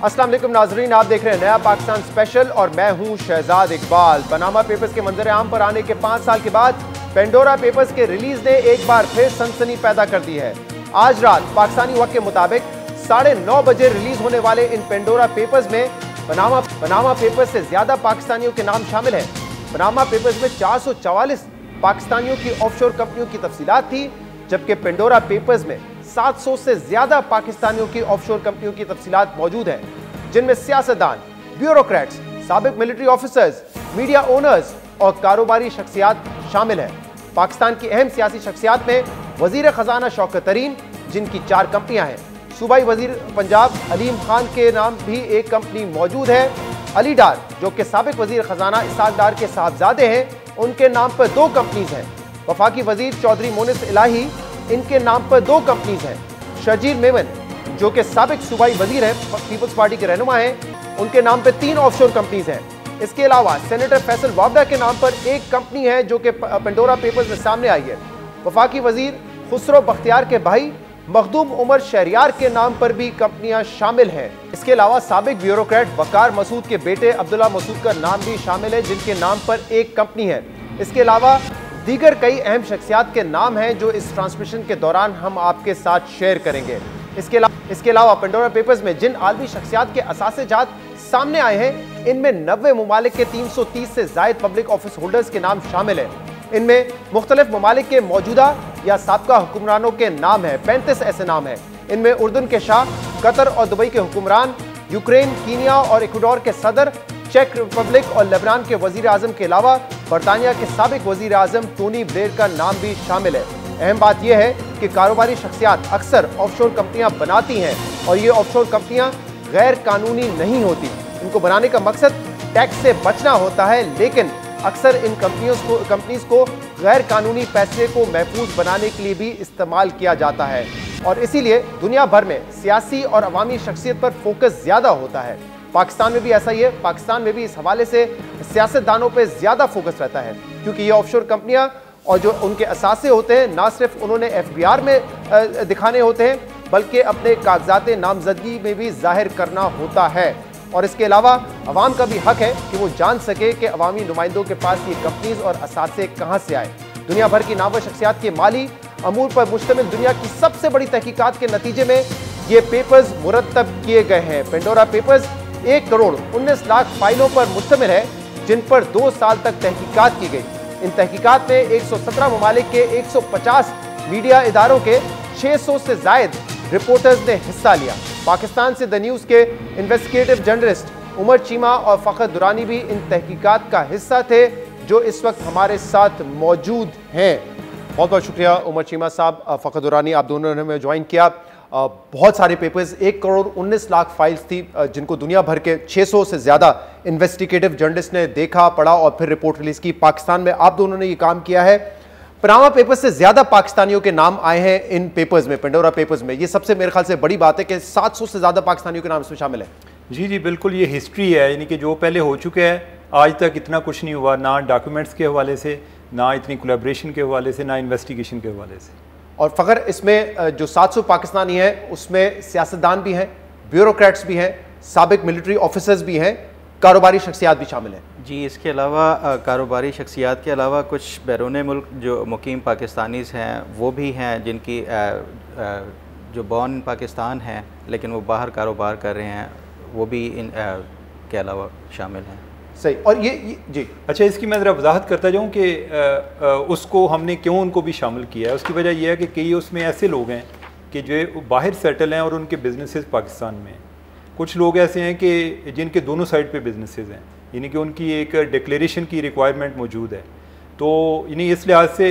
अस्सलाम वालेकुम नाजरीन, आप देख रहे हैं नया पाकिस्तान स्पेशल और मैं हूं शहजाद इकबाल। पनामा पेपर्स के मंजर आम पर आने के 5 साल के बाद पेंडोरा पेपर्स के रिलीज ने एक बार फिर सनसनी पैदा कर दी है। आज रात पाकिस्तानी वक्त के मुताबिक 9:30 बजे रिलीज होने वाले इन पेंडोरा पेपर्स में पनामा पेपर्स से ज्यादा पाकिस्तानियों के नाम शामिल है। पनामा पेपर्स में 444 पाकिस्तानियों की ऑफशोर कंपनियों की तफसीलात थी, जबकि पेंडोरा पेपर्स में 700 से ज्यादा पाकिस्तानियों की ऑफशोर कंपनियों की तफसीलात मौजूद हैं, जिनमें सियासतदान, ब्यूरोक्रेट्स, साबिक मिलिट्री ऑफिसर्स, मीडिया ओनर्स और कारोबारी शख्सियात शामिल हैं। पाकिस्तान की अहम सियासी शख्सियात में वजीर खजाना शौकत तरीन, जिनकी 4 कंपनियां हैं। सूबाई वजीर पंजाब अलीम खान के नाम भी एक कंपनी मौजूद है। अली डार, जो कि साबिक वजीर खजाना इसाक डार के साहबजादे हैं, उनके नाम पर 2 कंपनीज हैं। वफाकी वजीर चौधरी मोनिस इलाही, इनके नाम पर 2 कंपनीज हैं। शर्जील मेमन, जो कि साबिक सूबाई वजीर हैं, पीपल्स पार्टी के रहनुमा हैं, उनके नाम पे 3 ऑफशोर कंपनीज हैं। इसके अलावा सेनेटर फैसल वावडा के नाम पर एक कंपनी है जो कि पेंडोरा पेपर्स में सामने आई है। वफाकी वजीर खुसरो बख्तियार के भाई मखदूम उमर शहरियार के नाम पर भी कंपनियां शामिल हैं। इसके अलावा साबिक ब्यूरोक्रेट वकार मसूद के बेटे अब्दुल्ला मसूद का नाम भी शामिल है, जिनके नाम पर एक कंपनी है। इसके अलावा दीगर कई अहम शख्सियात के नाम हैं जो इस ट्रांसमिशन के दौरान हम आपके साथ शेयर करेंगे। इसके अलावा पेंडोरा पेपर्स में जिन आलमी शख्सियात के असासे-जात सामने आए हैं, इनमें 90 ममालिक के 330 से जायद पब्लिक ऑफिस होल्डर्स के नाम शामिल हैं। इनमें मुख्तलिफ ममालिक के मौजूदा या साबका हुक्मरानों के नाम हैं। 35 ऐसे नाम हैं। इनमें उर्दन के शाह, कतर और दुबई के हुक्मरान, यूक्रेन, कीनिया और इक्वाडोर के सदर, चेक रिपब्लिक और लेबनान के वजीर आजम के अलावा बरतानिया के साबिक वजीर आजम टोनी ब्लेयर का नाम भी शामिल है। अहम बात यह है कि कारोबारी शख्सियात अक्सर ऑफशोर कंपनियां बनाती हैं और ये ऑफशोर कंपनियां गैर कानूनी नहीं होती। इनको बनाने का मकसद टैक्स से बचना होता है, लेकिन अक्सर इन कंपनीज को गैर कानूनी पैसे को महफूज बनाने के लिए भी इस्तेमाल किया जाता है और इसीलिए दुनिया भर में सियासी और अवामी शख्सियत पर फोकस ज़्यादा होता है। पाकिस्तान में भी ऐसा ही है। पाकिस्तान में भी इस हवाले से सियासतदानों पे ज़्यादा फोकस रहता है, क्योंकि ये ऑफशोर कंपनियां और जो उनके असासे होते हैं, ना सिर्फ उन्होंने FBR में दिखाने होते हैं, बल्कि अपने कागजात नामजदगी में भी जाहिर करना होता है। और इसके अलावा अवाम का भी हक है कि वो जान सके कि अवामी नुमाइंदों के पास ये कंपनीज और असासे कहाँ से आए। दुनिया भर की नामवर शख्सियात के माली अमूर पर मुश्तमिल दुनिया की सबसे बड़ी तहकीकात के नतीजे में ये पेपर्स मुरतब किए गए हैं। पेंडोरा पेपर्स 1 करोड़ 19 लाख फाइलों पर मुश्तमिल है, जिन पर 2 साल तक तहकीकात की गई। इन तहकीकात में 117 ममालिक के 150 मीडिया इदारों के 600 से जायद रिपोर्टर्स ने हिस्सा लिया। पाकिस्तान से द न्यूज़ के इन्वेस्टिगेटिव जर्नलिस्ट उमर चीमा और फ़खर दुरानी भी इन तहकीकात का हिस्सा थे, जो इस वक्त हमारे साथ मौजूद हैं। बहुत बहुत शुक्रिया उमर चीमा साहब, फ़खर दुरानी, आप दोनों ने हमें ज्वाइन किया। बहुत सारे पेपर्स, 1 करोड़ 19 लाख फाइल्स थी, जिनको दुनिया भर के 600 से ज़्यादा इन्वेस्टिगेटिव जर्नलिस्ट ने देखा, पढ़ा और फिर रिपोर्ट रिलीज़ की। पाकिस्तान में आप दोनों ने ये काम किया है। पनामा पेपर्स से ज़्यादा पाकिस्तानियों के नाम आए हैं इन पेपर्स में, पेंडोरा पेपर्स में। ये सबसे मेरे ख्याल से बड़ी बात है कि 700 से ज़्यादा पाकिस्तानियों के नाम इसमें शामिल है। जी बिल्कुल, ये हिस्ट्री है, यानी कि जो पहले हो चुका है, आज तक इतना कुछ नहीं हुआ, ना डॉक्यूमेंट्स के हवाले से, ना इतनी कोलैबोरेशन के हवाले से, ना इन्वेस्टिगेशन के हवाले से। और फ़खर, इसमें जो 700 पाकिस्तानी हैं उसमें सियासतदान भी हैं, ब्यूरोक्रेट्स भी हैं, साबिक मिलिट्री ऑफिसर्स भी हैं, कारोबारी शख्सियात भी शामिल हैं। जी, इसके अलावा कारोबारी शख्सियात के अलावा कुछ बैरून मुल्क जो मुकीम पाकिस्तानीज़ हैं वो भी हैं, जिनकी जो बॉर्न पाकिस्तान हैं लेकिन वो बाहर कारोबार कर रहे हैं, वो भी इन के अलावा शामिल हैं। सही। और ये जी अच्छा, इसकी मैं ज़रा वजाहत करता जाऊँ कि उसको हमने क्यों उनको भी शामिल किया है। उसकी वजह यह है कि कई उसमें ऐसे लोग हैं कि जो बाहर सेटल हैं और उनके बिजनेसेस पाकिस्तान में। कुछ लोग ऐसे हैं कि जिनके दोनों साइड पे बिजनेसेस हैं, यानी कि उनकी एक डिक्लेरेशन की रिक्वायरमेंट मौजूद है। तो यानी इस लिहाज से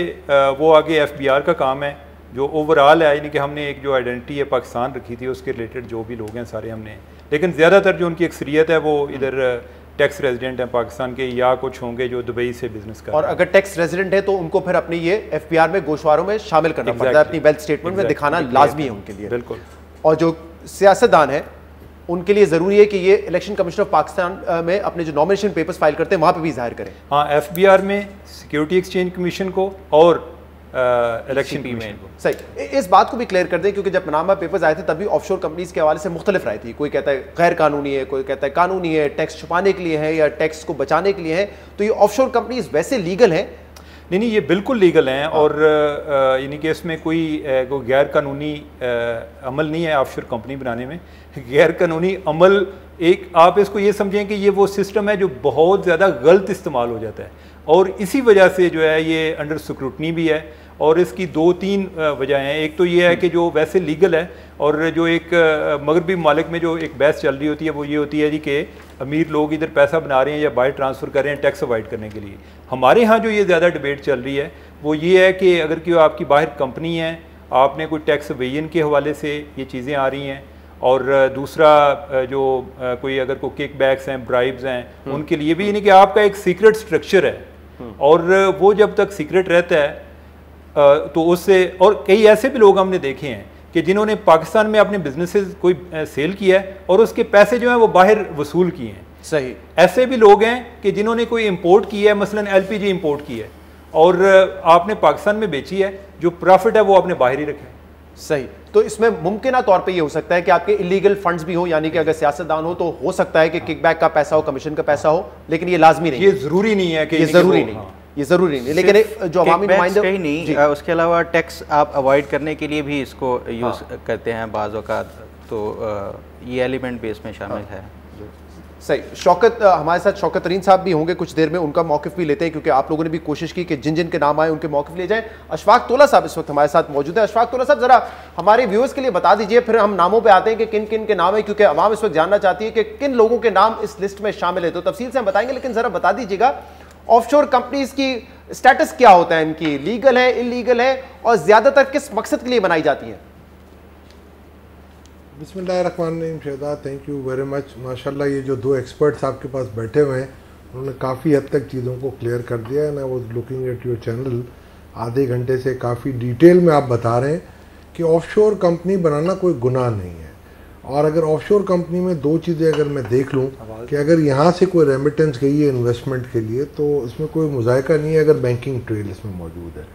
वो आगे FBR का काम है जो ओवरऑल है, यानी कि हमने एक जो आइडेंटिटी है पाकिस्तान रखी थी, उसके रिलेटेड जो भी लोग हैं सारे हमने, लेकिन ज़्यादातर जो उनकी अक्सरियत है वो इधर टैक्स रेजिडेंट हैं पाकिस्तान के, या कुछ होंगे जो दुबई से बिजनेस कर। और अगर टैक्स रेजिडेंट है तो उनको फिर अपने ये FBR में गोशवारों में शामिल करना पड़ता है, अपनी वेल्थ स्टेटमेंट में दिखाना लाजमी है उनके लिए। बिल्कुल। और जो सियासतदान है उनके लिए ज़रूरी है कि ये इलेक्शन कमीशन ऑफ पाकिस्तान में अपने जो नॉमिनेशन पेपर्स फाइल करते हैं वहाँ पे भी जाहिर करें। हाँ, FBR में सिक्योरिटी एक्सचेंज कमीशन को और इलेक्शन कमीशन को। सही, इस बात को भी क्लियर कर दें, क्योंकि जब पनामा पेपर्स आए थे तभी ऑफशोर कंपनीज के हवाले से मुख्तलिफ राय थी। कोई कहता है गैर कानूनी है, कोई कहता है कानूनी है, टैक्स छुपाने के लिए है या टैक्स को बचाने के लिए है। तो ये ऑफशोर कंपनीज वैसे लीगल हैं? नहीं, ये बिल्कुल लीगल हैं और यानी कि इसमें कोई गैर कानूनी अमल नहीं है ऑफशोर कंपनी बनाने में। गैर कानूनी अमल एक आप इसको ये समझें कि ये वो सिस्टम है जो बहुत ज़्यादा गलत इस्तेमाल हो जाता है और इसी वजह से जो है ये अंडर स्क्रूटनी भी है। और इसकी 2-3 वजह हैं। एक तो ये है कि जो वैसे लीगल है और जो एक मगरबी मालिक में जो एक बहस चल रही होती है वो ये होती है जी कि अमीर लोग इधर पैसा बना रहे हैं या बाहर ट्रांसफ़र कर रहे हैं टैक्स अवॉइड करने के लिए। हमारे यहाँ जो ये ज़्यादा डिबेट चल रही है वो ये है कि अगर कोई आपकी बाहर कंपनी है, आपने कोई टैक्स एवेजन के हवाले से ये चीज़ें आ रही हैं, और दूसरा जो कोई अगर कोई किक बैक्स हैं, ब्राइब्स हैं, उनके लिए भी यानी कि आपका एक सीक्रेट स्ट्रक्चर है और वो जब तक सीक्रेट रहता है तो उससे, और कई ऐसे भी लोग हमने देखे हैं कि जिन्होंने पाकिस्तान में अपने बिजनेसेस कोई सेल किया है और उसके पैसे जो हैं वो बाहर वसूल किए हैं। सही, ऐसे भी लोग हैं कि जिन्होंने कोई इंपोर्ट किया है, मसलन एलपीजी इंपोर्ट की है और आपने पाकिस्तान में बेची है, जो प्रॉफिट है वो आपने बाहर ही रखा है। सही, तो इसमें मुमकिन तौर पे ये हो सकता है कि आपके इलीगल फंड्स भी हो, यानी कि अगर सियासतदान हो तो हो सकता है कि किकबैक का पैसा हो, कमिशन का पैसा हो, लेकिन ये लाजमी नहीं, ये जरूरी नहीं है कि ये जरूरी नहीं, ये जरूरी नहीं, लेकिन जो अवामी नुमाइंदे कहीं नहीं, उसके अलावा टैक्स आप अवॉइड करने के लिए भी इसको यूज़ करते हैं बाज़ औक़ात, तो ये एलिमेंट भी इसमें शामिल है। सही, शौकत हमारे साथ शौकत तरीन साहब भी होंगे कुछ देर में, उनका मौक़िफ़ भी लेते हैं क्योंकि आप लोगों ने भी कोशिश की कि जिन जिन के नाम आए उनके मौक़िफ़ लिए जाएं। अशफाक तोला साहब इस वक्त हमारे साथ मौजूद है। अशफाक तोला साहब, ज़रा हमारे व्यूअर्स के लिए बता दीजिए, फिर हम नामों पे आते हैं कि किन किन के नाम है, क्योंकि अवाम इस वक्त जानना चाहती है कि किन लोगों के नाम इस लिस्ट में शामिल है। तो तफसील से हम बताएंगे, लेकिन ज़रा बता दीजिएगा ऑफशोर कंपनीज की स्टेटस क्या होता है, इनकी लीगल है, इलीगल है, और ज़्यादातर किस मकसद के लिए बनाई जाती है? बिस्मिल्लाहिर्रहमानिर्रहीम। Shahzad, thank you very much. माशाल्लाह ये जो 2 एक्सपर्ट्स आपके पास बैठे हुए हैं उन्होंने काफ़ी हद तक चीज़ों को क्लियर कर दिया है। I was looking at your channel, आधे घंटे से काफ़ी डिटेल में आप बता रहे हैं कि ऑफशोर कंपनी बनाना कोई गुनाह नहीं है। और अगर ऑफशोर कंपनी में 2 चीज़ें अगर मैं देख लूँ कि अगर यहाँ से कोई रेमिटेंस गई है इन्वेस्टमेंट के लिए तो इसमें कोई मुज़ायका नहीं है अगर बैंकिंग ट्रेल इसमें मौजूद है।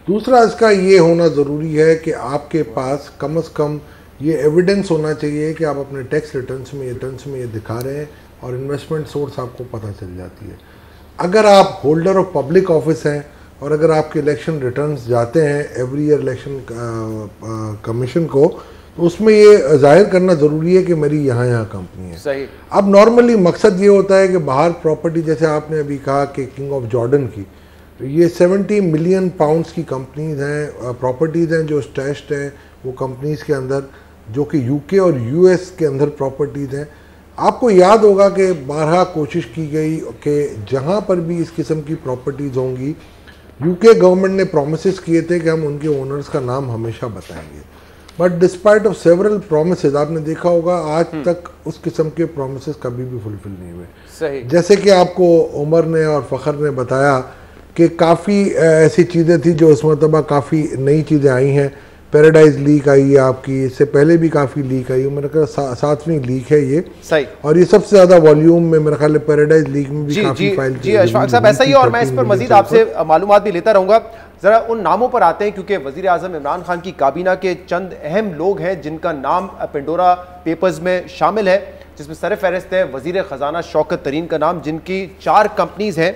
दूसरा, इसका ये होना ज़रूरी है कि आपके पास कम से कम ये एविडेंस होना चाहिए कि आप अपने टैक्स रिटर्न्स में ये दिखा रहे हैं और इन्वेस्टमेंट सोर्स आपको पता चल जाती है। अगर आप होल्डर ऑफ पब्लिक ऑफिस हैं और अगर आपके इलेक्शन रिटर्न्स जाते हैं एवरी ईयर इलेक्शन कमीशन को, तो उसमें ये जाहिर करना ज़रूरी है कि मेरी यहाँ कंपनी है। सही। अब नॉर्मली मकसद ये होता है कि बाहर प्रॉपर्टी, जैसे आपने अभी कहा कि किंग ऑफ जॉर्डन की, तो ये 70 मिलियन पाउंड्स की कंपनीज हैं, प्रॉपर्टीज़ हैं जो स्टैश्ड हैं वो कंपनीज़ के अंदर, जो कि यूके और यूएस के अंदर प्रॉपर्टीज़ हैं। आपको याद होगा कि बारहा कोशिश की गई कि जहाँ पर भी इस किस्म की प्रॉपर्टीज़ होंगी, यूके गवर्नमेंट ने प्रोमिसेस किए थे कि हम उनके ओनर्स का नाम हमेशा बताएंगे, but despite of several promises, आपने देखा होगा आज तक उस किस्म के प्रोमिसेस कभी भी फुलफिल नहीं हुए। सही। जैसे कि आपको उमर ने और फ़खर ने बताया कि काफ़ी ऐसी चीज़ें थी जो इस मरतबा काफ़ी नई चीज़ें आई हैं। पैराडाइज लीक आई है आपकी, इससे पहले भी काफ़ी लीक आई है, मेरा ख्याल 7वीं लीक है ये। सही। और ये सबसे ज़्यादा वॉल्यूम में मेरा ख्याल पैराडाइज लीक में भी काफ़ी फाइल जी अशफाक साहब, ऐसा ही, और मैं इस पर मजीद आपसे मालूमात भी लेता रहूँगा। ज़रा उन नामों पर आते हैं, क्योंकि वज़ीर आज़म इमरान खान की काबीना के चंद अहम लोग हैं जिनका नाम पेंडोरा पेपर्स में शामिल है, जिसमें सर फहरिस्त है वज़ीर ख़जाना शौकत तरीन का नाम, जिनकी 4 कंपनीज़ हैं,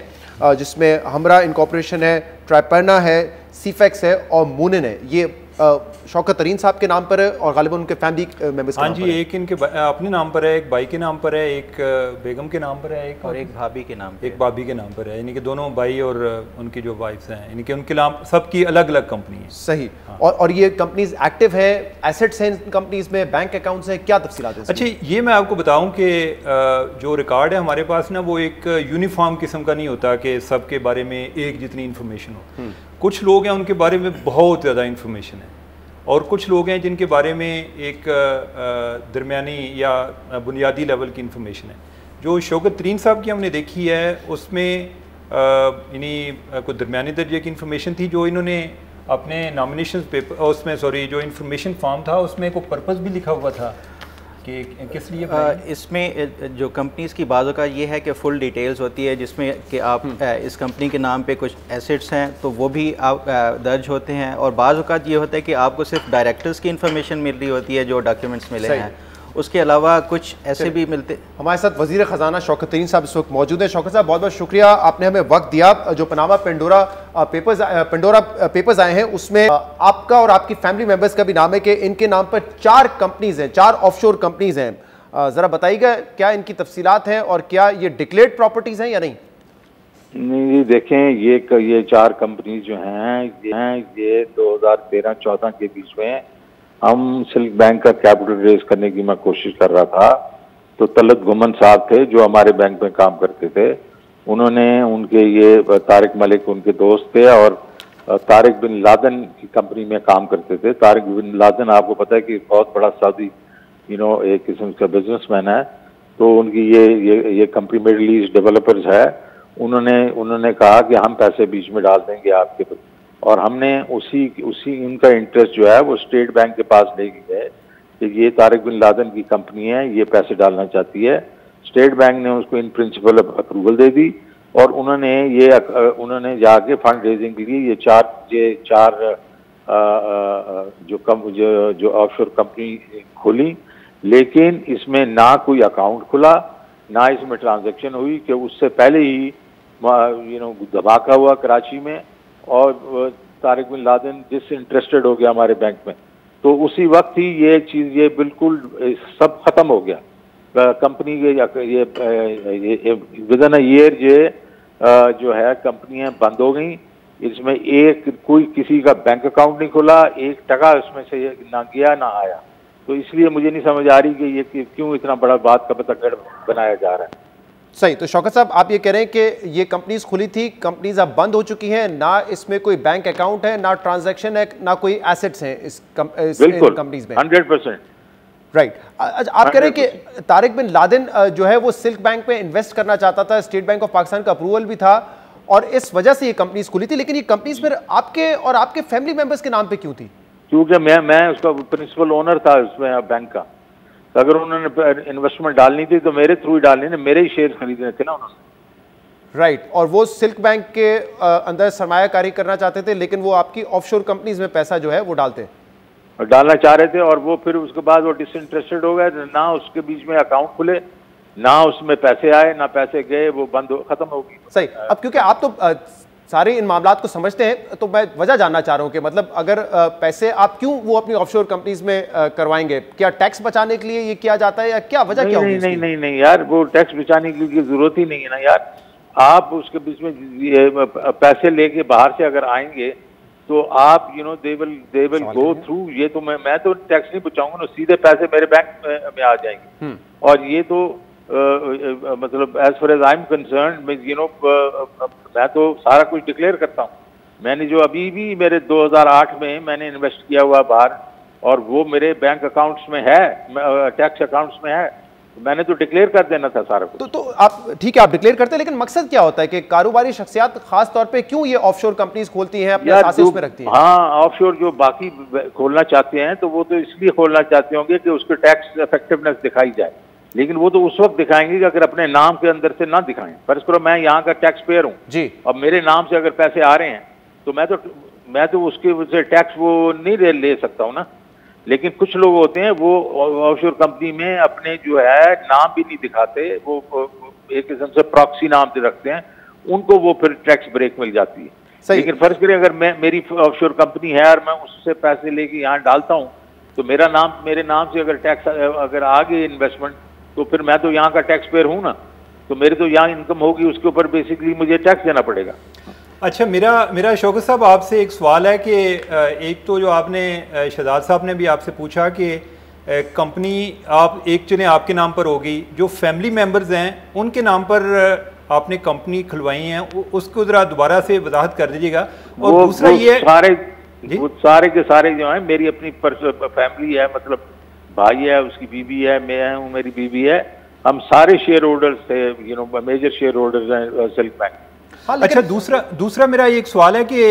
जिसमें हमरा इनकॉर्पोरेशन है, ट्राइपर्ना है, सीफेक्स है और मूनिन है। ये शौकत तरीन साहब के नाम पर है और गालिबन उनके फैमिली मेंबर्स के नाम पर है। एक इनके अपने नाम पर है, एक भाई के नाम पर है, एक बेगम के नाम पर है, एक और एक भाभी के नाम, एक भाभी के नाम पर है, यानी कि दोनों भाई और उनकी जो वाइफ्स हैं, यानी कि उनके नाम सबकी अलग अलग कंपनी है। सही। हाँ। और ये कंपनीज एक्टिव है, एसेट्स हैं इन कंपनीज में, बैंक अकाउंट्स हैं, क्या तफसीलात हैं? अच्छा, ये मैं आपको बताऊं कि जो रिकॉर्ड है हमारे पास ना, वो एक यूनिफॉर्म किस्म का नहीं होता कि सबके बारे में एक जितनी इन्फॉर्मेशन हो। कुछ लोग हैं उनके बारे में बहुत ज़्यादा इन्फॉर्मेशन है और कुछ लोग हैं जिनके बारे में एक दरमियानी या बुनियादी लेवल की इन्फॉर्मेशन है। जो शौकत तरीन साहब की हमने देखी है उसमें यानी कोई दरमियानी दर्जे की इन्फॉर्मेशन थी जो इन्होंने अपने नॉमिनेशन पेपर उसमें जो इन्फॉर्मेशन फॉर्म था उसमें कोई पर्पस भी लिखा हुआ था कि किस लिए इसमें जो कंपनीज़ की बाज़ों का ये है कि फुल डिटेल्स होती है, जिसमें कि आप इस कंपनी के नाम पे कुछ एसेट्स हैं तो वो भी आप दर्ज होते हैं, और बाज़ औक़ात ये होता है कि आपको सिर्फ डायरेक्टर्स की इन्फॉर्मेशन मिल रही होती है जो डॉक्यूमेंट्स मिले हैं, उसके अलावा कुछ ऐसे भी मिलते। हमारे साथ वज़ीर ख़जाना शौकत तरीन साहब इस वक्त मौजूद हैं। शौकत साहब, बहुत बहुत शुक्रिया, आपने हमें वक्त दिया। जो पनामा पेंडोरा पेपर्स आए हैं उसमें आपका और आपकी फैमिली मेंबर्स का भी नाम है कि इनके नाम पर 4 कंपनीज हैं, 4 ऑफशोर कंपनीज हैं। ज़रा बताइएगा क्या इनकी तफसीलात हैं और क्या ये डिक्लेयर्ड प्रॉपर्टीज़ हैं या नहीं? नहीं, देखें, ये 4 कंपनीज जो हैं ये 2013-14 के बीच में हम सिल्क बैंक का कैपिटल रेज करने की मैं कोशिश कर रहा था, तो तलत गुमन साहब थे जो हमारे बैंक में काम करते थे, उन्होंने उनके ये तारिक मलिक उनके दोस्त थे और तारिक बिन लादेन की कंपनी में काम करते थे। तारिक बिन लादेन आपको पता है कि बहुत बड़ा सऊदी एक किस्म का बिजनेसमैन है, तो उनकी ये कंपनी मिडल ईस्ट डेवलपर्स है। उन्होंने कहा कि हम पैसे बीच में डाल देंगे आपके, और हमने उसी इनका इंटरेस्ट जो है वो स्टेट बैंक के पास लेके गए कि ये तारिक बिन लादेन की कंपनी है, ये पैसे डालना चाहती है। स्टेट बैंक ने उसको इन प्रिंसिपल अप्रूवल दे दी और उन्होंने जाके फंड रेजिंग के लिए ये चार जो ऑफशोर कंपनी खोली, लेकिन इसमें ना कोई अकाउंट खुला, ना इसमें ट्रांजैक्शन हुई कि उससे पहले ही धमाका हुआ कराची में और तारिक बिन लादेन डिसइंटरेस्टेड हो गया हमारे बैंक में, तो उसी वक्त ही ये बिल्कुल सब खत्म हो गया। कंपनी के ये विदिन अ ईयर जो है कंपनियां बंद हो गई, इसमें कोई किसी का बैंक अकाउंट नहीं खुला, 1 टका उसमें से ना गया ना आया। तो इसलिए मुझे नहीं समझ आ रही कि ये क्यों इतना बड़ा बात का पता बनाया जा रहा है। सही, तो शौकत साहब आप ये कह रहे हैं कि ये कंपनीज खुली थी, कंपनीज अब बंद हो चुकी हैं, ना इसमें कोई बैंक अकाउंट है, ना ट्रांजैक्शन है, ना कोई एसेट्स हैं इस कंपनीज में। 100% राइट। आप कह रहे हैं कि तारिक बिन लादेन जो है वो सिल्क बैंक में इन्वेस्ट करना चाहता था, स्टेट बैंक ऑफ पाकिस्तान का अप्रूवल भी था और इस वजह से ये कंपनीज खुली थी, लेकिन ये कंपनीज फिर आपके और आपके फैमिली मेंबर्स के नाम पे क्यों थी? क्योंकि मैं उसका प्रिंसिपल ओनर था उसमें बैंक का, तो अगर उन्होंने इन्वेस्टमेंट डालनी थी तो मेरे थ्रू ही डालनी, मेरे ही शेयर खरीदने थे ना उन्होंने। राइट, और वो सिल्क बैंक के अंदर सरमायाकारी करना चाहते थे, लेकिन वो आपकी ऑफशोर कंपनीज में पैसा जो है वो डालना चाह रहे थे, और वो फिर उसके बाद वो डिसइंटरेस्टेड हो गए, ना उसके बीच में अकाउंट खुले, ना उसमें पैसे आए, ना पैसे गए, वो खत्म हो गई। सही। अब क्योंकि आप तो सारे इन मामलात को समझते हैं, तो मैं वजह जानना चाह रहा हूँ कि मतलब अगर पैसे आप क्यों वो अपनी ऑफशोर कंपनीज में करवाएंगे? क्या टैक्स बचाने के लिए ये किया जाता है या क्या वजह क्या होगी? नहीं यार, वो टैक्स बचाने की जरूरत ही नहीं है ना यार। आप उसके बीच में पैसे लेके बाहर से अगर आएंगे तो आप दे विल गो थ्रू, ये तो मैं तो टैक्स नहीं बचाऊंगा ना, सीधे पैसे मेरे बैंक में आ जाएंगे। और ये तो मतलब as far as I am concerned, मैं तो सारा कुछ डिक्लेयर करता हूँ। मैंने जो अभी भी मेरे 2008 में मैंने इन्वेस्ट किया हुआ बाहर, और वो मेरे बैंक अकाउंट्स में है, टैक्स अकाउंट्स में है, मैंने तो डिक्लेयर कर देना था सारा कुछ। तो आप ठीक है, आप डिक्लेयर करते हैं, लेकिन मकसद क्या होता है कि कारोबारी शख्सियात खास तौर पे क्यों ये ऑफशोर कंपनीज खोलती हैं, अपने साथ उसमें रखती हैं? हाँ, ऑफशोर जो बाकी खोलना चाहते हैं तो वो तो इसलिए खोलना चाहते होंगे कि उसके टैक्स इफेक्टिवनेस दिखाई जाए, लेकिन वो तो उस वक्त दिखाएंगे कि अगर अपने नाम के अंदर से ना दिखाएं। फर्ज करो मैं यहाँ का टैक्स पेयर हूँ जी, और मेरे नाम से अगर पैसे आ रहे हैं तो मैं तो उसके टैक्स वो नहीं ले सकता हूँ ना। लेकिन कुछ लोग होते हैं वो ऑफशोर कंपनी में अपने जो है नाम भी नहीं दिखाते, वो एक किस्म से प्रॉक्सी नाम से रखते हैं, उनको वो फिर टैक्स ब्रेक मिल जाती है। लेकिन फर्ज करें अगर मेरी ऑफशोर कंपनी है और मैं उससे पैसे लेके यहाँ डालता हूँ तो मेरे नाम से अगर टैक्स अगर आ गए इन्वेस्टमेंट, तो फिर मैं तो यहाँ का टैक्स पेयर हूँ ना, तो मेरी तो यहाँ इनकम होगी, उसके ऊपर बेसिकली मुझे टैक्स देना पड़ेगा। अच्छा, मेरा शौकत साहब आपसे एक सवाल है कि एक तो जो आपने शहजाद साहब ने भी आपसे पूछा कि कंपनी आप एक चुने आपके नाम पर होगी, जो फैमिली मेंबर्स हैं उनके नाम पर आपने कंपनी खुलवाई है, उसको ज़रा दोबारा से वजाहत कर दीजिएगा। और दूसरा ये सारे के सारे जो हैं मेरी अपनी फैमिली है, मतलब भाई है, उसकी बीवी है, मैं हूँ, मेरी बीवी है, हम सारे शेयर होल्डर्स थे, मेजर शेयर होल्डर्स हैं सिल्क बैंक। अच्छा, दूसरा मेरा एक सवाल है कि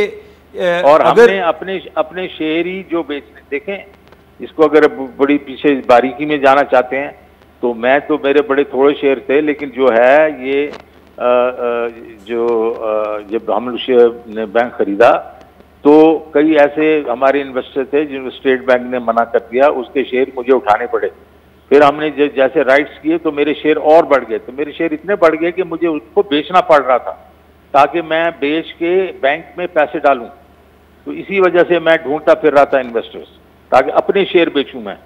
और हमने अपने शेयर ही जो बेचने, देखें इसको अगर बड़ी पीछे बारीकी में जाना चाहते हैं तो मैं तो, मेरे बड़े थोड़े शेयर थे, लेकिन जो है ये जब हम ने बैंक खरीदा तो कई ऐसे हमारे इन्वेस्टर थे जिनको स्टेट बैंक ने मना कर दिया, उसके शेयर मुझे उठाने पड़े। फिर हमने जैसे राइट्स किए तो मेरे शेयर और बढ़ गए, तो मेरे शेयर इतने बढ़ गए कि मुझे उसको बेचना पड़ रहा था ताकि मैं बेच के बैंक में पैसे डालूं। तो इसी वजह से मैं ढूंढता फिर रहा था इन्वेस्टर्स ताकि अपने शेयर बेचूं मैं।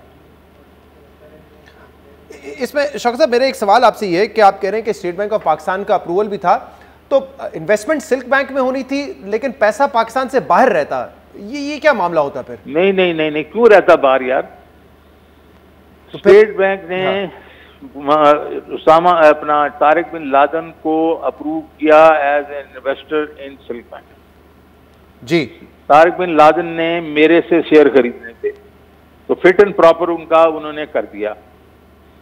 इसमें शौकत साहब मेरा एक सवाल आपसे ये है कि आप कह रहे हैं कि स्टेट बैंक ऑफ पाकिस्तान का अप्रूवल भी था, तो इन्वेस्टमेंट सिल्क बैंक में होनी थी लेकिन पैसा पाकिस्तान से बाहर रहता, ये क्या मामला होता फिर? नहीं नहीं नहीं नहीं, क्यों रहता बाहर यार? तो स्टेट बैंक ने उसामा अपना तारिक बिन लादन को अप्रूव किया as an investor in Silk Bank ji. Tariq bin Laden ने मेरे से शेयर खरीदने थे तो फिट एंड प्रॉपर उनका उन्होंने कर दिया।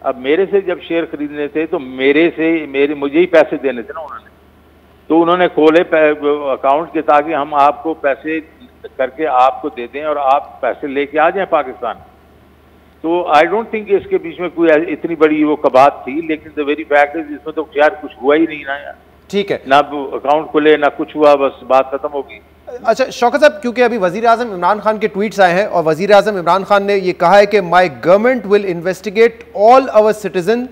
अब मेरे से जब शेयर खरीदने थे तो मुझे ही पैसे देने थे ना उन्होंने, तो उन्होंने खोले अकाउंट के ताकि हम आपको पैसे करके आपको दे दें और आप पैसे लेके आ जाएं पाकिस्तान। तो आई डोंट थिंक इसके बीच में कोई इतनी बड़ी वो कबात थी, लेकिन द वेरी फैक्ट इज इसमें तो यार कुछ हुआ ही नहीं ना यार। ठीक है, ना अकाउंट खुले ना कुछ हुआ, बस बात खत्म होगी। अच्छा शौकत साहब, क्योंकि अभी वजीर आजम इमरान खान के ट्वीट्स आए हैं और वजीर आजम इमरान खान ने ये कहा है कि my government will investigate all our citizen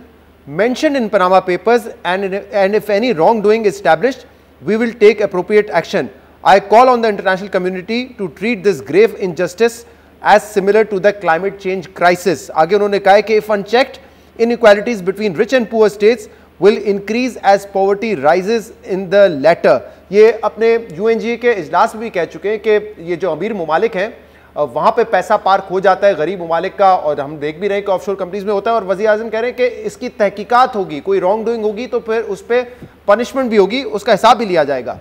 mention in Panama papers and if any wrongdoing established we will take appropriate action. I call on the international community to treat this grave injustice as similar to the climate change crisis. आगे उन्होंने कहा है कि if unchecked inequalities between rich and poor states will increase as poverty rises in the latter। ये अपने UNGA के इजलास में भी कह चुके हैं कि ये जो अमीर ममालिक हैं वहाँ पे पैसा पार्क हो जाता है गरीब ममालिक का, और हम देख भी रहे हैं कि ऑफशोर कंपनीज में होता है। और वज़ीर आज़म कह रहे हैं कि इसकी तहकीकात होगी, कोई रॉन्ग डूइंग होगी तो फिर उस पर पनिशमेंट भी होगी, उसका हिसाब भी लिया जाएगा।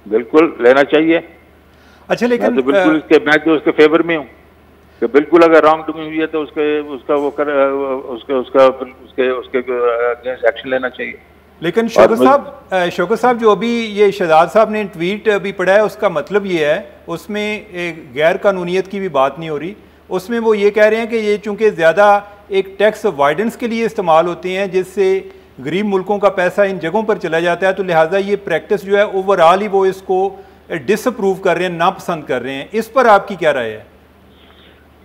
बिल्कुल लेना चाहिए। अच्छा, लेकिन मैं तो उसके फेवर में हूँ कि बिल्कुल अगर रॉन्ग डूइंग हुई है तो उसके अगेंस्ट एक्शन लेना चाहिए। लेकिन शौकत साहब जो अभी ये शहजाद साहब ने ट्वीट अभी पढ़ा है उसका मतलब ये है, उसमें एक गैर कानूनियत की भी बात नहीं हो रही। उसमें वो ये कह रहे हैं कि ये चूंकि ज़्यादा एक टैक्स अवॉइडेंस के लिए इस्तेमाल होते हैं जिससे गरीब मुल्कों का पैसा इन जगहों पर चला जाता है, तो लिहाजा ये प्रैक्टिस जो है ओवरऑल ही वो इसको डिसअप्रूव कर रहे हैं, नापसंद कर रहे हैं। इस पर आपकी क्या राय है?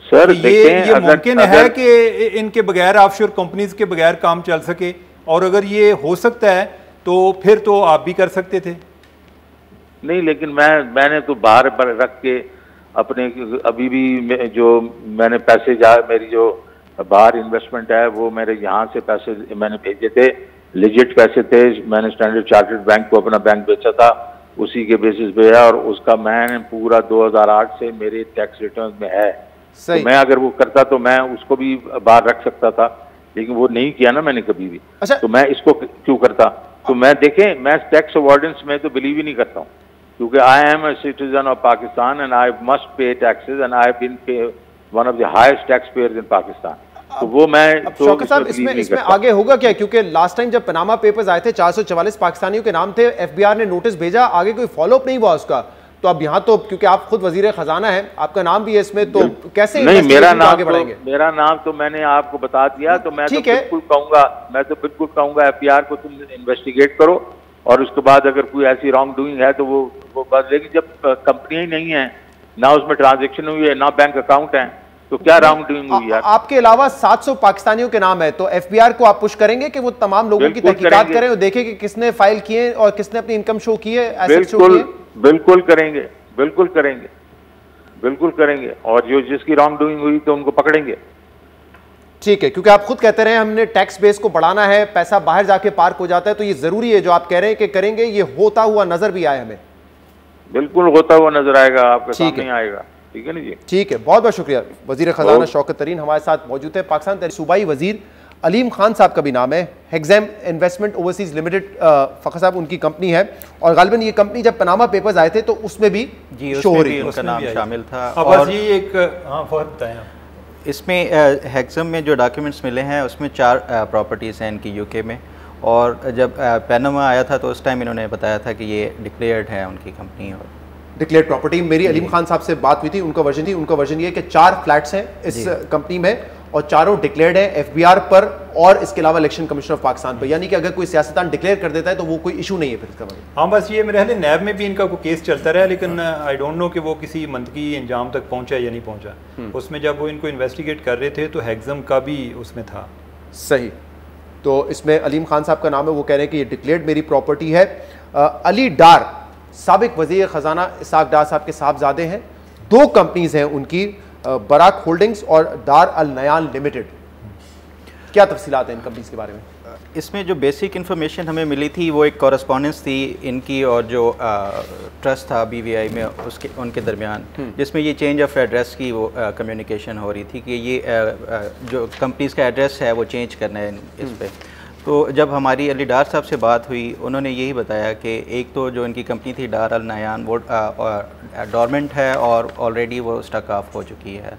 सर ये मुमकिन है कि इनके बगैर ऑफशोर कंपनीज के बगैर काम चल सके, और अगर ये हो सकता है तो फिर तो आप भी कर सकते थे। नहीं, लेकिन मैंने तो बाहर पर रख के अपने अभी भी जो मैंने पैसे मेरी जो बाहर इन्वेस्टमेंट है वो मेरे यहाँ से पैसे मैंने भेजे थे, लिजिट पैसे थे। मैंने स्टैंडर्ड चार्टर्ड बैंक को अपना बैंक बेचा था, उसी के बेसिस पे है, और उसका मैंने पूरा 2008 से मेरे टैक्स रिटर्न में है। तो मैं अगर वो करता तो मैं उसको भी बाहर रख सकता था, लेकिन वो नहीं किया ना मैंने कभी भी। अच्छा। तो मैं इसको क्यों करता? तो मैं टैक्स अवॉइडेंस में तो बिलीव ही नहीं करता हूँ, क्योंकि I am a citizen of Pakistan and I must pay taxes and I have been one of the highest tax payers in Pakistan. तो वो मैं तो शौकत साहब इसमें आगे होगा क्या? क्योंकि लास्ट टाइम जब पनामा पेपर्स आए थे 444 पाकिस्तानियों के नाम थे, FBI ने नोटिस भेजा, आगे कोई फॉलोअप नहीं हुआ उसका। तो अब यहाँ तो क्योंकि आप खुद वजीर खजाना है, आपका नाम भी है इसमें, तो कैसे नहीं मेरा नाम तो मैंने आपको बता दिया। तो मैं तो बिल्कुल कहूँगा FBR को तुम इन्वेस्टिगेट करो, और उसके बाद अगर कोई ऐसी रॉन्ग डूइंग है तो वो बात। लेकिन जब कंपनी ही नहीं है, ना उसमें ट्रांजेक्शन हुई है, ना बैंक अकाउंट है, तो क्या रॉन्ग डूइंग हुई यार? आपके अलावा 700 पाकिस्तानियों के नाम है, तो FBR को आप पुश करेंगे कि वो तमाम लोगों की तहकीकात करें और देखें कि किसने फाइल किए और किसने अपनी इनकम शो की है, एसेट शो किए? बिल्कुल करेंगे, और जो जिसकी रॉन्ग डूइंग हुई तो उनको पकड़ेंगे। ठीक है, क्योंकि आप खुद कहते रहे हमने टैक्स बेस को बढ़ाना है, पैसा बाहर जाके पार्क हो जाता है, तो ये जरूरी है जो आप कह रहे हैं कि करेंगे, ये होता हुआ नजर भी आए हमें। बिल्कुल होता हुआ नजर आएगा, आपके सामने आएगा। ठीक है ना जी? ठीक है, बहुत बहुत शुक्रिया। वजीर खजाना शौकत तरीन हमारे साथ मौजूद है। पाकिस्तान सूबाई वजीर अलीम खान साहब का भी नाम है। हेक्सैम इन्वेस्टमेंट ओवरसीज लिमिटेड फ़खर साहब उनकी कंपनी है, और गालिबन ये कंपनी जब पनामा पेपर्स आए थे तो उसमें भी उनका नाम शामिल था। और ये एक फर्क बताएं इसमें हेक्सैम में जो डॉक्यूमेंट्स मिले हैं उसमें 4 प्रॉपर्टीज़ हैं इनकी UK में, और जब पनामा आया था तो उस टाइम इन्होंने बताया था कि ये डिक्लेयर्ड है उनकी कंपनी। और डिक्लेयर्ड प्रॉपर्टी। मेरी अलीम खान साहब से बात हुई थी, उनका वर्जन ये कि 4 फ्लैट्स हैं इस कंपनी में और चारों डिक्लेयर्ड है एफबीआर पर और इसके अलावा इलेक्शन कमीशन ऑफ पाकिस्तान पर, यानी कि अगर कोई सियासतदान डिक्लेयर कर देता है तो वो कोई इशू नहीं है फिर इसका मतलब। हाँ बस ये मेरे ख्याल नैब में भी इनका कोई केस चलता रहा, लेकिन आई डोंट नो कि वो किसी मंतकी अंजाम तक पहुंचा या नहीं पहुंचा। उसमें जब वो इनको इन्वेस्टिगेट कर रहे थे तो हैग्जम का भी उसमें था। सही, तो इसमें अलीम खान साहब का नाम है, वो कह रहे हैं कि ये डिक्लेयर्ड मेरी प्रॉपर्टी है। अली डार साबिक वज़ीर ख़जाना इसाक डार साहब के साहबजादे हैं। 2 कंपनीज हैं उनकी, बराक होल्डिंग्स और दार अल नयान लिमिटेड। क्या तफसीलात हैं इन कंपनीज के बारे में? इसमें जो बेसिक इन्फॉर्मेशन हमें मिली थी वो एक कॉरेस्पॉन्डेंस थी इनकी और जो ट्रस्ट था बीवीआई में उसके उनके दरमियान, जिसमें ये चेंज ऑफ एड्रेस की वो कम्युनिकेशन हो रही थी कि ये जो कंपनीज का एड्रेस है वो चेंज करना है इस पर। तो जब हमारी अली डार साहब से बात हुई, उन्होंने यही बताया कि एक तो जो इनकी कंपनी थी दार अल नयान वो डोरमेंट है और ऑलरेडी वो स्टक ऑफ हो चुकी है,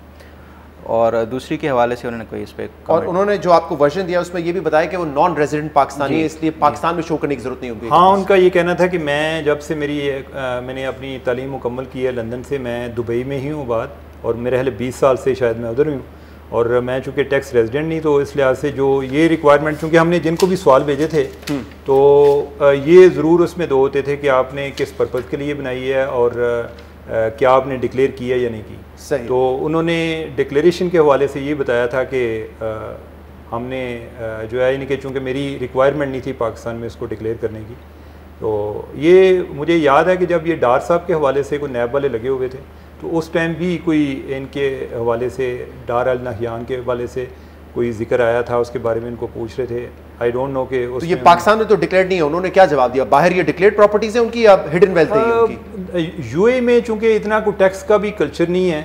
और दूसरी के हवाले से उन्होंने कोई इस पर, और उन्होंने जो आपको वर्जन दिया उसमें ये भी बताया कि वो नॉन रेजिडेंट पाकिस्तानी है, इसलिए पाकिस्तान में शो करने की जरूरत नहीं होगी। हाँ, उनका ये कहना था कि मैं जब से मैंने अपनी तालीम मुकम्मल की है लंदन से, मैं दुबई में ही हूँ बात, और मेरे हाल 20 साल से शायद मैं उधर ही हूँ, और मैं चूँकि टैक्स रेजिडेंट नहीं, तो इस लिहाज से जो ये रिक्वायरमेंट, चूँकि हमने जिनको भी सवाल भेजे थे तो ये ज़रूर उसमें 2 होते थे कि आपने किस पर्पज़ के लिए बनाई है और क्या आपने डिक्लेयर किया या नहीं की। सही। तो उन्होंने डिक्लेरेशन के हवाले से ये बताया था कि हमने जो है इनके, चूँकि मेरी रिक्वायरमेंट नहीं थी पाकिस्तान में इसको डिक्लेयर करने की, तो ये मुझे याद है कि जब ये डार साहब के हवाले से कोई नैब वाले लगे हुए थे तो उस टाइम भी कोई इनके हवाले से दार अल नहयान के हवाले से कोई जिक्र आया था, उसके बारे में इनको पूछ रहे थे। आई डोंट नो कि तो ये पाकिस्तान में तो डिक्लेयर्ड नहीं है, उन्होंने क्या जवाब दिया? बाहर ये डिक्लेयर्ड प्रॉपर्टीज है उनकी या हिडन वेल्थ है उनकी? यूए में चूँकि इतना कोई टैक्स का भी कल्चर नहीं है,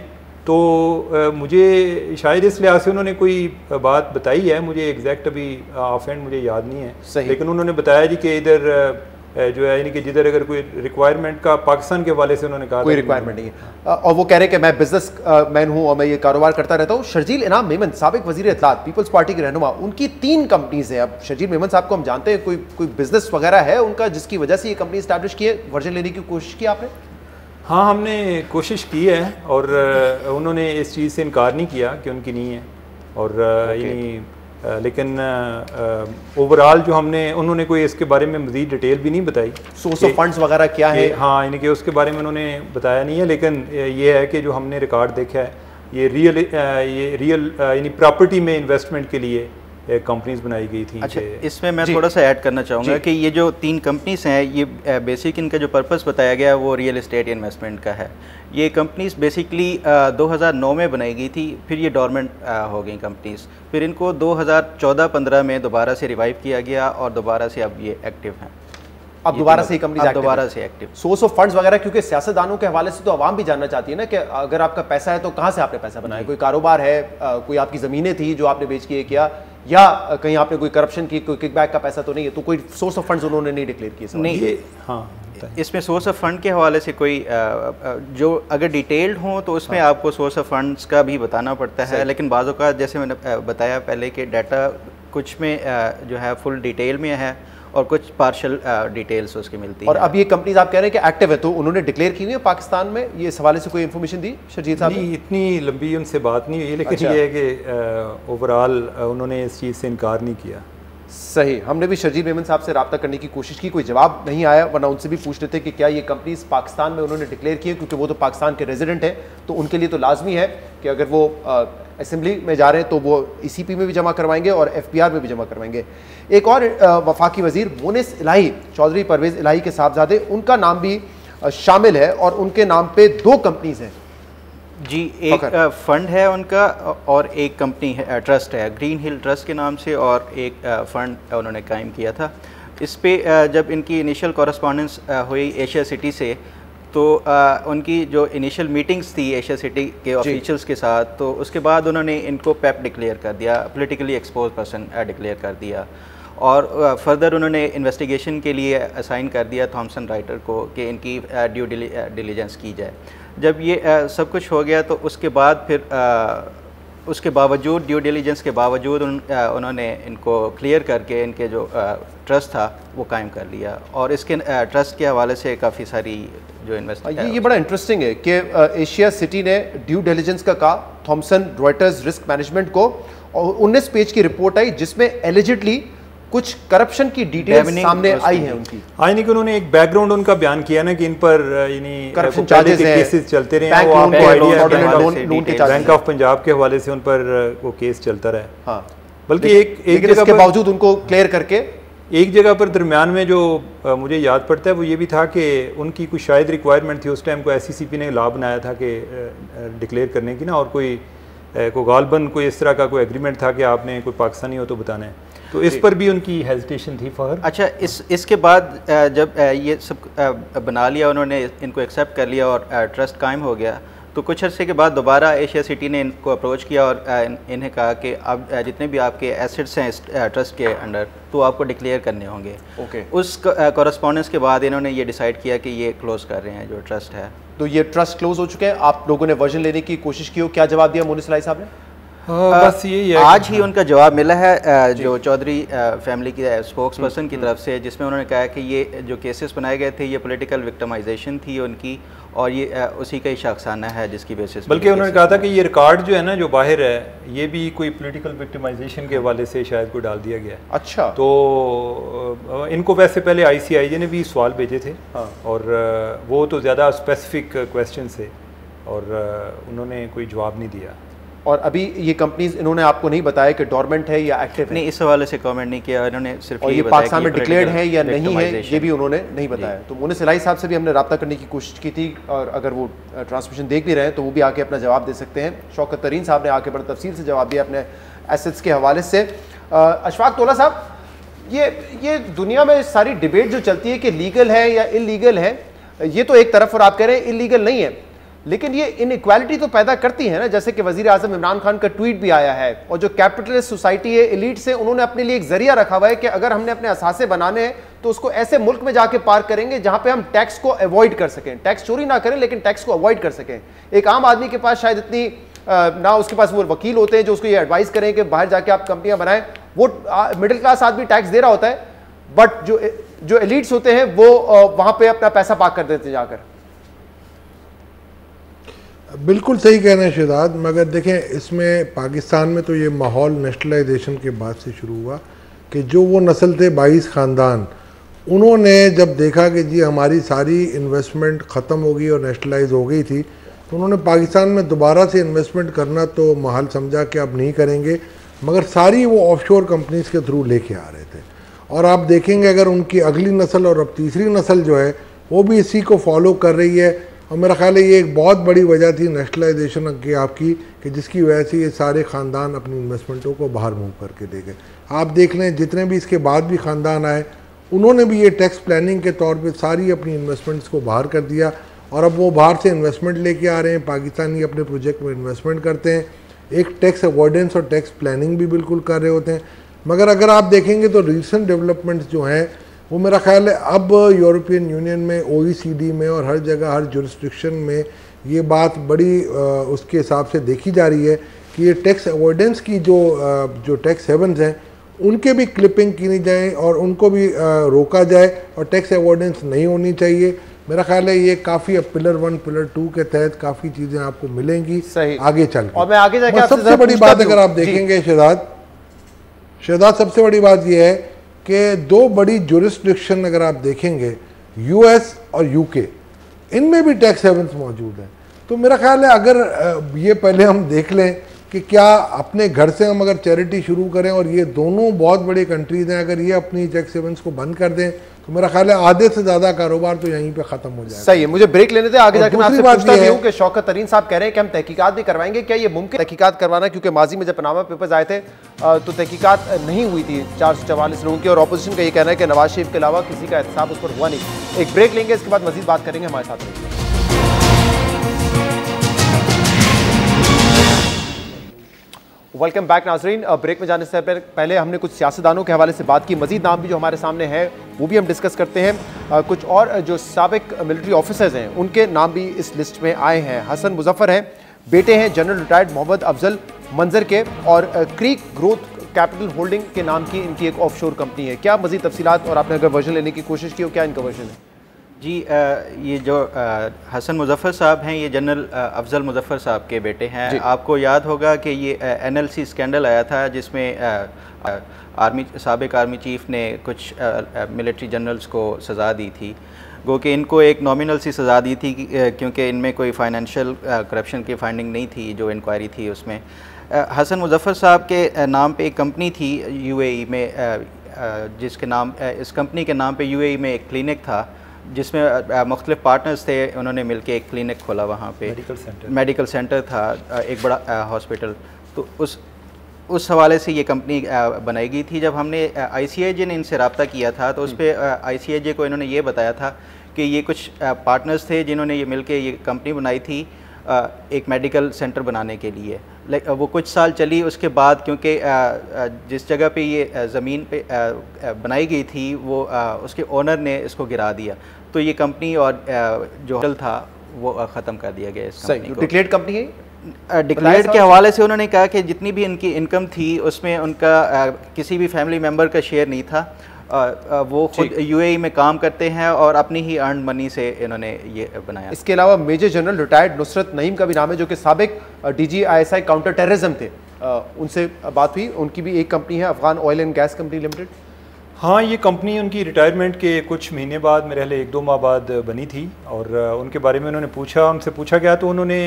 तो मुझे शायद इस लिहाज से उन्होंने कोई बात बताई है, मुझे एग्जैक्ट अभी ऑफ हैंड मुझे याद नहीं है, लेकिन उन्होंने बताया जी कि इधर जो है यानी कि जिधर अगर कोई रिक्वायरमेंट का पाकिस्तान के हवाले से उन्होंने कहा कोई रिक्वायरमेंट नहीं है, और वो कह रहे हैं कि मैं बिजनेस मैन हूँ और मैं ये कारोबार करता रहता हूँ। शर्जील इनाम मेमन साबिक वजीर इत्तलात पीपल्स पार्टी के रहनुमा, उनकी 3 कंपनीज हैं। अब शर्जील मेमन साहब को हम जानते हैं, कोई बिजनेस वगैरह है उनका जिसकी वजह से ये कंपनी स्टैब्लिश की है? वर्जन लेने की कोशिश की आपने? हाँ, हमने कोशिश की है और उन्होंने इस चीज़ से इनकार नहीं किया कि उनकी नहीं है, और यानी लेकिन ओवरऑल जो उन्होंने कोई इसके बारे में मज़ीद डिटेल भी नहीं बताई, सोर्स ऑफ फंड्स वगैरह क्या है। हाँ, यानी कि उसके बारे में उन्होंने बताया नहीं है, लेकिन ये है कि जो हमने रिकॉर्ड देखा है ये रियल यानी प्रॉपर्टी में इन्वेस्टमेंट के लिए कंपनीज बनाई गई थी। अच्छा, इसमें मैं थोड़ा सा ऐड करना चाहूँगा कि ये जो 3 कंपनीज हैं, ये बेसिक इनका जो पर्पस बताया गया वो रियल एस्टेट इन्वेस्टमेंट का है। ये कंपनीज बेसिकली 2009 में बनाई गई थी, फिर ये डोरमेंट हो गई कंपनीज, फिर इनको 2014-15 में दोबारा से रिवाइव किया गया और दोबारा से अब ये एक्टिव हैं। अब दोबारा से कंपनी दोबारा से एक्टिव। सोर्स ऑफ फंड्स वगैरह, क्योंकि सियासतदानों के हवाले से तो आवाम भी जानना चाहती है ना कि अगर आपका पैसा है तो कहाँ से आपने पैसा बनाया? कोई कारोबार है, कोई आपकी ज़मीनें थी जो आपने बेच के किया, या कहीं आपने कोई करप्शन की, कोई किकबैक का पैसा तो नहीं है? तो कोई सोर्स ऑफ फंड्स उन्होंने नहीं डिक्लेयर किए? नहीं, हाँ, इसमें सोर्स ऑफ फंड के हवाले से कोई जो अगर डिटेल्ड हो तो उसमें आपको सोर्स ऑफ फंड्स का भी बताना पड़ता है, लेकिन बाज़ औक़ात जैसे मैंने बताया पहले कि डाटा कुछ में जो है फुल डिटेल में है और कुछ पार्शल डिटेल्स उसकी मिलती है। और अब ये कंपनीज आप कह रहे हैं कि एक्टिव है, तो उन्होंने डिक्लेयर की हुई है पाकिस्तान में? ये इस हवाले से कोई इन्फॉर्मेशन दी शर्जील साहब? नहीं, इतनी लंबी उनसे बात नहीं हुई, लेकिन ये है कि ओवरऑल उन्होंने इस चीज़ से इनकार नहीं किया। सही, हमने भी शर्जील मेमन साहब से रब्ता करने की कोशिश की, कोई जवाब नहीं आया, वरना उनसे भी पूछ रहे थे कि क्या ये कंपनीज पाकिस्तान में उन्होंने डिक्लेयर की है, क्योंकि वो तो पाकिस्तान के रेजिडेंट हैं, तो उनके लिए तो लाजमी है कि अगर वो असेंबली में जा रहे हैं तो वो ECP में भी जमा करवाएंगे और FPR में भी जमा करवाएंगे। एक और वफाकी वजीर मोनिस इलाही, चौधरी परवेज़ इलाही के साहबजादे, उनका नाम भी शामिल है और उनके नाम पे 2 कंपनीज हैं जी। एक फंड है उनका और एक कंपनी है, ट्रस्ट है ग्रीन हिल ट्रस्ट के नाम से, और एक फंड उन्होंने कायम किया था। इस पे जब इनकी इनिशियल कॉरेस्पॉन्डेंस हुई एशिया सिटी से, तो उनकी जो इनिशियल मीटिंग्स थी एशिया सिटी के ऑफिशियल्स के साथ, तो उसके बाद उन्होंने इनको पेप डिक्लेयर कर दिया, पॉलिटिकली एक्सपोज पर्सन डिक्लेयर कर दिया, और फर्दर उन्होंने इन्वेस्टिगेशन के लिए असाइन कर दिया थॉमसन राइटर को कि इनकी ड्यू डिलीजेंस की जाए। जब ये सब कुछ हो गया तो उसके बाद फिर उसके बावजूद, ड्यू डिलीजेंस के बावजूद उन्होंने इनको क्लियर करके इनके जो ट्रस्ट था वो कायम कर लिया, और इसके ट्रस्ट के हवाले से काफ़ी सारी जो ये बड़ा इंटरेस्टिंग है कि एशिया सिटी ने ड्यू डिलीजेंस का कहा, थॉमसन रॉयटर्स रिस्क मैनेजमेंट को, और 19 पेज की रिपोर्ट आई जिसमें एलिजिडली कुछ करप्शन की डिटेल्स सामने आई है उनकी। आई नहीं कि उन्होंने एक बैकग्राउंड उनका बयान किया ना कि इन पर करप्शन चार्जेस हैं, केसेस चलते रहे हैं, वो आपको आइडिया बैंक ऑफ पंजाब के हवाले से उन पर वो केस चलता रहा है। हाँ, बल्कि एक जगह के बावजूद उनको क्लियर करके एक जगह पर दरमियान में जो मुझे याद पड़ता है वो ये भी था कि उनकी कुछ शायद रिक्वायरमेंट थी उस टाइम को, SECP ने लॉ बनाया था कि डिक्लेयर करने की ना, और कोई गालबन कोई इस तरह का कोई एग्रीमेंट था कि आपने कोई पाकिस्तानी हो तो बताना है, तो इस पर भी उनकी हेजिटेशन थी फहर। अच्छा, इसके बाद जब ये सब बना लिया उन्होंने, इनको एक्सेप्ट कर लिया और ट्रस्ट कायम हो गया, तो कुछ अर्से के बाद दोबारा एशिया सिटी ने इनको अप्रोच किया और इन्हें कहा कि अब जितने भी आपके एसेट्स हैं इस ट्रस्ट के अंडर तो आपको डिक्लेयर करने होंगे। ओके। उस कॉरेस्पॉन्डेंस के बाद इन्होंने ये डिसाइड किया कि ये क्लोज़ कर रहे हैं जो ट्रस्ट है। तो ये ट्रस्ट क्लोज हो चुके हैं, आप लोगों ने वर्जन लेने की कोशिश की हो, क्या जवाब दिया मोनी सलाई साहब ने? बस यही है, आज ही उनका जवाब मिला है जो चौधरी फैमिली की स्पोक्स पर्सन की तरफ से, जिसमें उन्होंने कहा कि ये जो केसेस बनाए गए थे ये पॉलिटिकल विक्टिमाइजेशन थी उनकी, और ये उसी का ही शख्साना है जिसकी बेसिस, बल्कि उन्होंने कहा था कि ये रिकॉर्ड जो है ना जो बाहर है ये भी कोई पॉलिटिकल विक्टिमाइजेशन के हवाले से शायद कोई डाल दिया गया है। अच्छा। तो इनको वैसे पहले ICIJ ने भी सवाल भेजे थे। हाँ। और वो तो ज़्यादा स्पेसिफिक क्वेश्चन थे और उन्होंने कोई जवाब नहीं दिया। और अभी ये कंपनीज इन्होंने आपको नहीं बताया कि डोरमेंट है या एक्टिव है? नहीं, इस हवाले से कमेंट नहीं किया इन्होंने, सिर्फ ये पाकिस्तान में डिक्लेयर्ड है या नहीं है ये भी उन्होंने नहीं बताया। तो मोनी सलाई साहब से भी हमने रब्ता करने की कोशिश की थी, और अगर वो ट्रांसमिशन देख भी रहे हैं तो वो भी आके अपना जवाब दे सकते हैं। शौकत तरीन साहब ने आके बड़ी तफसील से जवाब दिया अपने एसेट्स के हवाले से। अशफाक तोला साहब, ये दुनिया में सारी डिबेट जो चलती है कि लीगल है या इलीगल है, ये तो एक तरफ, और आप कह रहे हैं इलीगल नहीं है, लेकिन ये इनइक्वालिटी तो पैदा करती है ना। जैसे कि वजीर आजम इमरान खान का ट्वीट भी आया है, और जो कैपिटलिस्ट सोसाइटी है, एलीट से, उन्होंने अपने लिए एक जरिया रखा हुआ है कि अगर हमने अपने असासे बनाने हैं तो उसको ऐसे मुल्क में जाके पार करेंगे जहां पे हम टैक्स को अवॉइड कर सकें, टैक्स चोरी ना करें लेकिन टैक्स को अवॉइड कर सकें। एक आम आदमी के पास शायद इतनी ना उसके पास वो वकील होते हैं जो उसको ये एडवाइस करें कि बाहर जाके आप कंपनियां बनाएं, वो मिडिल क्लास आदमी टैक्स दे रहा होता है, बट जो एलीट्स होते हैं वो वहां पे अपना पैसा पार्क कर देते हैं जाकर। बिल्कुल सही कह रहे हैं शहजाद, मगर देखें इसमें पाकिस्तान में तो ये माहौल नेशनलाइजेशन के बाद से शुरू हुआ कि जो वो नस्ल थे 22 ख़ानदान, उन्होंने जब देखा कि जी हमारी सारी इन्वेस्टमेंट ख़त्म हो गई और नेशनलाइज हो गई थी, तो उन्होंने पाकिस्तान में दोबारा से इन्वेस्टमेंट करना तो महल समझा कि अब नहीं करेंगे, मगर सारी वो ऑफशोर कंपनीज़ के थ्रू लेके आ रहे थे। और आप देखेंगे अगर उनकी अगली नस्ल और अब तीसरी नस्ल जो है वो भी इसी को फॉलो कर रही है, और मेरा ख्याल है ये एक बहुत बड़ी वजह थी नेशनलाइजेशन की आपकी, कि जिसकी वजह से ये सारे ख़ानदान अपनी इन्वेस्टमेंटों को बाहर मूव करके दे गए। आप देख लें जितने भी इसके बाद भी ख़ानदान आए उन्होंने भी ये टैक्स प्लानिंग के तौर पे सारी अपनी इन्वेस्टमेंट्स को बाहर कर दिया, और अब वो बाहर से इन्वेस्टमेंट लेके आ रहे हैं, पाकिस्तानी अपने प्रोजेक्ट में इन्वेस्टमेंट करते हैं, एक टैक्स अवॉइडेंस और टैक्स प्लानिंग भी बिल्कुल कर रहे होते हैं। मगर अगर आप देखेंगे तो रिसेंट डेवलपमेंट्स जो हैं वो मेरा ख्याल है अब यूरोपियन यूनियन में, OECD में और हर जगह हर जुरिस्डिक्शन में ये बात बड़ी उसके हिसाब से देखी जा रही है कि ये टैक्स अवॉइडेंस की जो टैक्स हेवन्स हैं उनके भी क्लिपिंग की नहीं जाए और उनको भी रोका जाए, और टैक्स अवॉइडेंस नहीं होनी चाहिए। मेरा ख्याल है ये काफ़ी अब पिलर 1 पिलर 2 के तहत काफ़ी चीज़ें आपको मिलेंगी आगे चल के। और मैं आगे जाके सबसे बड़ी बात अगर आप देखेंगे शहजाद सबसे बड़ी बात यह है कि दो बड़ी जुरिस्डिक्शन अगर आप देखेंगे US और UK, इनमें भी टैक्स हेवन्स मौजूद हैं। तो मेरा ख्याल है अगर ये पहले हम देख लें कि क्या अपने घर से हम अगर चैरिटी शुरू करें, और ये दोनों बहुत बड़ी कंट्रीज़ हैं, अगर ये अपनी टैक्स हेवन्स को बंद कर दें तो मेरा ख्याल है आधे से ज़्यादा कारोबार तो यहीं पे ख़त्म हो जाएगा। सही है, मुझे ब्रेक लेने दें, आगे जाकर मैं आपसे पूछता भी हूं कि शौकत तरीन साहब कह रहे हैं कि हम तहकीकात भी करवाएंगे, क्या ये मुमकिन तहकीकात करवाना? क्योंकि माजी में जब पनामा पेपर्स आए थे तो तहकीकात नहीं हुई थी 444 लोगों की, और अपोजिशन का ये कहना है कि नवाज शरीफ के अलावा किसी का एहतसाब उस पर हुआ नहीं। एक ब्रेक लेंगे, इसके बाद मजीद बात करेंगे, हमारे साथ रहिए। वेलकम बैक नाजरीन। ब्रेक में जाने से पहले हमने कुछ सियासतदानों के हवाले से बात की, मजीद नाम भी जो हमारे सामने है वो भी हम डिस्कस करते हैं। कुछ और जो साबिक मिलिट्री ऑफिसर्स हैं उनके नाम भी इस लिस्ट में आए हैं। हसन मुजफ्फर हैं, बेटे हैं जनरल रिटायर्ड मोहम्मद अफजल मंजर के और क्रीक ग्रोथ कैपिटल होल्डिंग के नाम की इनकी एक ऑफशोर कंपनी है। क्या मजीद तफसीलात, और आपने अगर वर्जन लेने की कोशिश की हो, क्या इनका वर्जन है? जी, ये जो हसन मुजफ्फर साहब हैं, ये जनरल अफजल मुजफ्फर साहब के बेटे हैं। आपको याद होगा कि ये NLC स्कैंडल आया था जिसमें साबिक आर्मी चीफ ने कुछ मिलिट्री जनरल्स को सज़ा दी थी। गो कि इनको एक नॉमिनल सी सज़ा दी थी क्योंकि इनमें कोई फाइनेंशियल करप्शन की फाइंडिंग नहीं थी जो इंक्वायरी थी उसमें। हसन मुजफ्फर साहब के नाम पे एक कंपनी थी UAE में, जिसके नाम इस कंपनी के नाम पे UAE में एक क्लिनिक था जिसमें मुख्तलिफ पार्टनर्स थे। उन्होंने मिलके एक क्लिनिक खोला वहाँ पे, मेडिकल सेंटर था, एक बड़ा हॉस्पिटल। तो उस हवाले से ये कंपनी बनाई गई थी। जब हमने ICIJ ने इनसे रब्ता किया था तो उस पर ICIJ को इन्होंने ये बताया था कि ये कुछ पार्टनर्स थे जिन्होंने ये मिलके ये कंपनी बनाई थी एक मेडिकल सेंटर बनाने के लिए। वो कुछ साल चली, उसके बाद क्योंकि जिस जगह पे ये ज़मीन पे बनाई गई थी वो उसके ओनर ने इसको गिरा दिया, तो ये कंपनी और जो होटल था वो ख़त्म कर दिया गया। इस कंपनी को डिक्लेयर्ड कंपनी है। डिक्लेयर्ड के हवाले से उन्होंने कहा कि जितनी भी इनकी इनकम थी उसमें उनका किसी भी फैमिली मेम्बर का शेयर नहीं था। वो खुद UAE में काम करते हैं और अपनी ही अर्न मनी से इन्होंने ये बनाया। इसके अलावा major general retired Nusrat Naeem का भी नाम है, जो कि साबिक DG ISI काउंटर टेररिज्म थे। उनसे बात हुई, उनकी भी एक कंपनी है Afghan oil and gas company limited. हाँ, ये कंपनी उनकी रिटायरमेंट के कुछ महीने बाद, मेरे ख्याल 1-2 माह बाद बनी थी और उनके बारे में उनसे पूछा गया तो उन्होंने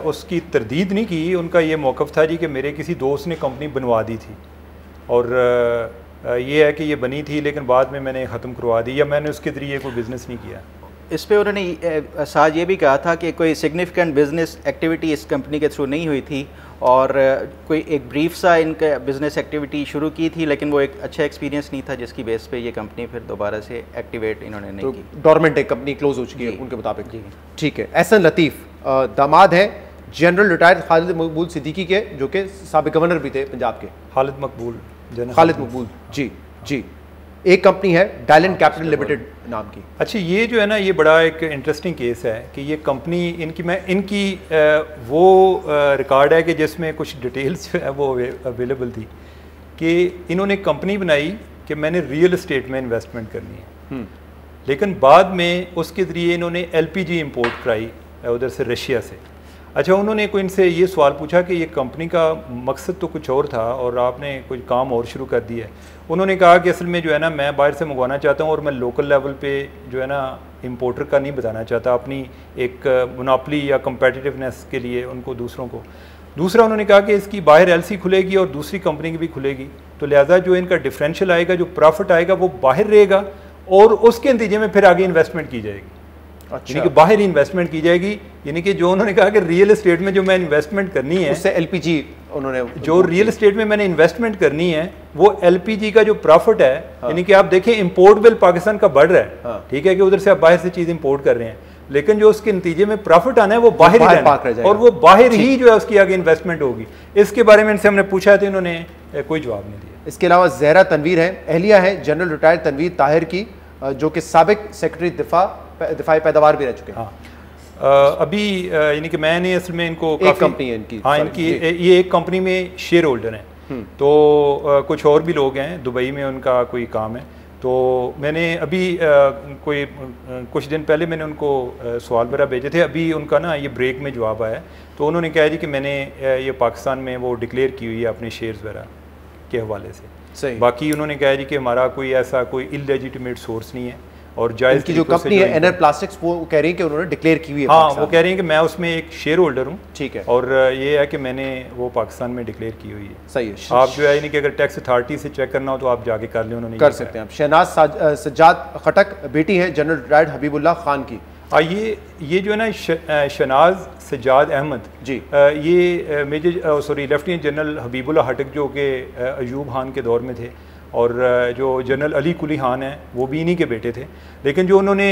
उसकी तरदीद नहीं की। उनका ये मौक़िफ़ था जी कि मेरे किसी दोस्त ने कंपनी बनवा दी थी और ये है कि ये बनी थी लेकिन बाद में मैंने ख़त्म करवा दी, या मैंने उसके ज़रिए कोई बिज़नेस नहीं किया। इस पे उन्होंने साथ ये भी कहा था कि कोई सिग्निफिकेंट बिज़नेस एक्टिविटी इस कंपनी के थ्रू नहीं हुई थी और कोई एक ब्रीफ सा इनका बिज़नेस एक्टिविटी शुरू की थी, लेकिन वो एक अच्छा एक्सपीरियंस नहीं था जिसकी बेस पे ये कंपनी फिर दोबारा से एक्टिवेट इन्होंने नहीं की। डोरमेंट एक कंपनी क्लोज हो चुकी है उनके मुताबिक। ठीक है। एहसन लतीफ़ दामाद है जनरल रिटायर्ड खालिद मकबूल सिद्दीकी के, जो कि साबिक गवर्नर भी थे पंजाब के। खालिद मकबूल जी। एक कंपनी है डायलन कैपिटल लिमिटेड नाम की। अच्छा, ये जो है ना, ये बड़ा एक इंटरेस्टिंग केस है कि ये कंपनी इनकी वो रिकॉर्ड है कि जिसमें कुछ डिटेल्स जो है वो अवेलेबल थी कि इन्होंने कंपनी बनाई कि मैंने रियल एस्टेट में इन्वेस्टमेंट करनी है, लेकिन बाद में उसके ज़रिए इन्होंने LPG इंपोर्ट कराई उधर से, रशिया से। अच्छा, उन्होंने कोई इनसे ये सवाल पूछा कि ये कंपनी का मकसद तो कुछ और था और आपने कुछ काम और शुरू कर दिया है। उन्होंने कहा कि असल में जो है ना, मैं बाहर से मंगवाना चाहता हूँ और मैं लोकल लेवल पे जो है ना इंपोर्टर का नहीं बताना चाहता, अपनी एक मोनोपोली या कम्पेटिटिवनेस के लिए उनको दूसरों को। दूसरा उन्होंने कहा कि इसकी बाहर LC खुलेगी और दूसरी कंपनी की भी खुलेगी, तो लिहाजा जो इनका डिफरेंशियल आएगा, जो प्रॉफिट आएगा वो बाहर रहेगा और उसके नतीजे में फिर आगे इन्वेस्टमेंट की जाएगी। अच्छा। यानी कि बाहर इन्वेस्टमेंट की जाएगी, यानी कि जो उन्होंने कहा कि रियल एस्टेट में जो मैं इन्वेस्टमेंट करनी है, उससे LPG उन्होंने जो रियल एस्टेट में मैंने इन्वेस्टमेंट करनी है वो LPG का जो प्रॉफिट है, यानी कि आप देखें इंपोर्ट बिल पाकिस्तान का बढ़ रहा है, ठीक है, कि उधर से आप बाहर से चीज़ इंपोर्ट कर रहे हैं, लेकिन जो उसके नतीजे में प्रॉफिट आना है वो बाहर ही रहना और वो बाहर ही जो है उसकी आगे इन्वेस्टमेंट होगी। इसके बारे में इनसे हमने पूछा था, इन्होंने कोई जवाब नहीं दिया। इसके अलावा ज़हरा तनवीर है, अहलिया है जनरल रिटायर्ड तनवीर ताहिर की, जो कि साबिक सेक्रेटरी दिफाई पैदावार भी रह चुके हैं। हाँ, अभी यानी कि मैंने असल में इनको एक कंपनी है इनकी। हाँ, इनकी ये एक कंपनी में शेयर होल्डर हैं, तो कुछ और भी लोग हैं, दुबई में उनका कोई काम है। तो मैंने अभी कुछ दिन पहले मैंने उनको सवाल वगैरह भेजे थे, अभी उनका ना ये ब्रेक में जवाब आया, तो उन्होंने कहा जी कि मैंने ये पाकिस्तान में वो डिक्लेयर की हुई है अपने शेयर्स वगैरह के हवाले से। सही। बाकी उन्होंने कहा जी कि हमारा कोई ऐसा कोई इललेजिटिमेट सोर्स नहीं है और जायज़ की जो कंपनी है एनर प्लास्टिक्स, वो कह रही है कि उन्होंने डिक्लेयर की हुई है। हाँ, वो कह रही है कि मैं उसमें एक शेयर होल्डर हूँ, ठीक है, और ये है कि मैंने वो पाकिस्तान में डिक्लेयर की हुई है। सही है। आप जो है यानी कि अगर टैक्स अथॉरिटी से चेक करना हो तो आप जाके कर लें, उन्होंने कर सकते हैं आप। शहनाज सज्जाद खटक बेटी है जनरल रिटायर्ड हबीबुल्लाह खान की। ये जो है ना शहनाज सज्जाद अहमद जी, ये लेफ्टिनेंट जनरल हबीबुल्लाह खटक जो कि अयूब खान के दौर में थे, और जो जनरल अली कुली खान हैं वो भी इन्हीं के बेटे थे, लेकिन जो उन्होंने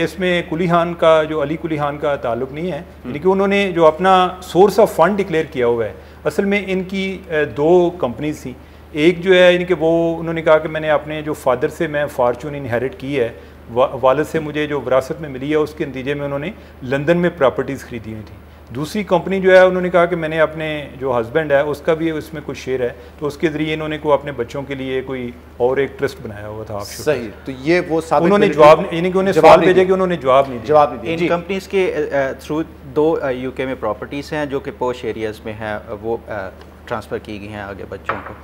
इसमें कुली खान का जो अली कुली खान का ताल्लुक नहीं है, यानी कि उन्होंने जो अपना सोर्स ऑफ फंड डिक्लेयर किया हुआ है, असल में इनकी दो कंपनीज थी। एक जो है यानी कि वो उन्होंने कहा कि मैंने अपने जो फादर से मैं फार्चून इनहेरिट की है, वालिद से मुझे जो विरासत में मिली है, उसके नतीजे में उन्होंने लंदन में प्रॉपर्टीज़ ख़रीदी हुई थी। दूसरी कंपनी जो है उन्होंने कहा कि मैंने अपने जो हस्बैंड है उसका भी उसमें कुछ शेयर है, तो उसके ज़रिए इन्होंने को अपने बच्चों के लिए कोई और एक ट्रस्ट बनाया हुआ था। सही, तो ये वो उन्होंने जवाब, यानी कि उन्हें सवाल भेजा कि उन्होंने जवाब नहीं दिया। इन कंपनीज के थ्रू 2 यूके में प्रॉपर्टीज़ हैं जो कि पोश एरियाज़ में हैं, वो ट्रांसफ़र की गई हैं आगे बच्चों को।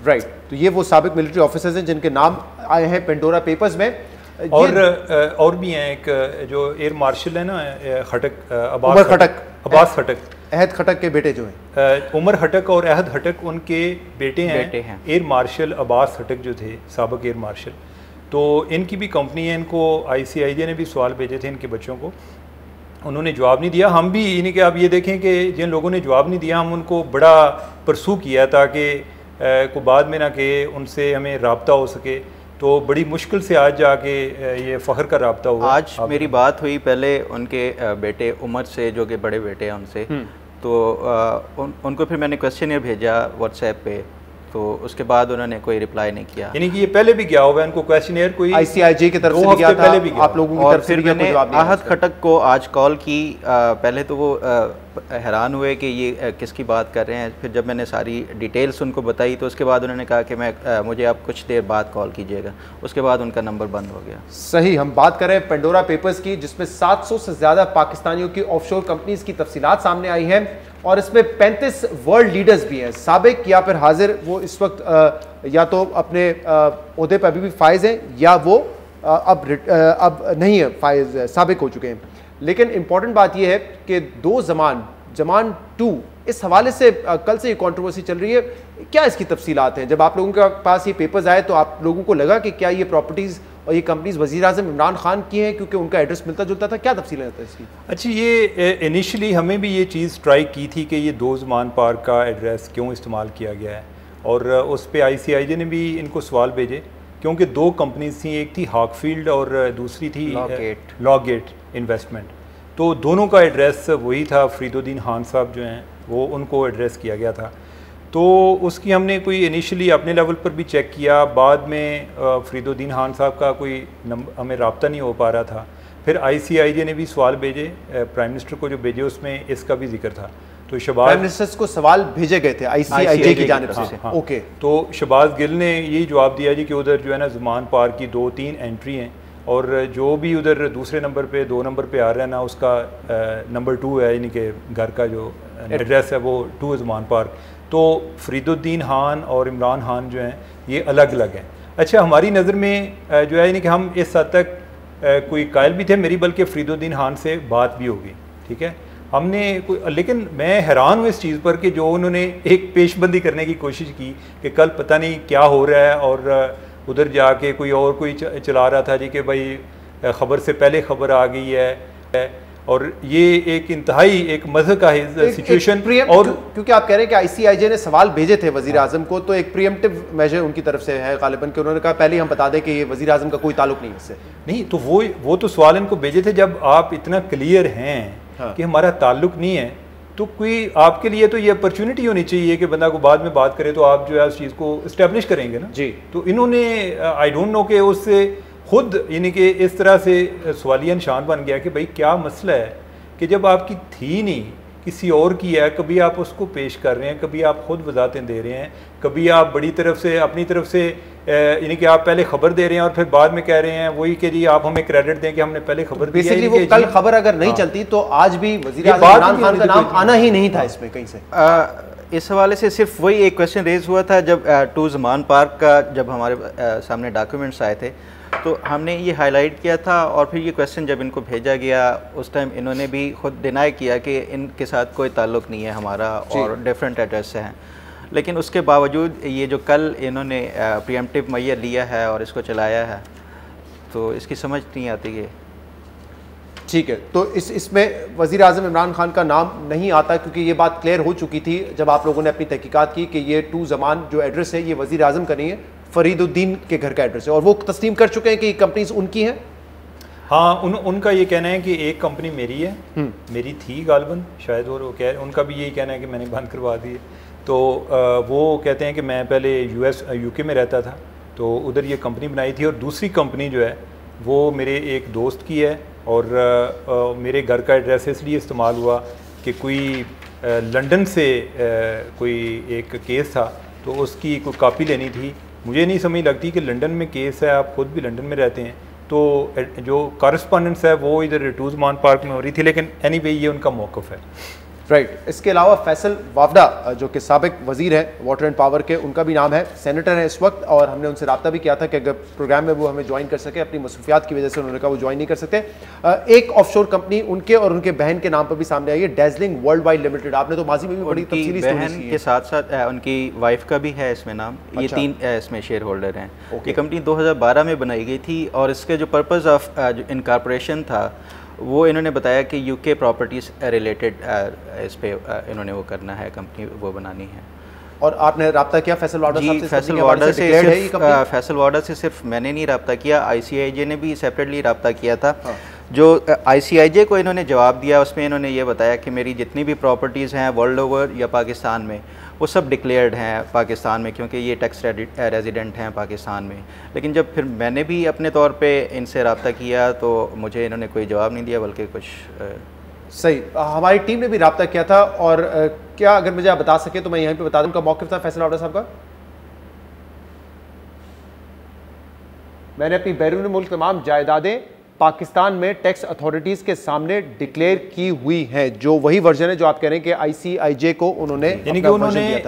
राइट, तो ये वो साबिक मिलिट्री ऑफिसर्स हैं जिनके नाम आए हैं पेंडोरा पेपर्स में। और भी हैं, एक जो एयर मार्शल है ना खटक, अब्बास खटक, अहद खटक के बेटे जो हैं, उमर खटक और अहद खटक उनके बेटे हैं। एयर मार्शल अब्बास खटक जो थे साबिक एयर मार्शल, तो इनकी भी कंपनी है। इनको ICIJ ने भी सवाल भेजे थे इनके बच्चों को, उन्होंने जवाब नहीं दिया। हम भी यानी कि आप ये देखें कि जिन लोगों ने जवाब नहीं दिया हम उनको बड़ा परसू किया ताकि को बाद में ना कि उनसे हमें रब्ता हो सके, तो बड़ी मुश्किल से आज जाके ये फ़ख्र का रब्ता हुआ। आज मेरी बात हुई पहले उनके बेटे उमर से जो कि बड़े बेटे हैं उनसे, तो उनको फिर मैंने क्वेश्चन भेजा व्हाट्सएप पे, तो उसके बाद उन्होंने कोई रिप्लाई नहीं किया। यानी कि ये पहले भी गया हुआ है, उनको क्वेश्चनेयर कोई ICIJ की तरफ से गया था, पहले भी गया। आप लोगों की तरफ से फिर मैंने अहद खटक को आज कॉल की। पहले तो वो हैरान हुए कि ये किसकी बात कर रहे हैं, फिर जब मैंने सारी डिटेल्स उनको बताई तो उसके बाद उन्होंने कहा कि मुझे आप कुछ देर बाद कॉल कीजिएगा। उसके बाद उनका नंबर बंद हो गया। सही, हम बात कर रहे हैं पेंडोरा पेपर्स की, जिसमें 700 से ज़्यादा पाकिस्तानियों की ऑफशोर कंपनीज की तफसीलात सामने आई हैं और इसमें 35 वर्ल्ड लीडर्स भी हैं, साबिक या फिर हाजिर। वो इस वक्त या तो अपने ओहदे पर अभी भी फायज हैं या वो अब नहीं है, फायज साबिक हो चुके हैं। लेकिन इंपॉर्टेंट बात यह है कि 2 जमान 2 इस हवाले से कल से ये कंट्रोवर्सी चल रही है। क्या इसकी तफसीलात हैं? जब आप लोगों के पास ये पेपर्स आए तो आप लोगों को लगा कि क्या ये प्रॉपर्टीज़ और ये कंपनीज वज़ीर आज़म इमरान खान की हैं क्योंकि उनका एड्रेस मिलता जुलता था? क्या तफसीलें हैं इसकी? अच्छा, ये इनिशियली हमें भी ये चीज़ ट्राई की थी कि ये 2 ज़मान पार्क का एड्रेस क्यों इस्तेमाल किया गया है, और उस पर ICIJ ने भी इनको सवाल भेजे क्योंकि 2 कंपनीज थी, एक थी हॉकफील्ड और दूसरी थी लॉकगेट इन्वेस्टमेंट। तो दोनों का एड्रेस वही था, फरीदुद्दीन खान साहब जो हैं वो उनको एड्रेस किया गया था। तो उसकी हमने कोई इनिशियली अपने लेवल पर भी चेक किया, बाद में फरीदुद्दीन खान साहब का कोई हमें रब्ता नहीं हो पा रहा था। फिर ICIJ ने भी सवाल भेजे, प्राइम मिनिस्टर को जो भेजे उसमें इसका भी जिक्र था। तो शहबाज प्राइम मिनिस्टर को सवाल भेजे गए थे ICIJ की जानिब से। हाँ, ओके, तो शहबाज गिल ने यही जवाब दिया जी कि उधर जो है ना ज़मान पार्क की 2-3 एंट्री हैं और जो भी उधर दूसरे नंबर पे 2 नंबर पे आ रहा है ना उसका नंबर 2 है, यानी कि घर का जो एड्रेस है वो 2 ज़मान पार्क। तो फरीदुद्दीन खान और इमरान खान जो हैं ये अलग अलग हैं। अच्छा, हमारी नज़र में जो है यानी कि हम इस हद तक कोई कायल भी थे, मेरी बल्कि फरीदुद्दीन खान से बात भी होगी, ठीक है। हमने लेकिन मैं हैरान हूँ इस चीज़ पर कि जो उन्होंने एक पेशबंदी करने की कोशिश की कि कल पता नहीं क्या हो रहा है, और उधर जाके कोई चला रहा था जी कि भाई ख़बर से पहले ख़बर आ गई है, और ये एक इंतहाई एक मज़हब का सिचुएशन। और क्योंकि आप कह रहे हैं कि ICIJ ने सवाल भेजे थे वज़ीर आज़म को, तो एक प्रीएम्प्टिव मेजर उनकी तरफ से है गालिबन कि उन्होंने कहा पहले ही हम बता दें कि ये वज़ीर आज़म का कोई ताल्लुक नहीं है इससे। नहीं, तो वो तो सवाल इनको भेजे थे जब आप इतना क्लियर हैं कि हमारा ताल्लुक नहीं है, तो कोई आपके लिए तो ये अपॉर्चुनिटी होनी चाहिए कि बंदा को बाद में बात करे तो आप जो है उस चीज़ को इस्टेब्लिश करेंगे ना जी। तो इन्होंने आई डोंट नो कि उससे खुद यानी कि इस तरह से सवालिया निशान बन गया कि भाई क्या मसला है कि जब आपकी थी नहीं, किसी और की है, कभी आप उसको पेश कर रहे हैं, कभी आप खुद वजाहतें दे रहे हैं, कभी आप बड़ी तरफ से अपनी तरफ से यानी कि आप पहले खबर दे रहे हैं और फिर बाद में कह रहे हैं वही कि जी आप हमें क्रेडिट दें कि हमने पहले खबर दी है। वो कल खबर अगर नहीं चलती तो आज भी वज़ीर आज़म इमरान खान का नाम आना ही नहीं था इसमें कहीं से। इस हवाले से सिर्फ वही एक क्वेश्चन रेज हुआ था जब 2 ज़मान पार्क का जब हमारे सामने डॉक्यूमेंट्स आए थे तो हमने ये हाईलाइट किया था, और फिर ये क्वेश्चन जब इनको भेजा गया उस टाइम इन्होंने भी खुद डिनाई किया कि इनके साथ कोई ताल्लुक़ नहीं है हमारा और डिफरेंट एड्रेस से हैं। लेकिन उसके बावजूद ये जो कल इन्होंने प्रीएम्प्टिव मैयर लिया है और इसको चलाया है, तो इसकी समझ नहीं आती है। ठीक है, तो इसमें वज़ीर आज़म इमरान खान का नाम नहीं आता क्योंकि ये बात क्लियर हो चुकी थी जब आप लोगों ने अपनी तहकीकात की कि ये 2 ज़मान जो एड्रेस है ये वज़ीर आज़म का नहीं है, फरीदुद्दीन के घर का एड्रेस है, और वो तस्लीम कर चुके हैं कि कंपनीज उनकी हैं। हाँ, उनका ये कहना है कि एक कंपनी मेरी है, मेरी थी गालिबन शायद, और वो कह उनका भी यही कहना है कि मैंने बंद करवा दी है। तो वो कहते हैं कि मैं पहले UK में रहता था तो उधर ये कंपनी बनाई थी, और दूसरी कंपनी जो है वो मेरे एक दोस्त की है, और मेरे घर का एड्रेस इसलिए इस्तेमाल हुआ कि कोई लंदन से कोई एक केस था, तो उसकी कोई कापी लेनी थी। मुझे नहीं समझ लगती कि लंदन में केस है, आप खुद भी लंदन में रहते हैं, तो जो कॉरेस्पॉन्डेंस है वो इधर रिटूज़मान पार्क में हो रही थी, लेकिन एनीवे ये उनका मौक़िफ़ है। राइट। इसके अलावा फैसल वावडा जो कि साबिक वजीर हैं वाटर एंड पावर के, उनका भी नाम है, सेनेटर हैं इस वक्त, और हमने उनसे रब्ता भी किया था कि अगर प्रोग्राम में वो हमें ज्वाइन कर सके, अपनी मसरूफियात की वजह से उन्होंने कहा वो ज्वाइन नहीं कर सकते। एक ऑफशोर कंपनी उनके और उनके बहन के नाम पर भी सामने आई है, डेजलिंग वर्ल्ड वाइड लिमिटेड। आपने तो माजी में भी बड़ी तफसीली बहन के साथ साथ उनकी वाइफ का भी है इसमें नाम। ये 3 इसमें शेयर होल्डर हैं। ये कंपनी 2012 में बनाई गई थी और इसके जो पर्पज़ ऑफ इनकॉर्पोरेशन था वो इन्होंने बताया कि यूके प्रॉपर्टीज़ रिलेटेड इस पे इन्होंने वो करना है, कंपनी वो बनानी है। और आपने रब्ता किया फैसल वाडा साहब से? फैसल वाडा से सिर्फ मैंने नहीं रब्ता किया, ICIJ ने भी सेपरेटली रब्ता किया था। जो ICIJ को इन्होंने जवाब दिया उसमें इन्होंने ये बताया कि मेरी जितनी भी प्रॉपर्टीज़ हैं वर्ल्ड ओवर या पाकिस्तान में, वो सब डिक्लेयर्ड हैं पाकिस्तान में, क्योंकि ये टैक्स रेजिडेंट हैं पाकिस्तान में। लेकिन जब फिर मैंने भी अपने तौर पे इनसे रब्ता किया तो मुझे इन्होंने कोई जवाब नहीं दिया, बल्कि कुछ सही। हमारी टीम ने भी रब्ता किया था, और क्या अगर मुझे आप बता सके तो मैं यहीं पे बता दूं, उनका मौक़िफ़ था फैसल वाडा साहब का। मैंने अपनी बैरून मुल्क तमाम जायदादें पाकिस्तान में टैक्स अथॉरिटीज़ के सामने डिक्लेयर की हुई हैं, जो वही वर्जन है जो आप कह रहे हैं कि ICIJ को उन्होंने यानी कि उन्होंने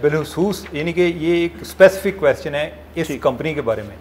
बिलखुसूस, यानी कि ये एक स्पेसिफिक क्वेश्चन है इस कंपनी के बारे में,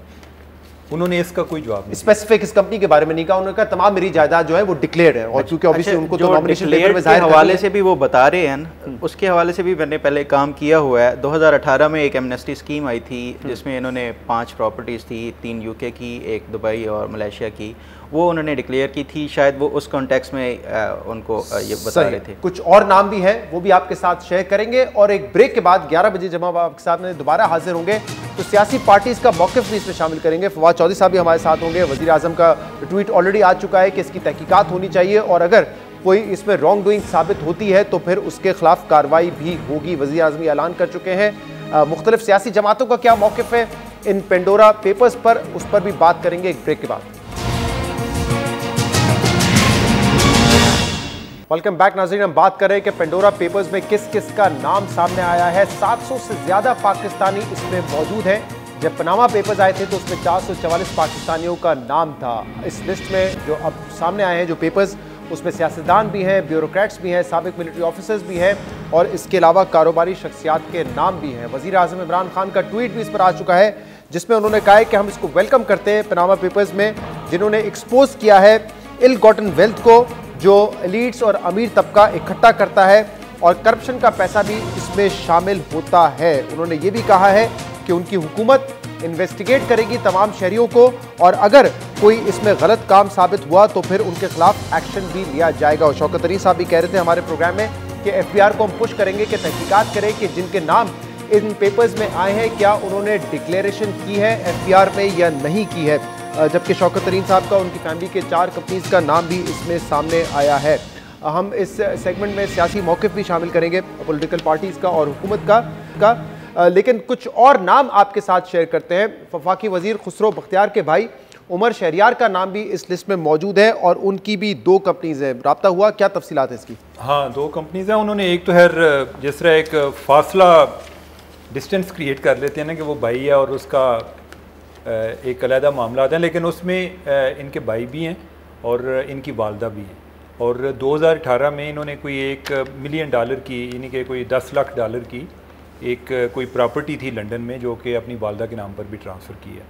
उन्होंने इसका कोई जवाब नहीं। स्पेसिफिक इस कंपनी के बारे में नहीं कहा, उन्होंने कहा तमाम मेरी जायदाद जो है वो डिक्लेयर्ड है, और क्योंकि ऑब्वियसली उनको तो नॉमिनेशन पेपर में जाहिर हवाले से भी वो बता रहे हैं, उसके हवाले से भी मैंने पहले काम किया हुआ है। 2018 में एक एमनेस्टी स्कीम आई थी जिसमें इन्होंने 5 प्रॉपर्टीज़ थी, 3 यूके की, 1 दुबई और मलेशिया की, वो उन्होंने डिक्लेयर की थी। शायद वो उस कॉन्टेक्स्ट में उनको ये बता रहे थे। कुछ और नाम भी हैं, वो भी आपके साथ शेयर करेंगे, और एक ब्रेक के बाद 11 बजे जब हम आपके साथ में दोबारा हाजिर होंगे तो सियासी पार्टीज़ का मौक़िफ़ भी इसमें शामिल करेंगे। फवाद चौधरी साहब भी हमारे साथ होंगे। वज़ीर आज़म का ट्वीट ऑलरेडी आ चुका है कि इसकी तहकीकात होनी चाहिए, और अगर कोई इसमें रॉन्ग डूइंग साबित होती है तो फिर उसके खिलाफ कार्रवाई भी होगी। वज़ीर आज़म ऐलान कर चुके हैं। मुख्तलिफ सियासी जमातों का क्या मौक़िफ़ है इन पेंडोरा पेपर्स पर, उस पर भी बात करेंगे एक ब्रेक के बाद। वेलकम बैक नाज़रीन। हम बात कर रहे हैं कि पेंडोरा पेपर्स में किस किस का नाम सामने आया है। 700 से ज़्यादा पाकिस्तानी इसमें मौजूद हैं। जब पनामा पेपर्स आए थे तो उसमें 444 पाकिस्तानियों का नाम था। इस लिस्ट में जो अब सामने आए हैं जो पेपर्स, उसमें सियासतदान भी हैं, ब्यूरोक्रेट्स भी हैं, साबिक मिलिट्री ऑफिसर्स भी हैं, और इसके अलावा कारोबारी शख्सियात के नाम भी हैं। वज़ीर आज़म इमरान खान का ट्वीट भी इस पर आ चुका है, जिसमें उन्होंने कहा है कि हम इसको वेलकम करते हैं पनामा पेपर्स में, जिन्होंने एक्सपोज किया है इल गॉटन वेल्थ को, जो एलीट्स और अमीर तबका इकट्ठा करता है, और करप्शन का पैसा भी इसमें शामिल होता है। उन्होंने ये भी कहा है कि उनकी हुकूमत इन्वेस्टिगेट करेगी तमाम शहरियों को, और अगर कोई इसमें गलत काम साबित हुआ तो फिर उनके खिलाफ एक्शन भी लिया जाएगा। और शौकत तरीन साहब भी कह रहे थे हमारे प्रोग्राम में कि FBR को हम पुश करेंगे कि तहकीकात करें कि जिनके नाम इन पेपर्स में आए हैं क्या उन्होंने डिक्लेरेशन की है FBR में या नहीं की है। जबकि शौकत तरीन साहब का, उनकी फैमिली के 4 कंपनीज का नाम भी इसमें सामने आया है। हम इस सेगमेंट में सियासी मौक़िफ़ भी शामिल करेंगे, पॉलिटिकल पार्टीज़ का और हुकूमत का, लेकिन कुछ और नाम आपके साथ शेयर करते हैं। वफाकी वज़ीर खुसरो बख्तियार के भाई उमर शहरियार का नाम भी इस लिस्ट में मौजूद है, और उनकी भी 2 कंपनीज़ हैं। रब्ता हुआ, क्या तफसीलात है इसकी? हाँ, 2 कंपनीज़ हैं। उन्होंने एक तो है जिस तरह एक फासला डिस्टेंस क्रिएट कर लेते हैं ना कि वो भाई है और उसका एक अलहदा मामला हैं, लेकिन उसमें इनके भाई भी हैं और इनकी वालदा भी हैं। और 2018 में इन्होंने कोई $1 मिलियन की, यानी कि कोई $10 लाख की एक कोई प्रॉपर्टी थी लंदन में, जो कि अपनी वालदा के नाम पर भी ट्रांसफ़र की है।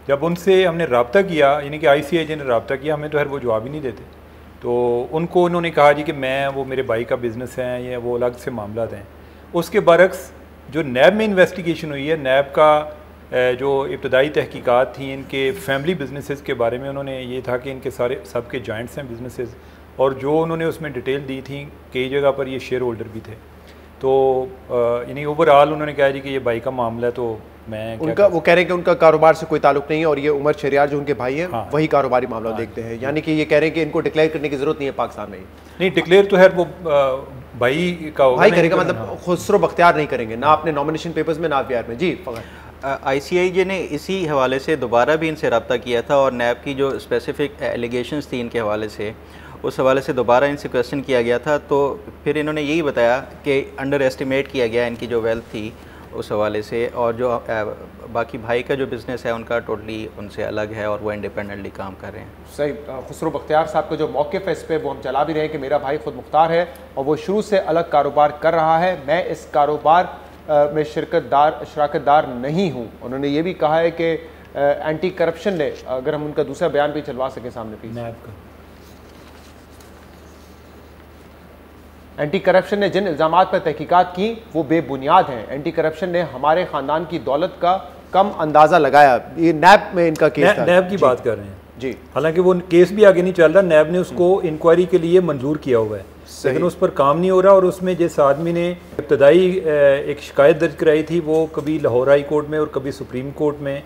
जब उनसे हमने रब्ता किया, यानी कि ICIJ ने रब्ता किया, हमें तो हर वो जवाब ही नहीं देते। तो उनको उन्होंने कहा जी कि मैं, वो मेरे भाई का बिज़नेस है, या वो अलग से मामला हैं। उसके बरक्स जो नैब में इन्वेस्टिगेशन हुई है, नैब का जो इब्तदाई तहकीकात थी इनके फैमिली बिजनेसेस के बारे में, उन्होंने ये था कि इनके सारे सबके जॉइंट्स हैं बिजनेसेस, और जो उन्होंने उसमें डिटेल दी थी कई जगह पर ये शेयर होल्डर भी थे। तो यानी ओवरऑल उन्होंने कहा जी कि ये भाई का मामला है, तो मैं उनका वो कह रहे हैं कि उनका कारोबार से कोई ताल्लुक नहीं है, और ये उमर शहरियार जो उनके भाई हैं, हाँ, वही कारोबारी मामला देखते हैं। यानी कि ये कह रहे हैं कि इनको डिक्लेयर करने की जरूरत नहीं है पाकिस्तान में। नहीं, डिक्लेयर तो है वो भाई का होगा, भाई करेगा, मतलब खुसरो बख्तियार नहीं करेंगे, ना अपने नॉमिनेशन पेपर्स में, ना FBR में। जी ICIJ ने इसी हवाले से दोबारा भी इनसे रब्ता किया था, और नैब की जो स्पेसिफिक एलिगेशंस थी इनके हवाले से, उस हवाले से दोबारा इनसे क्वेश्चन किया गया था, तो फिर इन्होंने यही बताया कि अंडर एस्टिमेट किया गया इनकी जो वेल्थ थी उस हवाले से, और जो बाकी भाई का जो बिज़नेस है उनका टोटली उनसे अलग है और वो इंडिपेंडेंटली काम कर रहे हैं। सही, खुसरो बख्तियार साहब का जो मौक़िफ़ है इस पर वो हम चला भी रहे हैं कि मेरा भाई खुद मुख्तार है और वो शुरू से अलग कारोबार कर रहा है, मैं इस कारोबार में शराकतदार नहीं हूँ। उन्होंने ये भी कहा है कि एंटी करप्शन ने, अगर हम उनका दूसरा बयान भी चलवा सकें सामने प्लीज, एंटी करप्शन ने जिन इल्ज़ामात पर तहकीकात की वो बेबुनियाद हैं। एंटी करप्शन ने हमारे ख़ानदान की दौलत का कम अंदाज़ा लगाया। ये नैब में इनका केस था, नैब की बात कर रहे हैं जी। हालांकि वो केस भी आगे नहीं चल रहा, नैब ने उसको इंक्वायरी के लिए मंजूर किया हुआ है, लेकिन उस पर काम नहीं हो रहा। और उसमें जिस आदमी ने इब्तदाई एक शिकायत दर्ज कराई थी वो कभी लाहौर हाई कोर्ट में और कभी सुप्रीम कोर्ट में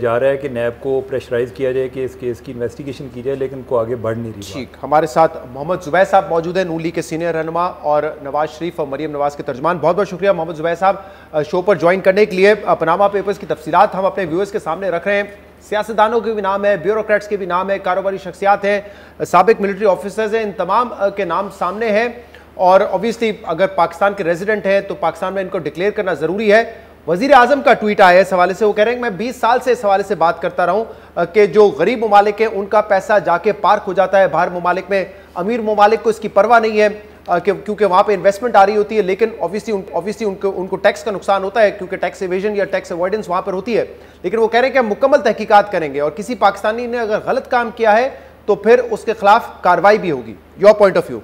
जा रहा है कि नैब को प्रेशराइज किया जाए कि इस केस की इन्वेस्टिगेशन की जाए, लेकिन को आगे बढ़ नहीं रही। ठीक, हमारे साथ मोहम्मद जुबैर साहब मौजूद हैं, नून लीग के सीनियर रहनुमा, और नवाज शरीफ और मरियम नवाज के तर्जमान। बहुत बहुत शुक्रिया मोहम्मद जुबैर साहब शो पर ज्वाइन करने के लिए। पनामा पेपर्स की तफसीलात हम अपने व्यूअर्स के सामने रख रहे हैं। सियासतदानों के भी नाम है, ब्यूरोक्रेट्स के भी नाम है, कारोबारी शख्सियात हैं, साबिक मिलिट्री ऑफिसर्स हैं, इन तमाम के नाम सामने हैं। और ऑब्वियसली अगर पाकिस्तान के रेजिडेंट हैं तो पाकिस्तान में इनको डिक्लेयर करना ज़रूरी है। वज़ीर आज़म का ट्वीट आया इस हवाले से, वो कह रहे हैं कि मैं 20 साल से इस हवाले से बात करता रहा हूँ कि जो गरीब ममालिक हैं उनका पैसा जाके पार्क हो जाता है बाहर ममालिक में, अमीर ममालिक को इसकी परवाह नहीं है क्योंकि वहाँ पे इन्वेस्टमेंट आ रही होती है, लेकिन ऑब्वियसली उनको टैक्स का नुकसान होता है क्योंकि टैक्स एवेजन या टैक्स अवॉइडेंस वहाँ पर होती है। लेकिन वो कह रहे हैं कि हम मुकम्मल तहकीकात करेंगे और किसी पाकिस्तानी ने अगर गलत काम किया है तो फिर उसके खिलाफ कार्रवाई भी होगी। Your point of view?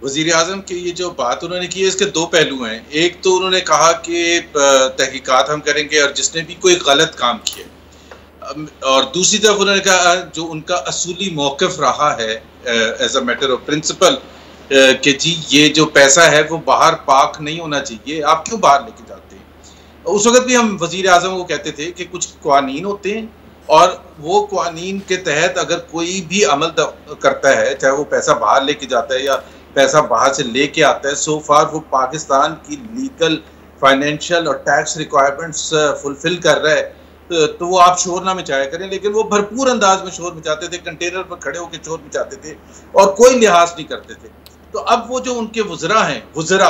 वज़ीर आज़म की ये जो बात उन्होंने की है इसके दो पहलू हैं। एक तो उन्होंने कहा कि तहकीकात हम करेंगे और जिसने भी कोई गलत काम किया, और दूसरी तरफ उन्होंने कहा जो उनका असूली मौक़िफ़ रहा है as a matter of principle कि जी ये जो पैसा है वो बाहर पार्क नहीं होना चाहिए, आप क्यों बाहर लेके जाते हैं। उस वक्त भी हम वज़ीर आज़म को कहते थे कि कुछ क़वानीन होते हैं और वो क़वानीन के तहत अगर कोई भी अमल करता है, चाहे वो पैसा बाहर लेके जाता है या पैसा बाहर से लेके आता है, सो फार वो पाकिस्तान की लीगल, फाइनेंशियल और टैक्स रिक्वायरमेंट्स फुलफिल कर रहा है तो वो आप शोर ना मचाया करें। लेकिन वो भरपूर अंदाज में शोर मचाते थे, कंटेनर पर खड़े होकर शोर मचाते थे और कोई लिहाज नहीं करते थे। तो अब वो जो उनके वज़रा हैं, वज़रा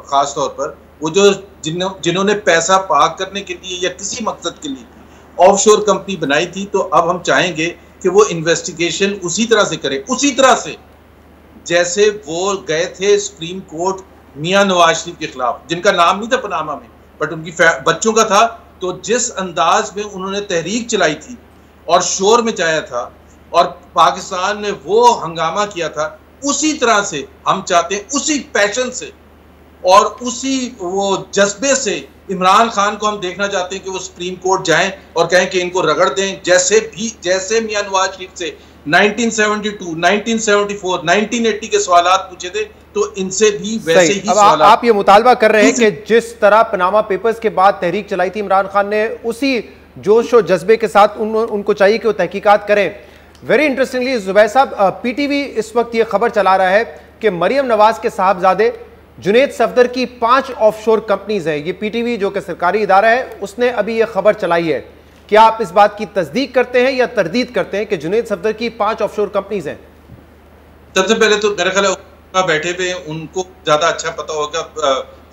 ख़ास तौर पर वो जो जिन्होंने पैसा पार्क करने के लिए या किसी मकसद के लिए ऑफशोर कंपनी बनाई थी, तो अब हम चाहेंगे कि वो इन्वेस्टिगेशन उसी तरह से करें, उसी तरह से जैसे वो गए थे सुप्रीम कोर्ट मियां नवाज शरीफ के खिलाफ, जिनका नाम नहीं था पनामा में बट उनकी बच्चों का था। तो जिस अंदाज में उन्होंने तहरीक चलाई थी और शोर मचाया था और पाकिस्तान ने वो हंगामा किया था, उसी तरह से हम चाहते हैं, उसी पैशन से और उसी वो जज्बे से इमरान खान को हम देखना चाहते हैं कि वो सुप्रीम कोर्ट जाएं और कहें कि इनको रगड़ दें, जैसे मियां नवाज शरीफ से 1972, 1974, 1980 के सवालात पूछे थे, तो इनसे भी वैसे ही सवाल। आप ये मुतालबा कर रहे हैं कि जिस तरह पनामा पेपर्स के बाद तहरीक चलाई थी इमरान खान ने, उसी जोश और जज्बे के साथ उनको चाहिए कि वो तहकीकात करें। वेरी इंटरेस्टिंगली जुबैर साहब, पीटीवी इस वक्त ये खबर चला रहा है कि मरियम नवाज के साहबजादे जुनैद सफदर की 5 ऑफशोर कंपनीज हैं। ये पीटीवी जो कि सरकारी इदारा है उसने अभी ये खबर चलाई है। क्या आप इस बात की तस्दीक करते हैं या तरदीद करते हैं कि जुनैद सफदर की 5 ऑफशोर कंपनीज हैं? सबसे पहले तो मेरा ख्याल है बैठे हुए उनको ज्यादा अच्छा पता होगा।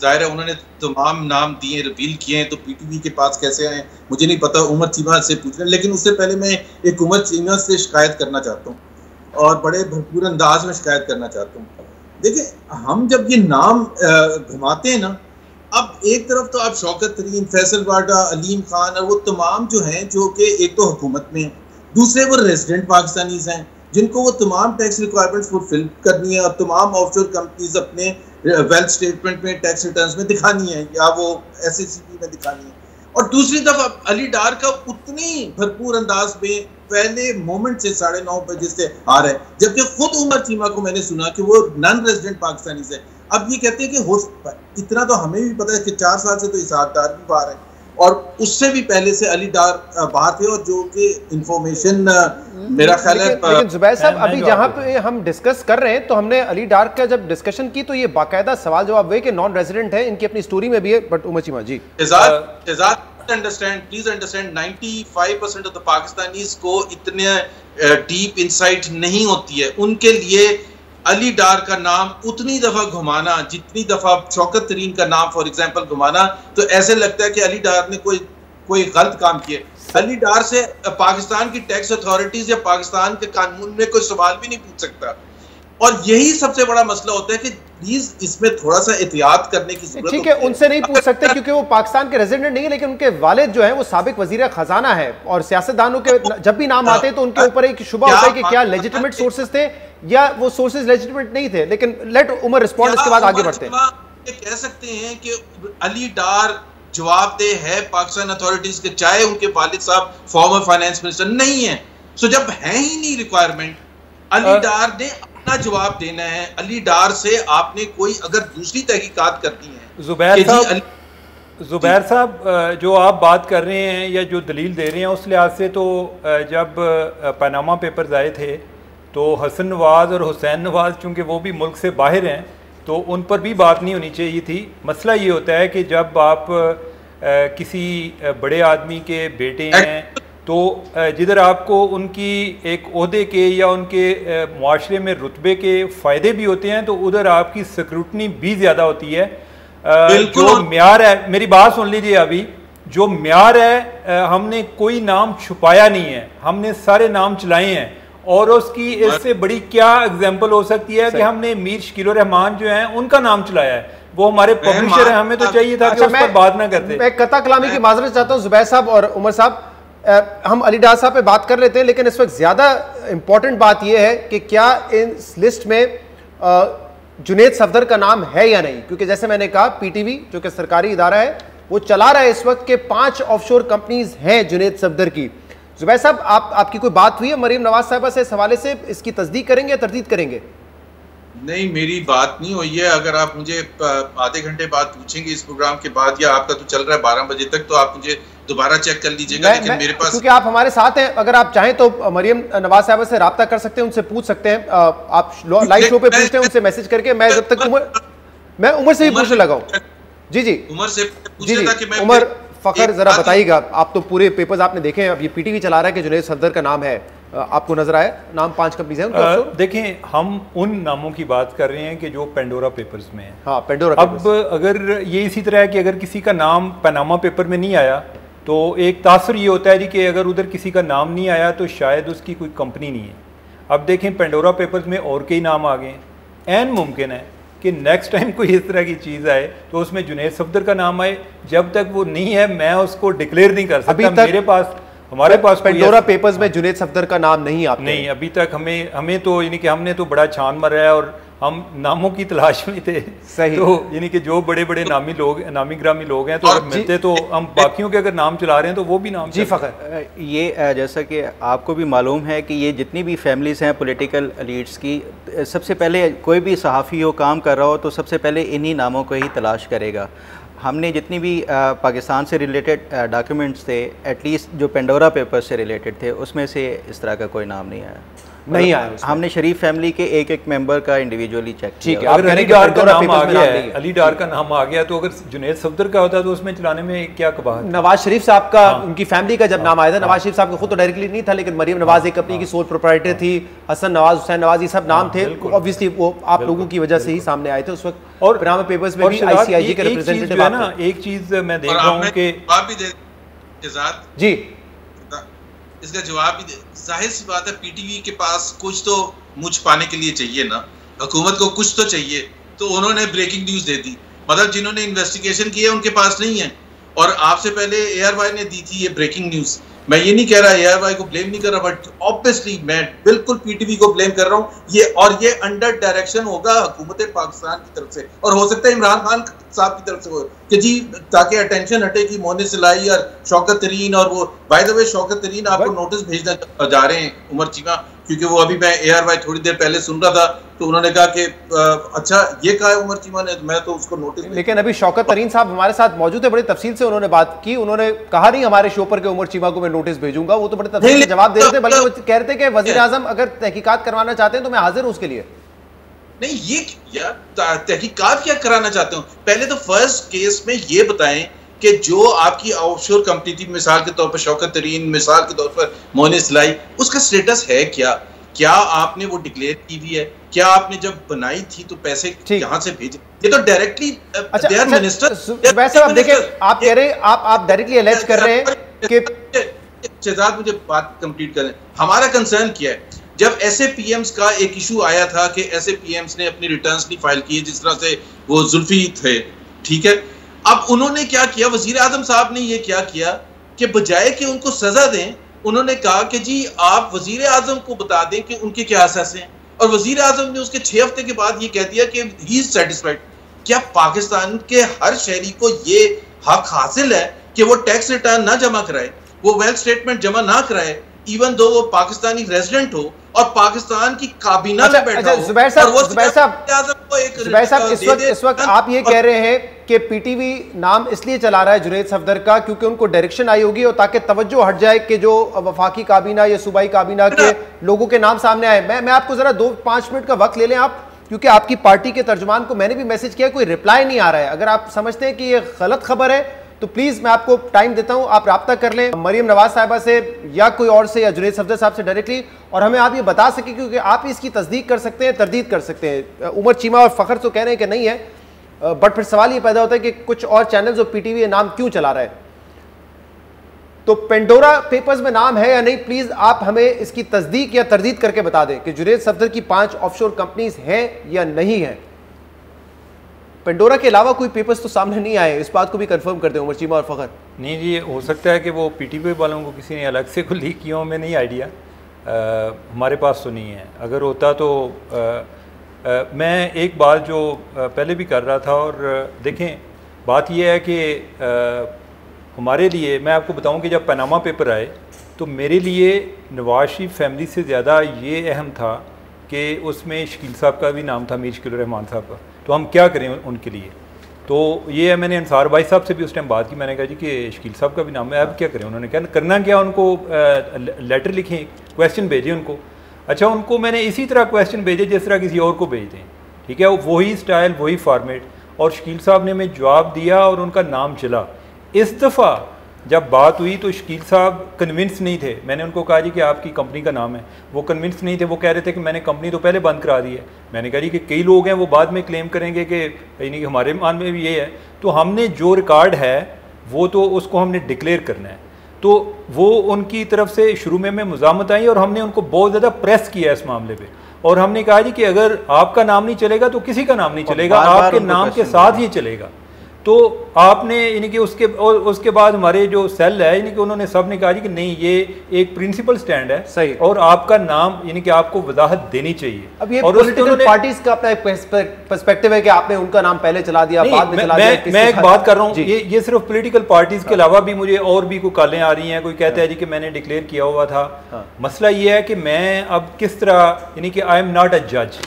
जाहिर है उन्होंने तमाम नाम दिए, रिवील किए हैं, तो पीटीवी के पास कैसे आए मुझे नहीं पता, उमर चीमा से पूछ रहे हैं। लेकिन उससे पहले मैं एक उमर चीमा से शिकायत करना चाहता हूँ और बड़े भरपूर अंदाज में शिकायत करना चाहता हूँ। देखिए, हम जब ये नाम घुमाते हैं ना, अब एक तरफ तो आप शौकत तरीन, फैसल वाडा, अलीम खान और वो तमाम जो हैं जो कि एक तो हुकूमत में हैं, दूसरे वो रेजिडेंट पाकिस्तानीज हैं जिनको वो तमाम टैक्स रिक्वायरमेंट्स फुलफिल करनी है और तमाम ऑफशोर कंपनीज अपने वेल्थ स्टेटमेंट में, टैक्स रिटर्न्स में दिखानी है या वो SACP में दिखानी है। और दूसरी तरफ अली डार का उतनी भरपूर अंदाज में पहले मोमेंट से 9:30 बजे से आ रहा है, जबकि खुद उमर चीमा को मैंने सुना कि वो नॉन रेजिडेंट पाकिस्तानीज है। अब ये कहते हैं कि हो इतना तो हमें भी पता है कि 4 साल से तो इसाक डार भी बाहर है और उससे भी पहले से अली डार बाहर थे और जो कि इंफॉर्मेशन मेरा ख्याल है। लेकिन जुबैर साहब, अभी जहां पे हम डिस्कस कर रहे हैं तो हमने अली डार का जब डिस्कशन की तो ये बाकायदा सवाल जवाब हुए कि नॉन रेजिडेंट है, इनकी अपनी स्टोरी में भी है। But Umar Cheema ji, please understand 95% of the Pakistanis को इतने डीप इंसाइट नहीं होती है। उनके लिए अली डार का नाम उतनी दफा घुमाना जितनी दफा शौकत तरीन का नाम फॉर एग्जांपल घुमाना, तो ऐसे लगता है कि अली डार ने कोई गलत काम किया। अली डार से पाकिस्तान की टैक्स अथॉरिटीज या पाकिस्तान के कानून में कोई सवाल भी नहीं पूछ सकता, और यही सबसे बड़ा मसला होता है कि प्लीज इसमें थोड़ा सा एहतियात करने की जरूरत है। ठीक है, उनसे नहीं पूछ सकते क्योंकि वो पाकिस्तान के रेजिडेंट नहीं है, लेकिन उनके वालिद जो है वो साबिक वजीर खजाना है, और सियासतदानों के जब भी नाम आते हैं तो उनके ऊपर एक शुबा होता है कि क्या लेजिटिमेट सोर्सेज थे या वो सोर्सेज लेजिटिमेट नहीं थे। लेकिन लेट उमर रिस्पॉन्ड, इसके बाद आगे बढ़ते हैं। ये कह सकते हैं कि अली डार जवाबदेह है पाकिस्तान अथॉरिटीज के, चाहे उनके वालिद साहब फॉर्मर फाइनेंस मिनिस्टर नहीं है। सो जब है ही नहीं रिक्वायरमेंट, अली डार ने अपना जवाब देना है। अली डार से आपने कोई अगर दूसरी तहकीकात करती है। जुबैर साहब, जो आप बात कर रहे हैं या जो दलील दे रहे हैं उस लिहाज से तो जब पनामा पेपर्स आए थे तो हसन नवाज और हुसैन नवाज चूँकि वो भी मुल्क से बाहर हैं तो उन पर भी बात नहीं होनी चाहिए थी। मसला ये होता है कि जब आप किसी बड़े आदमी के बेटे हैं तो जिधर आपको उनकी एक ओहदे के या उनके मुआशरे में रुतबे के फ़ायदे भी होते हैं तो उधर आपकी स्क्रूटनी भी ज़्यादा होती है। जो म्यार है, मेरी बात सुन लीजिए, अभी जो म्यार है हमने कोई नाम छुपाया नहीं है, हमने सारे नाम चलाए हैं, और उसकी इससे बड़ी क्या एग्जाम्पल हो सकती है कि हमने मीर शकील रहमान जो हैं उनका नाम चलाया है, वो हमारे पब्लिशर हैं, हमें तो चाहिए था कि उस पर बात ना करते। मैं कता कलामी की माजरत चाहता हूँ जुबैर साहब और उमर साहब, हम अली डार साहब पे बात कर लेते हैं, लेकिन इस वक्त ज्यादा इंपॉर्टेंट बात यह है कि क्या इस लिस्ट में जुनैद सफदर का नाम है या नहीं, क्योंकि जैसे मैंने कहा पीटीवी जो कि सरकारी इदारा है वो चला रहा है इस वक्त के 5 ऑफशोर कंपनीज हैं जुनैद सफदर की। जुबैर साहब, आपकी कोई बात हुई है मरीम नवाज साहबा से इस हवाले से, इसकी तस्दीक करेंगे या तरदीद करेंगे? नहीं, मेरी बात नहीं हुई है। अगर आप मुझे आधे घंटे बाद पूछेंगे इस प्रोग्राम के बाद, या आपका तो चल रहा है 12 बजे तक, तो आप मुझे दोबारा चेक कर लीजिएगा। लेकिन मेरे पास, क्योंकि आप हमारे साथ हैं, अगर आप चाहें तो मरियम नवाज साहबा से राब्ता कर सकते हैं, उनसे पूछ सकते हैं। आप लाइव शो पे पूछते हैं उनसे मैसेज करके। मैं जब तक मैं उमर से भी पूछने लगा हूँ। जी उमर से जी उमर फखर, जरा बताइएगा, आप तो पूरे पेपर्स आपने देखे हैं, अब ये पीटीवी चला रहा है कि जुनैद सफदर का नाम है, आपको नजर आया नाम 5 कंपनीज हैं? देखें, हम उन नामों की बात कर रहे हैं कि जो पेंडोरा पेपर्स में है। हाँ, पेंडोरा अब अगर ये इसी तरह है कि अगर किसी का नाम पनामा पेपर में नहीं आया तो एक तासुर ये होता है जी कि अगर उधर किसी का नाम नहीं आया तो शायद उसकी कोई कंपनी नहीं है। अब देखें, पेंडोरा पेपर्स में और कई नाम आ गए, ऐन मुमकिन है कि नेक्स्ट टाइम कोई इस तरह की चीज़ आए तो उसमें जुनैद सफदर का नाम आए। जब तक वो नहीं है मैं उसको डिक्लेयर नहीं कर सकता। हमारे पास पेंडोरा पेपर्स में जुनैद सफदर का नाम नहीं आता नहीं, अभी तक हमें तो यानी कि हमने तो बड़ा छान मारा है और हम नामों की तलाश में थे। सही। तो यानी कि जो बड़े बड़े नामी ग्रामी लोग हैं तो अगर मिलते तो हम बाकियों के अगर नाम चला रहे हैं तो वो भी नाम। जी फखर, ये जैसा कि आपको भी मालूम है कि ये जितनी भी फैमिलीज़ हैं पॉलिटिकल लीडर्स की, सबसे पहले कोई भी सहाफ़ी हो, काम कर रहा हो तो सबसे पहले इन्हीं नामों को ही तलाश करेगा। हमने जितनी भी पाकिस्तान से रिलेटेड डॉक्यूमेंट्स थे, एटलीस्ट जो पेंडोरा पेपर से रिलेटेड थे, उसमें से इस तरह का कोई नाम नहीं आया। हमने शरीफ फैमिली के एक मेंबर का इंडिविजुअली चेक किया। ठीक है, अगर अली डार का नाम आ गया है, अली डार का नाम आ गया तो अगर जुनैद सफदर का होता तो उसमें चलाने में क्या कबाहत? नवाज शरीफ साहब का, उनकी फैमिली का जब नाम आया था, नवाज शरीफ साहब का खुद तो डायरेक्टली नहीं था, लेकिन मरियम नवाज एक अपनी की सोल प्रोप्राइटर थी, हसन नवाज, हुसैन नवाज, ये सब नाम थे, ऑब्वियसली वो आप लोगों की वजह से ही सामने आए थे उस वक्त। और पनामा पेपर्स में भी आईसीआईजी के रिप्रेजेंटेटिव है ना। एक चीज मैं देख रहा हूं कि जी इसका जवाब भी जाहिर सी बात है, पीटीवी के पास कुछ तो मुझ पाने के लिए चाहिए ना, हुकूमत को कुछ तो चाहिए, तो उन्होंने ब्रेकिंग न्यूज दे दी। मतलब जिन्होंने इन्वेस्टिगेशन किया उनके पास नहीं है, और आपसे पहले एआरवाई ने दी थी ये ब्रेकिंग न्यूज। मैं ये नहीं कह रहा एआरवाई को ब्लेम नहीं कर रहा, बट ऑब्वियसली मैं बिल्कुल पीटीवी को ब्लेम कर रहा हूँ ये अंडर डायरेक्शन होगा हुकूमत पाकिस्तान की तरफ से, और हो सकता है इमरान खान साहब की तरफ से हो कि जी ताकि अटेंशन हटे कि मोहनिस सिलाई और शौकत तरीन, और वो बाय द वे शौकत तरीन आपको नोटिस भेजना जा रहे हैं उमर चीमा, क्योंकि वो अभी मैं एआरवाई थोड़ी देर पहले सुन रहा था तो उन्होंने कहा कि अच्छा ये कहा है उमर चीमा ने, तो मैं तो उसको नोटिस। लेकिन अभी शौकत तरीन साहब हमारे साथ मौजूद है, बड़ी तफसील से उन्होंने बात की, उन्होंने कहा नहीं हमारे शो पर कि उमर चीमा को मैं नोटिस भेजूंगा, वो तो बड़े तफसील से जवाब दे रहे थे, बल्कि वो कह रहे थे कि वजीर आजम अगर तहकीकात करवाना चाहते हैं तो मैं हाजिर हूं उसके लिए। नहीं, ये यार तहकीकात क्या कराना चाहते हो? पहले तो फर्स्ट केस में ये बताएं कि जो आपकी ऑफशोर कंपनी थी, मिसाल के तौर पर शौकत तरीन, मिसाल के तौर पर मोइन इस्लाही, उसका स्टेटस है क्या? क्या आपने वो डिक्लेयर की हुई है? क्या आपने जब बनाई थी तो पैसे यहाँ से भेजे? ये तो डायरेक्टली दे आर मिनिस्टर। वैसे आप देखिए, आप कह रहे हैं, आप डायरेक्टली अलेज कर रहे हैं कि शहजाद, मुझे बात कंप्लीट करें। हमारा कंसर्न क्या है, जब SAPMs का एक इशू आया था कि SAPMs ने अपनी रिटर्न्स नहीं फाइल किए, जिस तरह से वो जुल्फी थे, ठीक है, अब उन्होंने क्या किया, वजीर आजम साहब ने ये क्या किया कि बजाय कि उनको सजा दें, उन्होंने कहा कि जी आप वजीर आजम को बता दें कि उनके क्या अहसास हैं, और वजीर आजम ने उसके 6 हफ्ते के बाद ये कह दिया कि ही इज सेटिस्फाइड। क्या पाकिस्तान के हर शहरी को ये हक हासिल है कि वो टैक्स रिटर्न ना जमा कराए, वो वेल्थ स्टेटमेंट जमा ना कराए, इवन दो वो पाकिस्तानी रेजिडेंट हो और पाकिस्तान की काबीना में बैठा हो? जुबैर साहब, इस वक्त आप ये कह रहे हैं कि PTV नाम इसलिए चला रहा है जुनैद सफदर का क्योंकि उनको डायरेक्शन आई होगी और ताकि तवज्जो हट जाए कि जो वफाकी काबीना या सूबाई काबीना के लोगों के नाम सामने आए। मैं आपको जरा 2-5 मिनट का वक्त ले लें आप, क्योंकि आपकी पार्टी के तर्जुमान को मैंने भी मैसेज किया, कोई रिप्लाई नहीं आ रहा है। अगर आप समझते हैं कि ये गलत खबर है तो प्लीज मैं आपको टाइम देता हूं, आप राब्ता कर लें मरियम नवाज साहिबा से या कोई और से या जुनैद सफदर साहब से डायरेक्टली, और हमें आप ये बता सके, क्योंकि आप इसकी तस्दीक कर सकते हैं, तरदीद कर सकते हैं। उमर चीमा और फखर तो कह रहे हैं कि नहीं है, बट फिर सवाल ये पैदा होता है कि कुछ और चैनल्स और PTV ये नाम क्यों चला रहा है। तो पेंडोरा पेपर्स में नाम है या नहीं, प्लीज आप हमें इसकी तस्दीक या तरदीद करके बता दें कि जुनैद सफदर की 5 ऑफशोर कंपनीज हैं या नहीं है। पेंडोरा के अलावा कोई पेपर्स तो सामने नहीं आए, इस बात को भी कंफर्म कर दें उमर चीमा और फखर। नहीं जी, हो सकता है कि वो PTV वालों को किसी ने अलग से को लीक किया हो, हमें नहीं आइडिया, हमारे पास तो नहीं है। अगर होता तो मैं एक बात जो पहले भी कर रहा था, और देखें बात यह है कि हमारे लिए, मैं आपको बताऊं कि जब पनामा पेपर आए तो मेरे लिए नवाज शरीफ फैमिली से ज़्यादा ये अहम था कि उसमें शकील साहब का भी नाम था, मीर शकील रहमान साहब का, तो हम क्या करें उनके लिए। तो ये मैंने अंसार भाई साहब से भी उस टाइम बात की, मैंने कहा जी कि शकील साहब का भी नाम है, अब क्या करें। उन्होंने क्या करना, क्या उनको लेटर लिखें, क्वेश्चन भेजें उनको। अच्छा, उनको मैंने इसी तरह क्वेश्चन भेजे जिस तरह किसी और को भेज दें, ठीक है, वही स्टाइल, वही फॉर्मेट, और शकील साहब ने हमें जवाब दिया और उनका नाम चला। इस दफ़ा जब बात हुई तो शकील साहब कन्विंस नहीं थे। मैंने उनको कहा जी कि आपकी कंपनी का नाम है, वो कन्विंस नहीं थे, वो कह रहे थे कि मैंने कंपनी तो पहले बंद करा दी है। मैंने कहा जी कि कई लोग हैं वो बाद में क्लेम करेंगे कि यानी कि हमारे मान में भी ये है, तो हमने जो रिकॉर्ड है वो तो उसको हमने डिक्लेयर करना है। तो वो उनकी तरफ से शुरू में मुज़ामत आई और हमने उनको बहुत ज़्यादा प्रेस किया इस मामले पर, और हमने कहा जी कि अगर आपका नाम नहीं चलेगा तो किसी का नाम नहीं चलेगा, आपके नाम के साथ ही चलेगा। तो आपने यानी कि उसके बाद हमारे जो सेल है यानी कि उन्होंने सब ने कहा जी कि नहीं, ये एक प्रिंसिपल स्टैंड है सही, और आपका नाम यानी कि आपको वजाहत देनी चाहिए। अब ये पॉलिटिकल पार्टीज का अपना एक पर्सपेक्टिव है कि आपने उनका नाम पहले चला दिया, बाद में चला दिया। मैं एक बात कर रहा हूँ, ये सिर्फ पॉलिटिकल पार्टीज के अलावा भी मुझे और भी कोई कॉलें आ रही हैं। कोई कहता है जी कि मैंने डिक्लेयर किया हुआ था। मसला ये है कि मैं अब किस तरह, यानी कि आई एम नॉट अ जज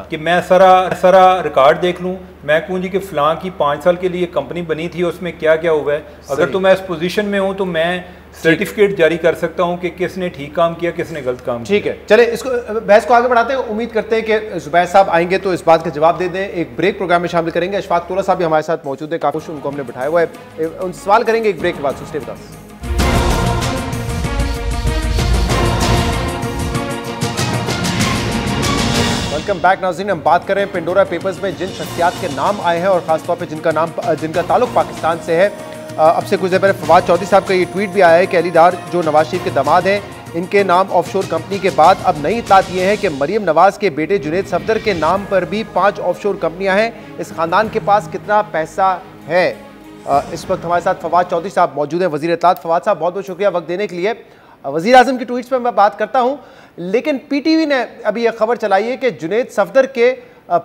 कि मैं सारा रिकॉर्ड देख लूं, मैं कहूँ जी कि फलां की 5 साल के लिए कंपनी बनी थी, उसमें क्या क्या हुआ है। अगर तो मैं इस पोजीशन में हूँ तो मैं सर्टिफिकेट जारी कर सकता हूँ कि किसने ठीक काम किया, किसने गलत काम किया। ठीक है, चले इसको बहस को आगे बढ़ाते हैं। उम्मीद करते हैं कि जुबैर साहब आएंगे तो इस बात का जवाब दे दें। एक ब्रेक प्रोग्राम में शामिल करेंगे। अशफाक तोला साहब भी हमारे साथ मौजूद है, काफी उनको हमने बिठाया हुआ है, उन सवाल करेंगे एक ब्रेक के बाद। Stay with us. Welcome back नाज़रीन। हम बात करें पेंडोरा पेपर्स में जिन शख्सियात के नाम आए हैं और ख़ासतौर पे जिनका ताल्लुक पाकिस्तान से है। अब से कुछ देर पहले फवाद चौधरी साहब का ये ट्वीट भी आया है कि अली डार जो नवाज शरीफ के दामाद हैं, इनके नाम ऑफशोर कंपनी के बाद अब नई इत्तलात ये है कि मरियम नवाज के बेटे जुनैद सफदर के नाम पर भी 5 ऑफशोर कंपनियाँ हैं। इस ख़ानदान के पास कितना पैसा है? इस वक्त हमारे साथ फवाद चौधरी साहब मौजूद हैं, वज़ीर इत्तलात। फवाद साहब बहुत बहुत शुक्रिया वक्त देने के लिए। वज़ीर आज़म की ट्वीट्स पर मैं बात करता हूँ, लेकिन PTV ने अभी यह खबर चलाई है कि जुनैद सफदर के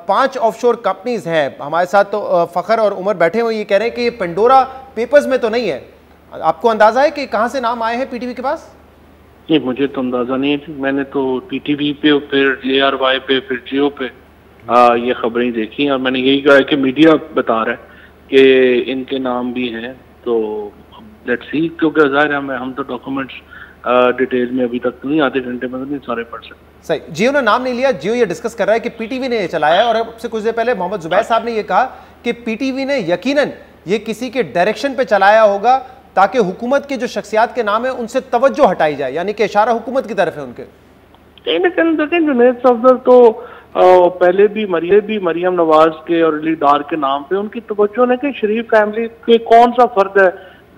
5 ऑफशोर कंपनीज हैं। हमारे साथ तो फ़खर और उमर बैठे हुए, ये कह रहे हैं कि ये पेंडोरा पेपर्स में तो नहीं है। आपको अंदाज़ा है कि कहाँ से नाम आए हैं PTV के पास? नहीं, मुझे तो अंदाज़ा नहीं है। मैंने तो PTV पे, फिर ARY पे, फिर जियो पे ये खबरें देखी और मैंने यही कहा कि मीडिया बता रहा है कि इनके नाम भी हैं। तो लेट्स सी, क्योंकि ज़ाहिर है हम तो डॉक्यूमेंट्स डिटेल में अभी तक नहीं, आधे घंटे में तो नहीं सारे पढ़ सकते। सही, जियो ने नाम नहीं लिया। जियो ये डिस्कस कर रहा है कि PTV ने ये चलाया है, और अब से कुछ देर पहले मोहम्मद जुबैर साहब ने ये कहा कि PTV ने यकीनन ये किसी के डायरेक्शन पे चलाया होगा ताकि हुकूमत के जो शख्सियात के नाम है उनसे तवज्जो हटाई जाए, यानी कि इशारा हुकूमत की तरफ है उनके? कहीं ना कहीं देखें, जुनैद सफदर तो पहले भी मरियम नवाज के और अली डार के नाम पे उनकी तवज्जो है कि शरीफ फैमिली के कौन सा फर्द है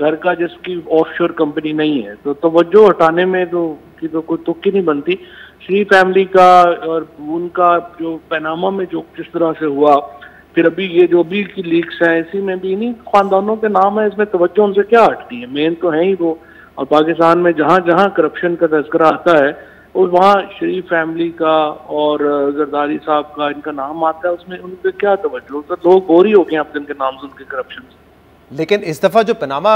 घर का जिसकी ऑफशोर कंपनी नहीं है, तो तवज्जो हटाने में तो कोई तुक्की नहीं बनती। शरीफ फैमिली का और उनका जो पनामा में जो जिस तरह से हुआ, फिर अभी ये जो भी की लीक्स हैं, इसी में भी इन्हीं खानदानों के नाम है, इसमें तवज्जो उनसे क्या हटती है? मेन तो है ही वो। और पाकिस्तान में जहाँ जहाँ करप्शन का तस्करा आता है और वहाँ शरीफ फैमिली का और जरदारी साहब का इनका नाम आता है, उसमें उनके क्या तवज्जो? तो लोग बोर ही हो गए अब जिनके नाम सुन के करप्शन से। लेकिन इस दफ़ा जो पनामा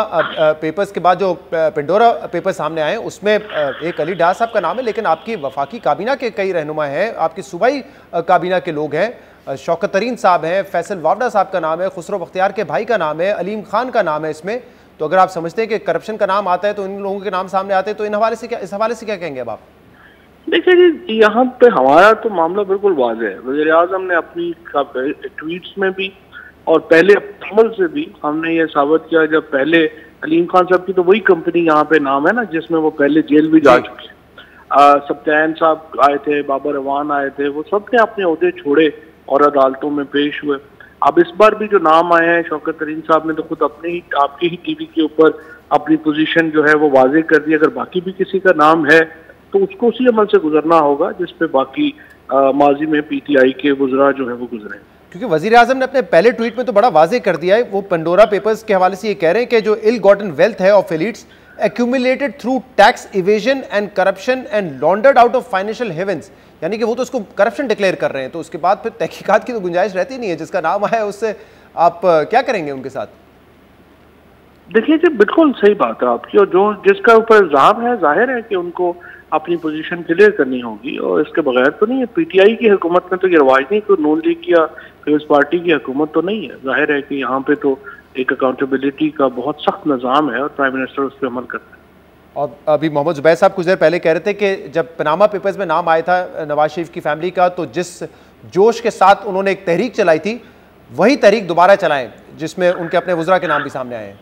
पेपर्स के बाद जो पेंडोरा पेपर सामने आए उसमें एक अली डार साहब का नाम है, लेकिन आपकी वफाकी काबीना के कई रहनुमा हैं, आपकी सूबाई काबीना के लोग हैं, शौकत तरीन साहब हैं, फैसल वावडा साहब का नाम है, खुसरो बख्तियार के भाई का नाम है, अलीम खान का नाम है इसमें। तो अगर आप समझते हैं कि करप्शन का नाम आता है तो इन लोगों के नाम सामने आते हैं, तो इस हवाले से क्या कहेंगे अब आप? देखिए जी, यहाँ पे हमारा तो मामला बिल्कुल वाज़ेह है। वज़ीर आज़म ने अपनी ट्वीट्स में भी और पहले अमल से भी हमने ये साबित किया, जब पहले अलीम खान साहब की तो वही कंपनी यहाँ पे नाम है ना जिसमें वो पहले जेल भी जा चुके हैं। सत्यान साहब आए थे, बाबर अवान आए थे, वो सब ने अपने ओहदे छोड़े और अदालतों में पेश हुए। अब इस बार भी जो नाम आए हैं, शौकत तरीन साहब ने तो खुद अपने ही आपके ही टीवी के ऊपर अपनी पोजीशन जो है वो वाजे कर दी। अगर बाकी भी किसी का नाम है तो उसको उसी अमल से गुजरना होगा जिस पे बाकी माजी में पीटीआई के वज़रा जो है वो गुजरे। क्योंकि वज़ीर आज़म ने अपने पहले ट्वीट में तो बड़ा वाजे कर दिया है, वो पेंडोरा पेपर्स के हवाले से ये कह रहे हैं कि जो इल गॉटन वेल्थ है of elites accumulated through tax evasion and corruption and laundered out of financial havens, यानी कि वो तो उसको करप्शन डिक्लेयर कर रहे हैं, तो उसके बाद फिर तहकीकात की तो गुंजाइश रहती नहीं है। जिसका नाम आया उससे आप क्या करेंगे उनके साथ? देखिए जी, बिल्कुल सही बात है आपकी, और जो जिसका ऊपर इल्जाम है जाहिर है कि उनको अपनी पोजीशन क्लियर करनी होगी, और इसके बगैर तो नहीं है। पीटीआई की हुकूमत में तो ये रवाज नहीं, कोई नून लीग या पीपल्स पार्टी की हुकूमत तो नहीं है। जाहिर है कि यहाँ पे तो एक अकाउंटेबिलिटी का बहुत सख्त निज़ाम है और प्राइम मिनिस्टर उस पर अमल करता है। और अभी मोहम्मद जुबैर साहब कुछ देर पहले कह रहे थे कि जब पनामा पेपर्स में नाम आया था नवाज शरीफ की फैमिली का, तो जिस जोश के साथ उन्होंने एक तहरीक चलाई थी वही तहरीक दोबारा चलाएं जिसमें उनके अपने वज़रा के नाम भी सामने आए हैं।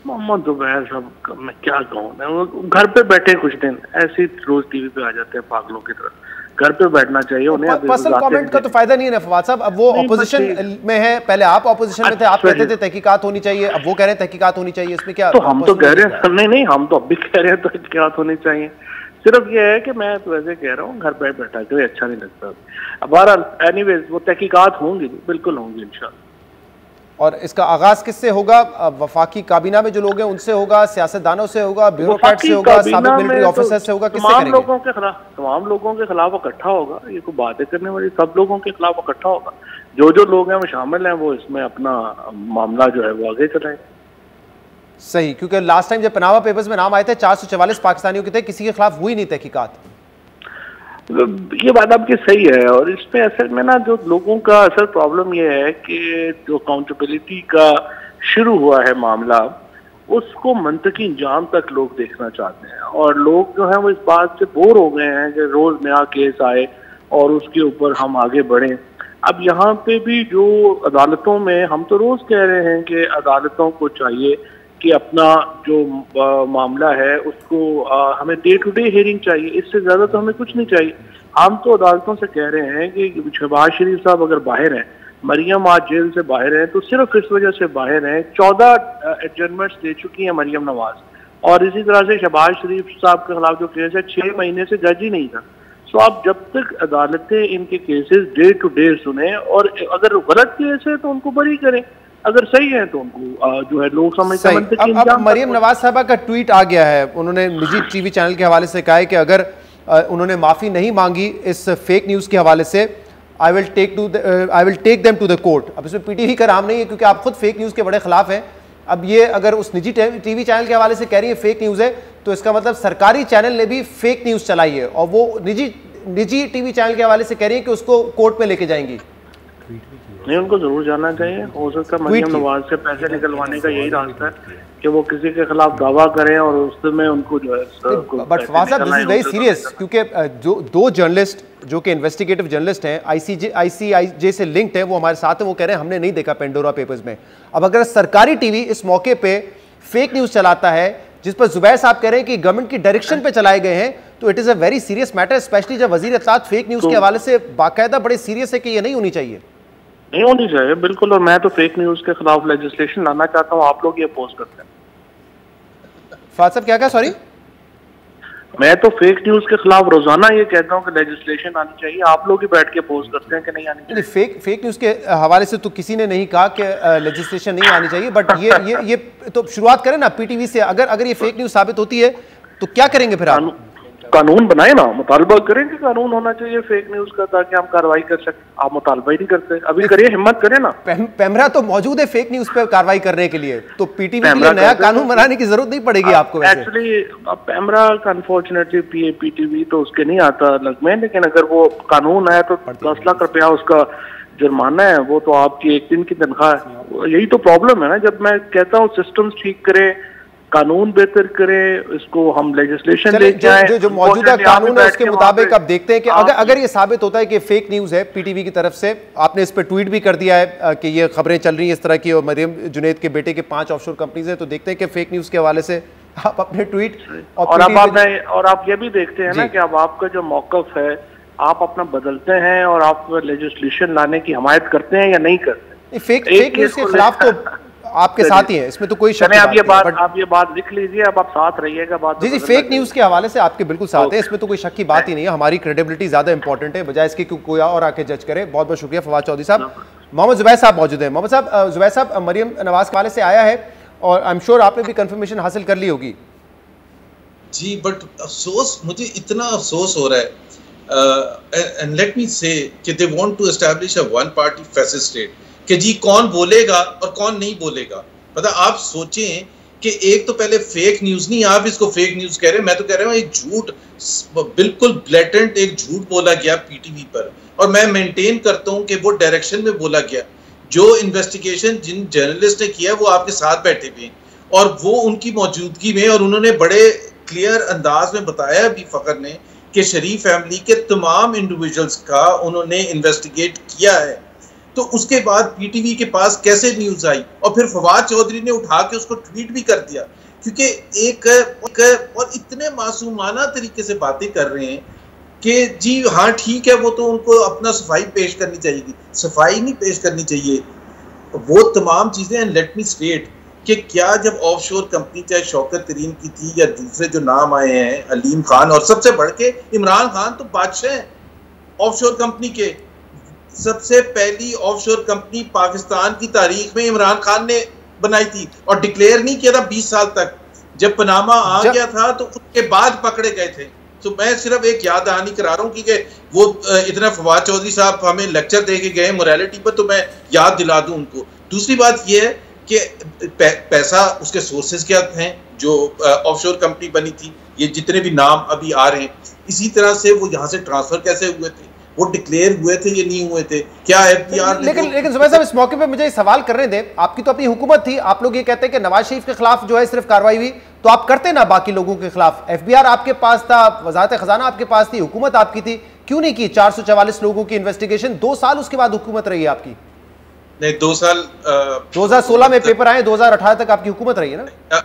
मोहम्मद जुबैर साहब मैं क्या कहूँ, घर पे बैठे कुछ दिन ऐसे रोज टीवी पे आ जाते हैं पागलों की तरह। घर पे बैठना चाहिए उन्हें। पर्सनल कमेंट का तो फायदा नहीं है ना फवाद साहब। अब वो ऑपोजिशन में है, पहले आप ऑपोजिशन में थे, आप कहते थे तहकीकात होनी चाहिए, अब वो कह रहे हैं तहकीकात होनी चाहिए, इसमें क्या? तो हम तो कह रहे हैं नहीं, हम तो अब भी कह रहे हैं तहकीकात होनी चाहिए। सिर्फ ये है कि मैं तो वैसे कह रहा हूँ घर पे बैठा कोई अच्छा नहीं लगता। अब एनीवेज वो तहकीकात होंगी, बिल्कुल होंगी इंशाल्लाह। और इसका आगाज किससे होगा? वफाकी काबीना में जो लोग हैं उनसे होगा, सियासतदानों से होगा, ब्यूरोक्रेट से होगा, साबिक मिलिट्री ऑफिसर से होगा? किससे करेंगे? तमाम लोगों के खिलाफ इकट्ठा होगा। ये कोई बातें करने वाली, सब लोगों के खिलाफ इकट्ठा होगा। जो लोग हैं वो शामिल हैं, वो इसमें अपना मामला जो है वो आगे चलाएं। सही, क्योंकि लास्ट टाइम जब पनामा पेपर्स में नाम आए थे 444 पाकिस्तानियों के थे, किसी के खिलाफ हुई नहीं तहकीकात। ये बात आपकी सही है, और इसमें असल में ना जो लोगों का असल प्रॉब्लम ये है कि जो अकाउंटेबिलिटी का शुरू हुआ है मामला, उसको मंतकी अंजाम तक लोग देखना चाहते हैं, और लोग जो हैं वो इस बात से बोर हो गए हैं कि रोज नया केस आए और उसके ऊपर हम आगे बढ़ें। अब यहाँ पे भी जो अदालतों में, हम तो रोज कह रहे हैं कि अदालतों को चाहिए कि अपना जो मामला है उसको हमें डे टू डे हियरिंग चाहिए, इससे ज्यादा तो हमें कुछ नहीं चाहिए। हम तो अदालतों से कह रहे हैं कि शहबाज शरीफ साहब अगर बाहर हैं, मरियम आज जेल से बाहर हैं, तो सिर्फ इस वजह से बाहर हैं। 14 एडजमेंट्स दे चुकी हैं मरियम नवाज, और इसी तरह से शहबाज शरीफ साहब के खिलाफ जो केस है 6 महीने से जज ही नहीं था। तो आप जब तक अदालतें इनके केसेस डे टू डे सुने, और अगर गलत केस है तो उनको बरी करें, अगर सही है तो उनको जो है लोग समझते हैं। अब मरियम नवाज साहबा का ट्वीट आ गया है, उन्होंने निजी टीवी चैनल के हवाले से कहा है कि अगर उन्होंने माफ़ी नहीं मांगी इस फेक न्यूज़ के हवाले से, I will take them to the court. अब इसमें पीटीवी का नाम नहीं है क्योंकि आप खुद फेक न्यूज़ के बड़े खिलाफ हैं। अब ये अगर उस निजी टीवी चैनल के हवाले से कह रही है फेक न्यूज़ है, तो इसका मतलब सरकारी चैनल ने भी फेक न्यूज़ चलाई है, और वो निजी टीवी चैनल के हवाले से कह रही है कि उसको कोर्ट में लेके जाएंगी। नहीं, उनको जरूर जाना चाहिए। हो सकता है मरियम नवाज से पैसे निकलवाने का यही रास्ता है कि वो किसी के खिलाफ दावा करें और उसमें उनको जो है। बट फवाद साहब, दिस इज वेरी सीरियस, क्योंकि जो दो जर्नलिस्ट जो कि इन्वेस्टिगेटिव जर्नलिस्ट हैं, आईसीआईजे से लिंक्ड है, वो हमारे साथ हैं, वो कह रहे हैं हमने नहीं देखा पेंडोरा पेपर्स में। अब अगर सरकारी टीवी इस मौके पे फेक न्यूज चलाता है जिस पर जुबैर साहब कह रहे हैं कि गवर्नमेंट की डायरेक्शन पे चलाए गए हैं, तो it is a very serious matter, specially जब वजीर इत्तलात फेक न्यूज के हवाले से बाकायदा बड़े सीरियस है कि ये नहीं होनी चाहिए। नहीं होनी चाहिए, बिल्कुल। और मैं तो फेक न्यूज के खिलाफ लेजिस्लेशन लाना चाहता हूँ। आप लोग ये अपोज करते हैं। फवाद साहब क्या कहा? सॉरी, मैं तो फेक न्यूज के खिलाफ रोजाना ये कहता हूँ कि लेजिस्लेशन आनी चाहिए। आप लोग ही बैठ के अपोज करते हैं कि नहीं आनी चाहिए। फेक न्यूज के हवाले से तो किसी ने नहीं कहा कि लेजिस्लेशन नहीं आनी चाहिए, बट ये तो शुरुआत करें ना पीटीवी से। अगर ये फेक न्यूज साबित होती है तो क्या करेंगे फिर आप? कानून बनाए ना, मुतालबा करें कि कानून होना चाहिए फेक न्यूज का, ताकि हम कार्रवाई कर सकें। आप मुतालबा ही नहीं करते। अभी करिए, हिम्मत करें ना। पैमरा तो मौजूद है फेक न्यूज पे कार्रवाई करने के लिए, तो पीटीवी के लिए नया कानून बनाने की जरूरत नहीं पड़ेगी आपको। एक्चुअली पैमरा का अनफॉर्चुनेटली पीटीवी तो उसके नहीं आता अलग में, लेकिन अगर वो कानून है तो 10 लाख रुपया उसका जुर्माना है, वो तो आपकी एक दिन की तनख्वाह है। यही तो प्रॉब्लम है ना। जब मैं कहता हूँ सिस्टम्स ठीक करे, कानून बेहतर करे, इसको हम लेजिस्लेशन लेके आए, जो मौजूदा कानून है उसके मुताबिक अब देखते हैं कि अगर ये साबित होता है कि फेक न्यूज है पीटीवी की तरफ से, आपने इस पर ट्वीट भी कर दिया है कि ये खबरें चल रही हैं इस तरह की और मरियम जुनैद के बेटे के 5 ऑफशोर कंपनीज हैं, तो देखते हैं कि फेक न्यूज के हवाले से आप अपने ट्वीट और आप ये भी देखते हैं ना कि अब आपका जो मौकफ है आप अपना बदलते हैं और आप लेजिस्लेशन लाने की हमायत करते हैं या नहीं करते। फेक न्यूज के खिलाफ तो आपके साथ ही है, इसमें तो कोई शक नहीं। आप ये बात लिख लीजिए, अब आप साथ रहिएगा। बात जी फेक न्यूज के हवाले से आपके बिल्कुल साथ है, इसमें तो कोई शक की बात ही नहीं है। हमारी क्रेडिबिलिटी ज्यादा इंपॉर्टेंट है बजाय इसके कोई और आके जज करे। बहुत बहुत शुक्रिया फवाद चौधरी साहब। मोहम्मद जुबैर साहब मौजूद हैं। मोहम्मद साहब, जुबैर साहब मरियम नवाज के हवाले से आया है और आई एम श्योर आपने भी कंफर्मेशन हासिल कर ली होगी। जी, बट अफसोस, मुझे इतना अफसोस हो रहा है, एंड लेट मी से कि they want to establish a one party fascist state कि जी कौन बोलेगा और कौन नहीं बोलेगा। मतलब आप सोचें कि एक तो पहले फेक न्यूज नहीं, आप इसको फेक न्यूज कह रहे हैं, मैं तो कह रहा हूँ एक झूठ, बिल्कुल ब्लेटेंट एक झूठ बोला गया पीटीवी पर, और मैं मेंटेन करता हूँ कि वो डायरेक्शन में बोला गया। जो इन्वेस्टिगेशन जिन जर्नलिस्ट ने किया वो आपके साथ बैठे हुए और वो उनकी मौजूदगी में, और उन्होंने बड़े क्लियर अंदाज में बताया भी फखर ने कि शरीफ फैमिली के तमाम इंडिविजुअल्स का उन्होंने इन्वेस्टिगेट किया है। तो उसके बाद पीटीवी के पास कैसे न्यूज आई और फिर फवाद चौधरी ने उठा के उसको ट्वीट भी कर दिया, क्योंकि एक और इतने मासूमाना तरीके से बातें कर रहे हैं कि जी हाँ ठीक है, वो तो उनको अपना सफाई पेश करनी चाहिए, सफाई नहीं पेश करनी चाहिए वो तमाम चीजें। एंड लेट मी स्टेट कि क्या जब ऑफशोर कंपनी चाहे शौकत तरीन की थी या दूसरे जो नाम आए हैं, अलीम खान और सबसे बढ़ के इमरान खान तो बादशाह हैं ऑफशोर कंपनी के। सबसे पहली ऑफशोर कंपनी पाकिस्तान की तारीख में इमरान खान ने बनाई थी और डिक्लेयर नहीं किया था 20 साल तक। जब पनामा आ गया था तो उसके बाद पकड़े गए थे। तो मैं सिर्फ एक याद दहानी करा रहा हूँ कि वो इतना फवाद चौधरी साहब हमें लेक्चर दे के गए मोरालिटी पर, तो मैं याद दिला दूं उनको। दूसरी बात यह है कि पैसा उसके सोर्सेज क्या हैं जो ऑफशोर कंपनी बनी थी, ये जितने भी नाम अभी आ रहे हैं, इसी तरह से वो यहाँ से ट्रांसफर कैसे हुए थे, वो डिक्लेयर हुए थे ये नहीं हुए थे, क्या एफबीआर। लेकिन जुबैर साहब इस मौके पे मुझे सवाल करने दें, आपकी तो अपनी हुकूमत थी, आप लोग ये कहते हैं कि नवाज शरीफ के खिलाफ जो है सिर्फ कार्रवाई हुई, तो आप करते ना बाकी लोगों के खिलाफ। एफबीआर आपके पास था, वजारत खजाना आपके पास थी, हुकूमत आपकी थी, क्यों नहीं की 444 लोगों की इन्वेस्टिगेशन? 2 साल उसके बाद हुकूमत रही है आपकी। नहीं, 2 साल 2016 में पेपर आए, 2018 तक आपकी हुकूमत रही है ना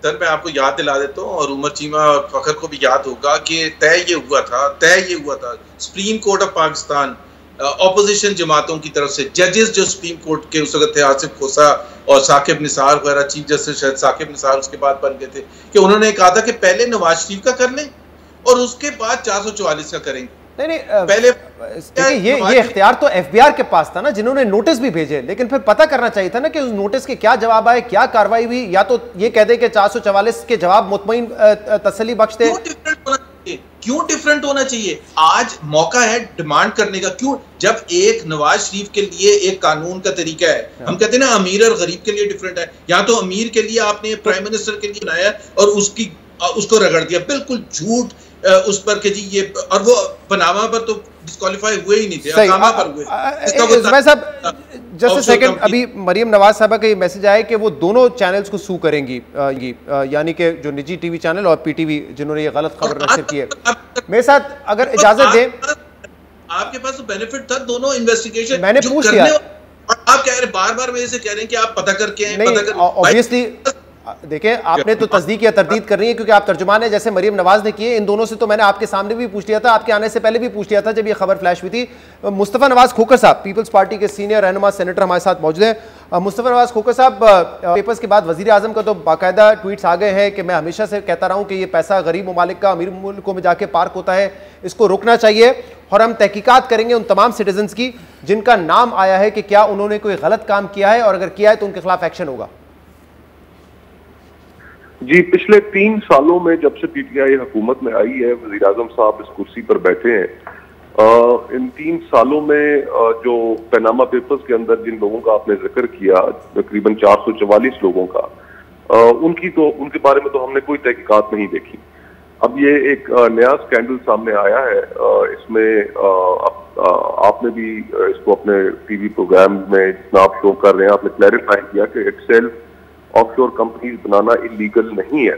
सर। मैं आपको याद दिला देता हूँ और उमर चीमा और फखर को भी याद होगा कि तय ये हुआ था supreme court of Pakistan opposition जमातों की तरफ से जजेस जो सुप्रीम कोर्ट के उस वक्त थे, आसिफ खोसा और साकिब निसार वगैरह, चीफ जस्टिस शायद साकिब निसार उसके बाद बन गए थे, कि उन्होंने कहा था कि पहले नवाज शरीफ का कर लें और उसके बाद 444 का करेंगे। नहीं पहले ये इख्तियार तो एफबीआर के पास था ना, जिन्होंने नोटिस भी भेजे, लेकिन फिर पता करना चाहिए था ना कि उस नोटिस के क्या जवाब आए, क्या कार्रवाई हुई। या तो ये कह दे कि 444 के जवाब मुतमईन तसल्ली बख्श थे। क्यों डिफरेंट होना चाहिए? आज मौका है डिमांड करने का। क्यों? जब एक नवाज शरीफ के लिए एक कानून का तरीका है, हम कहते हैं ना अमीर और गरीब के लिए डिफरेंट है, यहाँ तो अमीर के लिए आपने प्राइम मिनिस्टर के लिए बनाया और उसको रगड़ दिया, बिल्कुल झूठ उस पर के जी ये। और वो पनामा पर तो डिस्क्वालीफाई हुए ही नहीं थे, अकामा पर हुए। मैं साहब जस्ट सेकंड, अभी मरियम नवाज साहबा का ये मैसेज आया कि वो दोनों चैनल्स को सू करेंगी, यानी कि जो निजी टीवी चैनल और पीटीवी जिन्होंने ये गलत खबर नशर की है। मेरे साथ अगर इजाजत दें, आपके पास तो बेनिफिट था दोनों इन्वेस्टिगेशन मैंने पूछ लिया, और आप कह रहे बार-बार मेरे से कह रहे हैं कि आप पता करके आए, पता कर। ऑब्वियसली देखिए आपने तो तस्दीक या तरदीद करनी है क्योंकि आप तर्जुमान है, जैसे मरियम नवाज ने किए। इन दोनों से तो मैंने आपके सामने भी पूछ लिया था, आपके आने से पहले भी पूछ लिया था जब ये खबर फ्लैश हुई थी। मुस्तफ़ा नवाज खोखर साहब, पीपल्स पार्टी के सीनियर रहनुमा सेनेटर हमारे साथ मौजूद हैं। मुस्तफ़ा नवाज खोखर साहब, पेपर्स के बाद वज़ीर आज़म का तो बाकायदा ट्वीट्स आ गए हैं कि मैं हमेशा से कहता रहा हूँ कि ये पैसा गरीब ममालिक का अमीर मुल्कों में जाके पार्क होता है, इसको रोकना चाहिए और हम तहकीकात करेंगे उन तमाम सिटीजन्स की जिनका नाम आया है कि क्या उन्होंने कोई गलत काम किया है और अगर किया है तो उनके खिलाफ एक्शन होगा। जी, पिछले 3 सालों में जब से पीटीआई हुकूमत में आई है, वज़ीर आज़म साहब इस कुर्सी पर बैठे हैं, इन 3 सालों में जो पनामा पेपर्स के अंदर जिन लोगों का आपने जिक्र किया, तकरीबन 444 लोगों का, उनके बारे में तो हमने कोई तहकीकात नहीं देखी। अब ये एक नया स्कैंडल सामने आया है, इसमें आपने भी इसको अपने टीवी प्रोग्राम में जितना आप शो कर रहे हैं, आपने क्लैरिफाई किया कि एक्सेल ऑफशोर कंपनीज बनाना इलीगल नहीं है,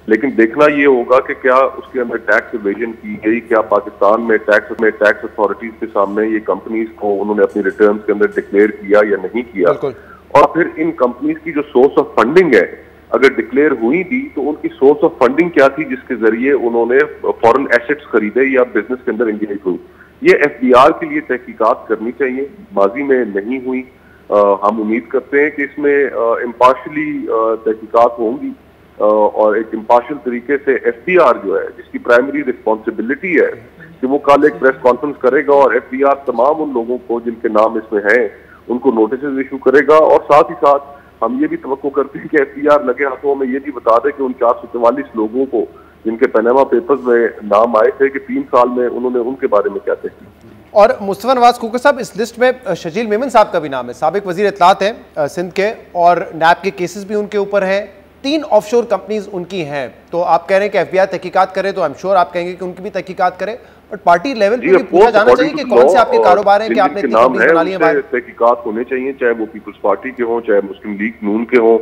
लेकिन देखना ये होगा कि क्या उसके अंदर टैक्स इवेजन की गई, क्या पाकिस्तान में टैक्स अथॉरिटीज के सामने ये कंपनीज को उन्होंने अपनी रिटर्न के अंदर डिक्लेयर किया या नहीं किया, और फिर इन कंपनीज की जो सोर्स ऑफ फंडिंग है अगर डिक्लेयर हुई भी तो उनकी सोर्स ऑफ फंडिंग क्या थी जिसके जरिए उन्होंने फॉरेन एसेट्स खरीदे या बिजनेस के अंदर एंगेज हुई। ये एफबीआर के लिए तहकीकात करनी चाहिए, माजी में नहीं हुई। हम उम्मीद करते हैं कि इसमें इम्पार्शली तहकीकात होंगी और एक इम्पार्शल तरीके से एफबीआर जो है, जिसकी प्राइमरी रिस्पॉन्सिबिलिटी है कि वो कल एक प्रेस कॉन्फ्रेंस करेगा और एफबीआर तमाम उन लोगों को जिनके नाम इसमें हैं उनको नोटिस इशू करेगा, और साथ ही साथ हम ये भी तवक्को करते हैं कि एफबीआर लगे हाथों में ये भी बता दे कि उन 444 लोगों को जिनके पनामा पेपर्स में नाम आए थे कि 3 साल में उन्होंने उनके बारे में क्या तहकीक। और मुस्तफ़ा नवाज खोखर साहब, इस लिस्ट में शजील मेमन साहब का भी नाम है, साबिक वजीर इत्तलात हैं सिंध के, और नैब के केसेस भी उनके ऊपर हैं, 3 ऑफशोर कंपनीज उनकी हैं। तो आप कह रहे हैं कि एफबीआई तहकीकात करे तो आई एम श्योर आप कहेंगे कि उनकी भी तहकीकात करे, बट पार्टी लेवल पे भी पूछा जाना चाहिए कि कौन से आपके कारोबार हैं कि आपने इतनी कंपनीज बना ली हैं। तहकीकात होने चाहिए, चाहे वो पीपल्स पार्टी के हों, चाहे मुस्लिम लीग नून के हों,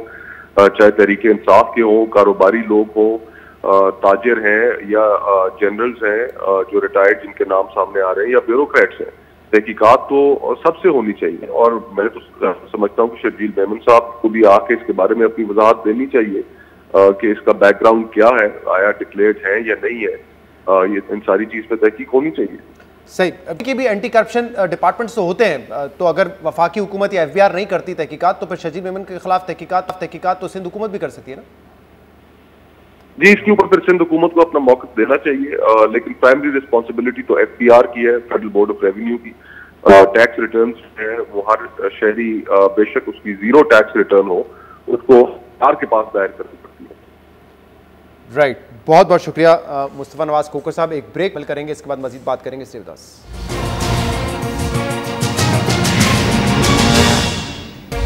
चाहे तहरीक इंसाफ के हों, कारोबारी लोग हों, ताजिर हैं या जनरल्स हैं जो रिटायर्ड जिनके नाम सामने आ रहे हैं, या ब्यूरोक्रेट्स हैं। तहकीकात तो सबसे होनी चाहिए, और मैं तो समझता हूँ कि शजील मेमन साहब को भी आके इसके बारे में अपनी वजाहत देनी चाहिए कि इसका बैकग्राउंड क्या है, आया डिक्लेयर्ड है या नहीं है, ये इन सारी चीज पे तहकीक होनी चाहिए। सही, अभी के भी एंटी करप्शन डिपार्टमेंट्स तो होते हैं, तो अगर वफाकी हुकूमत या एफबीआर नहीं करती तहकीकात तो फिर शजील मेमन के खिलाफ तहकीकात तो सिंध हुकूमत भी कर सकती है ना। जी, इसके ऊपर फिर सिंध हुकूमत को अपना मौक़िफ़ देना चाहिए, लेकिन प्राइमरी रिस्पॉन्सिबिलिटी तो एफबीआर की है, फेडरल बोर्ड ऑफ रेवेन्यू की। टैक्स रिटर्न है वो हर शहरी बेशक उसकी 0 टैक्स रिटर्न हो, उसको आर के पास दायर करनी पड़ती है। राइट, बहुत बहुत शुक्रिया मुस्तफ़ा नवाज खोखर साहब। एक ब्रेक मिल करेंगे, इसके बाद मजीद बात करेंगे। शिवदास,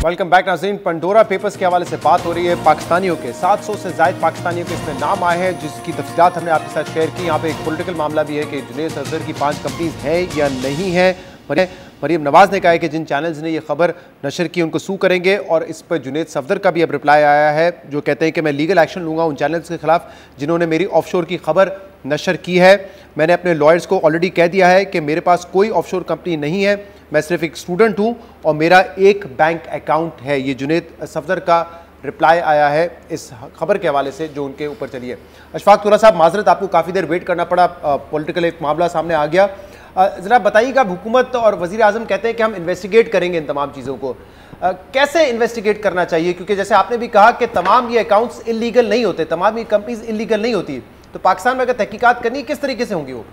वेलकम बैक नाज़रीन। पंडोरा पेपर्स के हवाले से बात हो रही है। पाकिस्तानियों के 700 से ज़ायद पाकिस्तानियों के इसमें नाम आए हैं, जिसकी तफसीलात हमने आपके साथ शेयर की। यहाँ पे एक पॉलिटिकल मामला भी है कि जुनैद सफदर की 5 कंपनीज हैं या नहीं है। मरियम नवाज ने कहा है कि जिन चैनल्स ने ये खबर नशर की उनको सू करेंगे, और इस पर जुनैद सफदर का भी अब रिप्लाई आया है जो कहते हैं कि मैं लीगल एक्शन लूँगा उन चैनल्स के खिलाफ जिन्होंने मेरी ऑफशोर की खबर नशर की है। मैंने अपने लॉयर्स को ऑलरेडी कह दिया है कि मेरे पास कोई ऑफशोर कंपनी नहीं है, मैं सिर्फ एक स्टूडेंट हूँ और मेरा एक बैंक अकाउंट है। ये जुनैद सफदर का रिप्लाई आया है इस खबर के हवाले से जो उनके ऊपर चली है। अशफाक तुरा साहब, माजरत आपको काफ़ी देर वेट करना पड़ा, पॉलिटिकल एक मामला सामने आ गया। ज़रा बताइएगा, हुकूमत और वज़ीर आज़म कहते हैं कि हम इन्वेस्टिगेट करेंगे इन तमाम चीज़ों को, कैसे इन्वेस्टिगेट करना चाहिए? क्योंकि जैसे आपने भी कहा कि तमाम ये अकाउंट्स इलीगल नहीं होते, तमाम ये कंपनीज इलीगल नहीं होती, तो पाकिस्तान में अगर तहकीकात करनी किस तरीके से होंगी वो?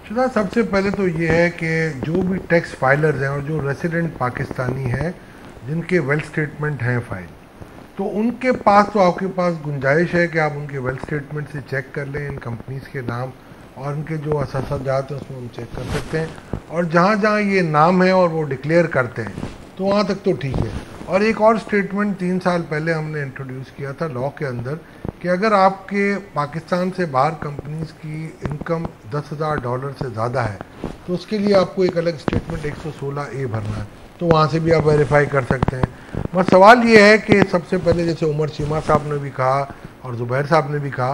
शुदा, सबसे पहले तो ये है कि जो भी टैक्स फाइलर्स हैं और जो रेसिडेंट पाकिस्तानी हैं जिनके वेल्थ स्टेटमेंट हैं फाइल, तो उनके पास तो आपके पास गुंजाइश है कि आप उनके वेल्थ स्टेटमेंट से चेक कर लें इन कंपनीज़ के नाम, और उनके जो असासाजात हैं उसमें हम चेक कर सकते हैं, और जहाँ जहाँ ये नाम है और वो डिक्लेयर करते हैं तो वहाँ तक तो ठीक है। और एक और स्टेटमेंट 3 साल पहले हमने इंट्रोड्यूस किया था लॉ के अंदर कि अगर आपके पाकिस्तान से बाहर कंपनीज की इनकम $10,000 से ज़्यादा है तो उसके लिए आपको एक अलग स्टेटमेंट 116A भरना है, तो वहाँ से भी आप वेरीफाई कर सकते हैं। मगर सवाल ये है कि सबसे पहले जैसे उमर चीमा साहब ने भी कहा और ज़ुबैर साहब ने भी कहा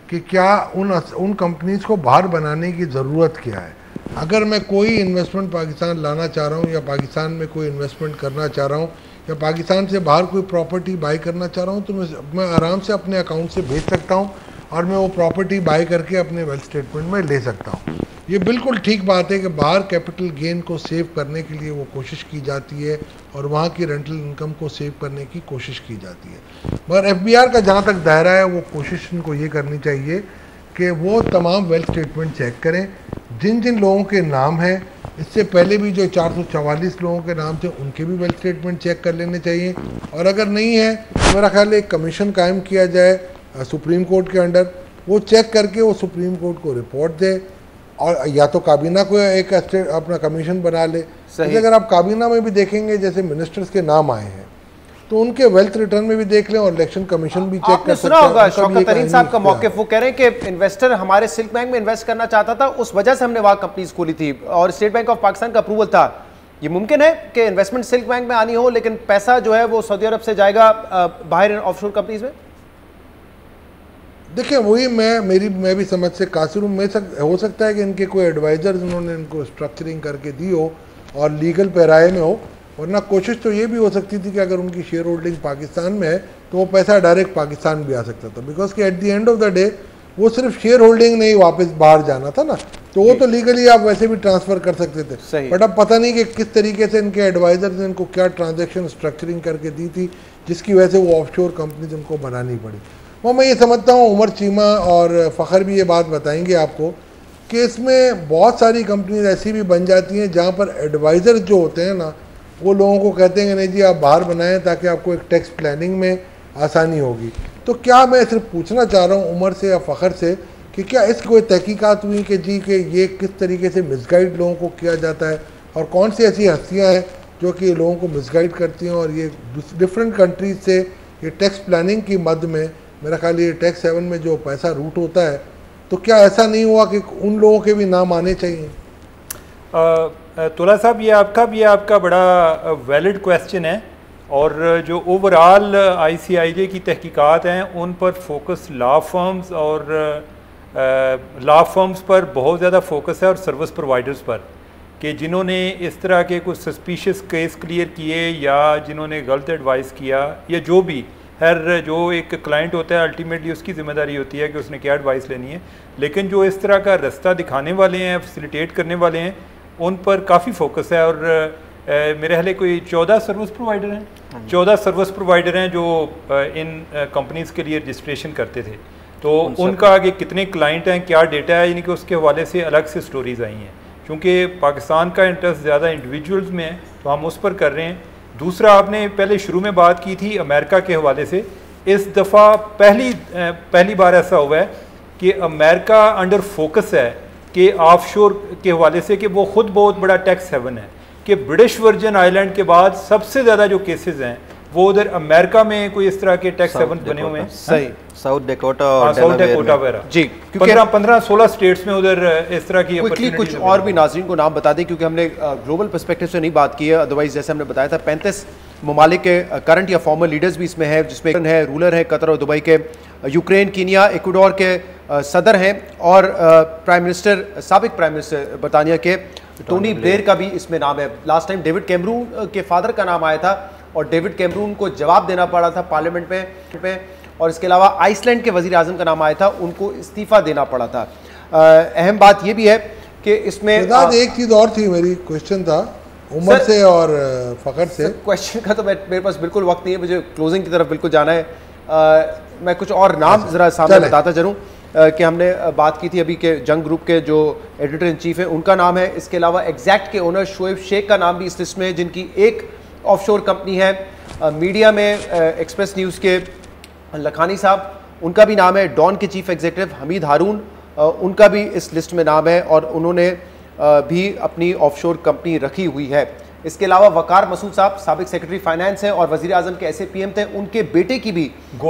कि क्या उन कंपनीज़ को बाहर बनाने की ज़रूरत क्या है। अगर मैं कोई इन्वेस्टमेंट पाकिस्तान लाना चाह रहा हूँ या पाकिस्तान में कोई इन्वेस्टमेंट करना चाह रहा हूँ या पाकिस्तान से बाहर कोई प्रॉपर्टी बाई करना चाह रहा हूँ तो मैं आराम से अपने अकाउंट से भेज सकता हूँ और मैं वो प्रॉपर्टी बाई करके अपने वेल्थ स्टेटमेंट में ले सकता हूँ। ये बिल्कुल ठीक बात है कि बाहर कैपिटल गेन को सेव करने के लिए वो कोशिश की जाती है और वहाँ की रेंटल इनकम को सेव करने की कोशिश की जाती है। मगर FBR का जहाँ तक दायरा है वो कोशिश इनको ये करनी चाहिए कि वो तमाम वेल्थ स्टेटमेंट चेक करें जिन जिन लोगों के नाम हैं। इससे पहले भी जो 444 लोगों के नाम थे उनके भी वेल्थ स्टेटमेंट चेक कर लेने चाहिए और अगर नहीं है तो मेरा ख्याल है एक कमीशन कायम किया जाए सुप्रीम कोर्ट के अंडर, वो चेक करके वो सुप्रीम कोर्ट को रिपोर्ट दे और या तो काबीना को एक अपना कमीशन बना ले। अगर आप काबीना में भी देखेंगे जैसे मिनिस्टर्स के नाम आए हैं तो उनके वेल्थ रिटर्न में भी देख लें और इलेक्शन कमीशन भी चेक कर सकते हैं। सुना होगा शौकत तरीन साहब का मौक़िफ़, वो कह रहे हैं कि इन्वेस्टर हमारे सिल्क बैंक में इन्वेस्ट करना चाहता था, उस वजह से हमने वहाँ कंपनीज खोली थी और स्टेट बैंक ऑफ पाकिस्तान का अप्रूवल था। ये मुमकिन है कि इन्वेस्टमेंट सिल्क बैंक में आनी हो लेकिन पैसा जो है वो सऊदी अरब से जाएगा बाहर ऑफशोर कंपनीज में? देखिए वही मैं भी समझ से कासिर हूँ। हो सकता है कि इनके कोई एडवाइजर उन्होंने इनको स्ट्रक्चरिंग करके दी हो और लीगल पैराए में हो, वरना कोशिश तो ये भी हो सकती थी कि अगर उनकी शेयर होल्डिंग पाकिस्तान में है तो वो पैसा डायरेक्ट पाकिस्तान भी आ सकता था, बिकॉज कि at the end of the day वो सिर्फ शेयर होल्डिंग नहीं वापस बाहर जाना था ना, तो वो तो लीगली आप वैसे भी ट्रांसफ़र कर सकते थे। बट अब पता नहीं कि किस तरीके से इनके एडवाइजर ने इनको क्या ट्रांजेक्शन स्ट्रक्चरिंग करके दी थी जिसकी वजह से वो ऑफशोर कंपनीज उनको बनानी पड़ी। वो मैं ये समझता हूँ उमर चीमा और फ़खर भी ये बात बताएंगे आपको कि इसमें बहुत सारी कंपनीज ऐसी भी बन जाती हैं जहाँ पर एडवाइज़र जो होते हैं ना वो लोगों को कहते हैं कि नहीं जी आप बाहर बनाएं ताकि आपको एक टैक्स प्लानिंग में आसानी होगी। तो क्या मैं सिर्फ पूछना चाह रहा हूँ उमर से या फ़खर से कि क्या इसकी कोई तहकीकात हुई कि जी कि ये किस तरीके से मिसगाइड लोगों को किया जाता है और कौन सी ऐसी हस्तियाँ हैं जो कि लोगों को मिसगाइड करती हैं और ये डिफरेंट कंट्रीज से ये टैक्स प्लानिंग की मद में मेरा ख्याल ये टैक्स हेवन में जो पैसा रूट होता है, तो क्या ऐसा नहीं हुआ कि उन लोगों के भी नाम आने चाहिए? तोला साहब ये आपका बड़ा वैलिड क्वेश्चन है और जो ओवरऑल ICIJ की तहकीकात हैं उन पर फोकस लॉ फर्म्स और लॉ फर्म्स पर बहुत ज़्यादा फोकस है और सर्विस प्रोवाइडर्स पर कि जिन्होंने इस तरह के कुछ सस्पिशियस केस क्लियर किए या जिन्होंने गलत एडवाइस किया या जो भी हर जो एक क्लाइंट होता है अल्टीमेटली उसकी ज़िम्मेदारी होती है कि उसने क्या एडवाइस लेनी है, लेकिन जो इस तरह का रास्ता दिखाने वाले हैं फैसिलिटेट करने वाले हैं उन पर काफ़ी फोकस है। और मेरे ख्याल कोई 14 सर्विस प्रोवाइडर हैं 14 सर्विस प्रोवाइडर हैं जो इन कंपनीज़ के लिए रजिस्ट्रेशन करते थे, तो उनका आगे कितने क्लाइंट हैं क्या डेटा है यानी कि उसके हवाले से अलग से स्टोरीज़ आई हैं। चूँकि पाकिस्तान का इंटरेस्ट ज़्यादा इंडिविजुअल्स में है तो हम उस पर कर रहे हैं। दूसरा आपने पहले शुरू में बात की थी अमेरिका के हवाले से, इस दफ़ा पहली बार ऐसा हुआ है कि अमेरिका अंडर फोकस है कि ऑफशोर के हवाले से कि वो ख़ुद बहुत बड़ा टैक्स हेवन है कि ब्रिटिश वर्जिन आइलैंड के बाद सबसे ज़्यादा जो केसेस हैं वो उधर अमेरिका में कोई इस तरह के टैक्स हेवन बने हुए हैं। सही, साउथ डेकोटा वगैरह जी, 15-16 स्टेट्स में उधर इस तरह की कुछ और भी नाज़रीन को नाम बता दें क्योंकि हमने ग्लोबल पर्सपेक्टिव से नहीं बात की है, अदरवाइज जैसे हमने बताया था 35 ममालिक के करंट या फॉर्मर लीडर्स भी इसमें है, जिसमें है रूलर है कतर और दुबई के, यूक्रेन, कीनिया, इक्वाडोर के सदर हैं और प्राइम मिनिस्टर साबिक प्राइम मिनिस्टर बरतानिया के टोनी ब्लेयर का भी इसमें नाम है। लास्ट टाइम डेविड कैमरून के फादर का नाम आया था और डेविड कैमरून को जवाब देना पड़ा था पार्लियामेंट पे और इसके अलावा आइसलैंड के वजीर आजम का नाम आया था, उनको इस्तीफा देना पड़ा था। अहम बात यह भी है कि इसमें एक चीज़ और थी, मेरी क्वेश्चन था उमर से और फ़खर से। क्वेश्चन का तो मेरे पास बिल्कुल वक्त नहीं है, मुझे क्लोजिंग की तरफ बिल्कुल जाना है। मैं कुछ और नाम ज़रा सामने बताता चलूँ कि हमने बात की थी अभी के जंग ग्रुप के जो एडिटर इन चीफ है उनका नाम है, इसके अलावा एग्जैक्ट के ओनर शोएब शेख का नाम भी इस लिस्ट में है जिनकी एक ऑफशोर कंपनी है। मीडिया में एक्सप्रेस न्यूज़ के लखानी साहब उनका भी नाम है, डॉन के चीफ एग्जीक्यूटिव हमीद हारून उनका भी इस लिस्ट में नाम है और उन्होंने भी अपनी ऑफशोर कंपनी रखी हुई है। इसके अलावा वकार मसूद साहब साबिक सेक्रेटरी फाइनेंस है और वजीर आजम के SAPM थे, उनके बेटे की भी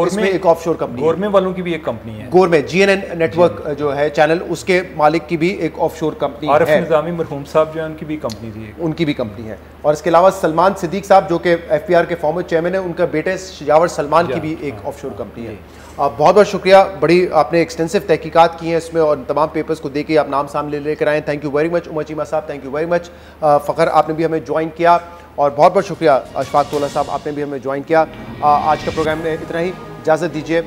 इसमें एक ऑफशोर कंपनी, गोरमे वालों की भी एक कंपनी है, गोरमे GNN नेटवर्क जो है चैनल, उसके मालिक की भी एक ऑफशोर कंपनी है। आरिफ निजामी मरहूम साहब जो है उनकी भी कंपनी थी, उनकी भी कंपनी है। और इसके अलावा सलमान सिद्दीक साहब जो कि FPR के फॉर्मर चेयरमैन है, उनका बेटे शजावर सलमान की भी एक ऑफशोर कंपनी है। बहुत बहुत शुक्रिया, बड़ी आपने एक्सटेंसिव तहकीकात की हैं इसमें और तमाम पेपर्स को देके आप नाम सामने लेकर आए। Thank you very much Umar Cheema साहब, thank you very much. Fakhar आपने भी हमें ज्वाइन किया और बहुत बहुत शुक्रिया अशफाक तोला साहब, आपने भी हमें ज्वाइन किया। आज का प्रोग्राम में इतना ही, इजाज़त दीजिए।